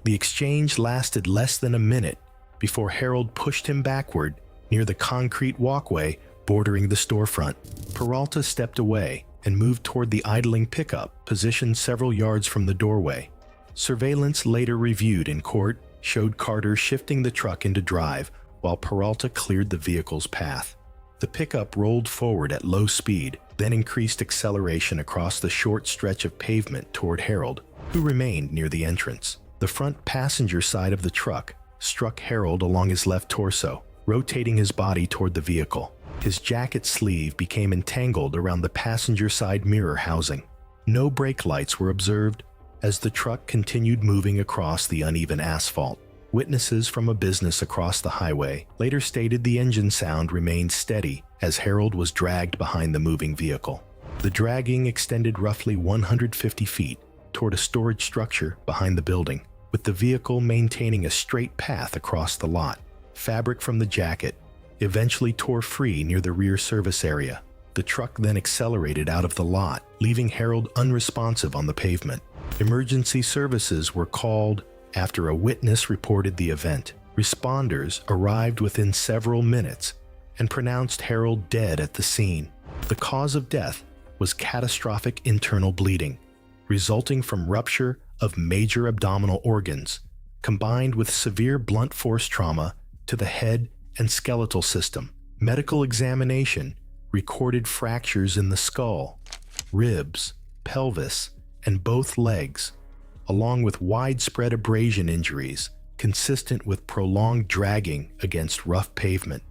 The exchange lasted less than a minute before Harold pushed him backward near the concrete walkway bordering the storefront. Peralta stepped away and moved toward the idling pickup, positioned several yards from the doorway. Surveillance later reviewed in court showed Carter shifting the truck into drive while Peralta cleared the vehicle's path. The pickup rolled forward at low speed, then increased acceleration across the short stretch of pavement toward Harold, who remained near the entrance. The The front passenger side of the truck struck Harold along his left torso, rotating his body toward the vehicle. His jacket sleeve became entangled around the passenger side mirror housing. No brake lights were observed as the truck continued moving across the uneven asphalt. Witnesses from a business across the highway later stated the engine sound remained steady as Harold was dragged behind the moving vehicle. The dragging extended roughly 150 feet toward a storage structure behind the building, with the vehicle maintaining a straight path across the lot. Fabric from the jacket eventually tore free near the rear service area. The truck then accelerated out of the lot, leaving Harold unresponsive on the pavement. Emergency services were called after a witness reported the event. Responders arrived within several minutes and pronounced Harold dead at the scene. The cause of death was catastrophic internal bleeding, resulting from rupture of major abdominal organs, combined with severe blunt force trauma to the head and skeletal system. Medical examination recorded fractures in the skull, ribs, pelvis, and both legs, along with widespread abrasion injuries consistent with prolonged dragging against rough pavement.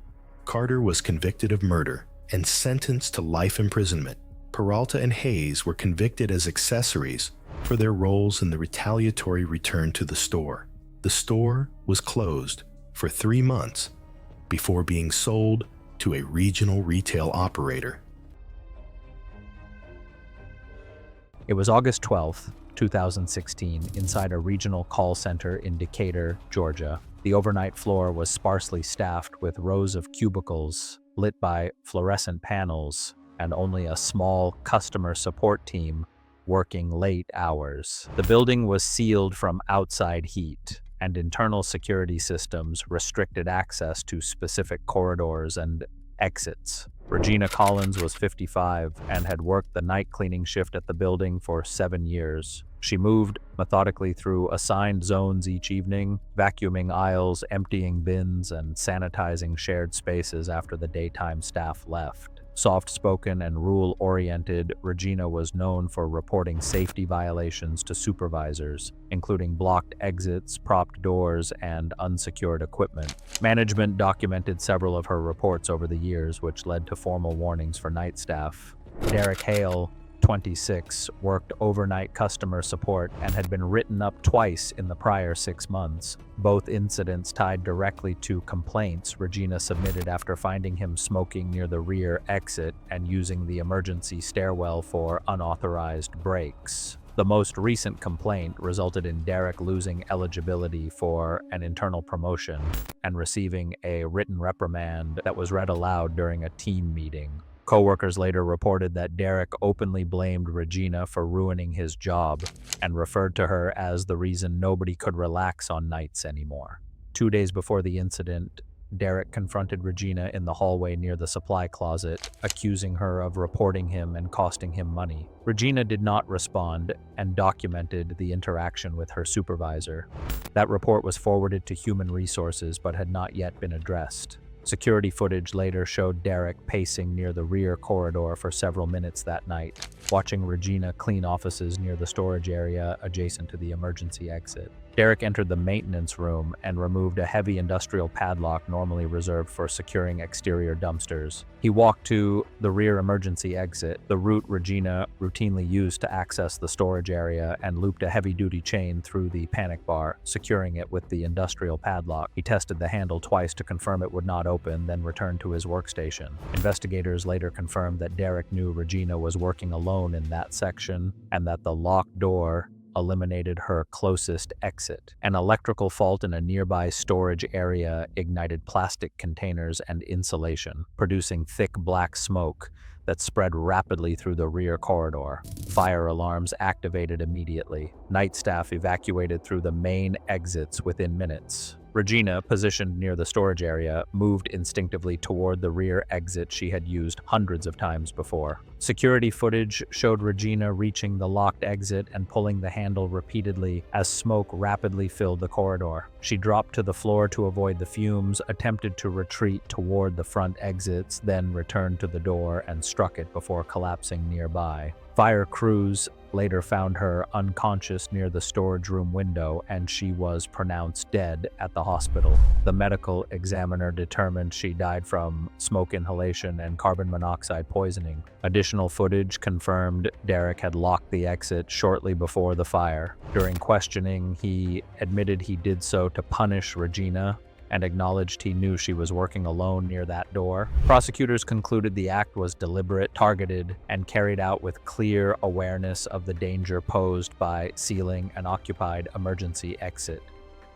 Carter was convicted of murder and sentenced to life imprisonment. Peralta and Hayes were convicted as accessories for their roles in the retaliatory return to the store. The store was closed for 3 months before being sold to a regional retail operator. It was August 12th, 2016, inside a regional call center in Decatur, Georgia. The overnight floor was sparsely staffed with rows of cubicles lit by fluorescent panels and only a small customer support team working late hours. The building was sealed from outside heat, and internal security systems restricted access to specific corridors and exits. Regina Collins was 55 and had worked the night cleaning shift at the building for 7 years. She moved methodically through assigned zones each evening, vacuuming aisles, emptying bins, and sanitizing shared spaces after the daytime staff left. Soft-spoken and rule-oriented, Regina was known for reporting safety violations to supervisors, including blocked exits, propped doors, and unsecured equipment. Management documented several of her reports over the years, which led to formal warnings for night staff. Derek Hale, 26, worked overnight customer support and had been written up twice in the prior 6 months. Both incidents tied directly to complaints Regina submitted after finding him smoking near the rear exit and using the emergency stairwell for unauthorized breaks. The most recent complaint resulted in Derek losing eligibility for an internal promotion and receiving a written reprimand that was read aloud during a team meeting. Coworkers later reported that Derek openly blamed Regina for ruining his job and referred to her as the reason nobody could relax on nights anymore. 2 days before the incident, Derek confronted Regina in the hallway near the supply closet, accusing her of reporting him and costing him money. Regina did not respond and documented the interaction with her supervisor. That report was forwarded to Human Resources but had not yet been addressed. Security footage later showed Derek pacing near the rear corridor for several minutes that night, watching Regina clean offices near the storage area adjacent to the emergency exit. Derek entered the maintenance room and removed a heavy industrial padlock normally reserved for securing exterior dumpsters. He walked to the rear emergency exit, the route Regina routinely used to access the storage area, and looped a heavy-duty chain through the panic bar, securing it with the industrial padlock. He tested the handle twice to confirm it would not open, then returned to his workstation. Investigators later confirmed that Derek knew Regina was working alone in that section and that the locked door eliminated her closest exit. An electrical fault in a nearby storage area ignited plastic containers and insulation, producing thick black smoke that spread rapidly through the rear corridor. Fire alarms activated immediately. Night staff evacuated through the main exits within minutes. Regina, positioned near the storage area, moved instinctively toward the rear exit she had used hundreds of times before. Security footage showed Regina reaching the locked exit and pulling the handle repeatedly as smoke rapidly filled the corridor. She dropped to the floor to avoid the fumes, attempted to retreat toward the front exits, then returned to the door and struck it before collapsing nearby. Fire crews later found her unconscious near the storage room window, and she was pronounced dead at the hospital. The medical examiner determined she died from smoke inhalation and carbon monoxide poisoning. Additional footage confirmed Derek had locked the exit shortly before the fire. During questioning, he admitted he did so to punish Regina and acknowledged he knew she was working alone near that door. Prosecutors concluded the act was deliberate, targeted, and carried out with clear awareness of the danger posed by sealing an occupied emergency exit.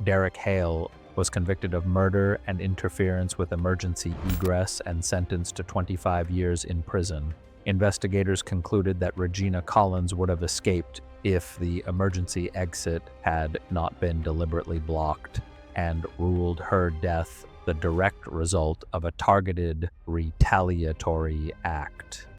Derek Hale was convicted of murder and interference with emergency egress and sentenced to 25 years in prison. Investigators concluded that Regina Collins would have escaped if the emergency exit had not been deliberately blocked, and ruled her death the direct result of a targeted retaliatory act.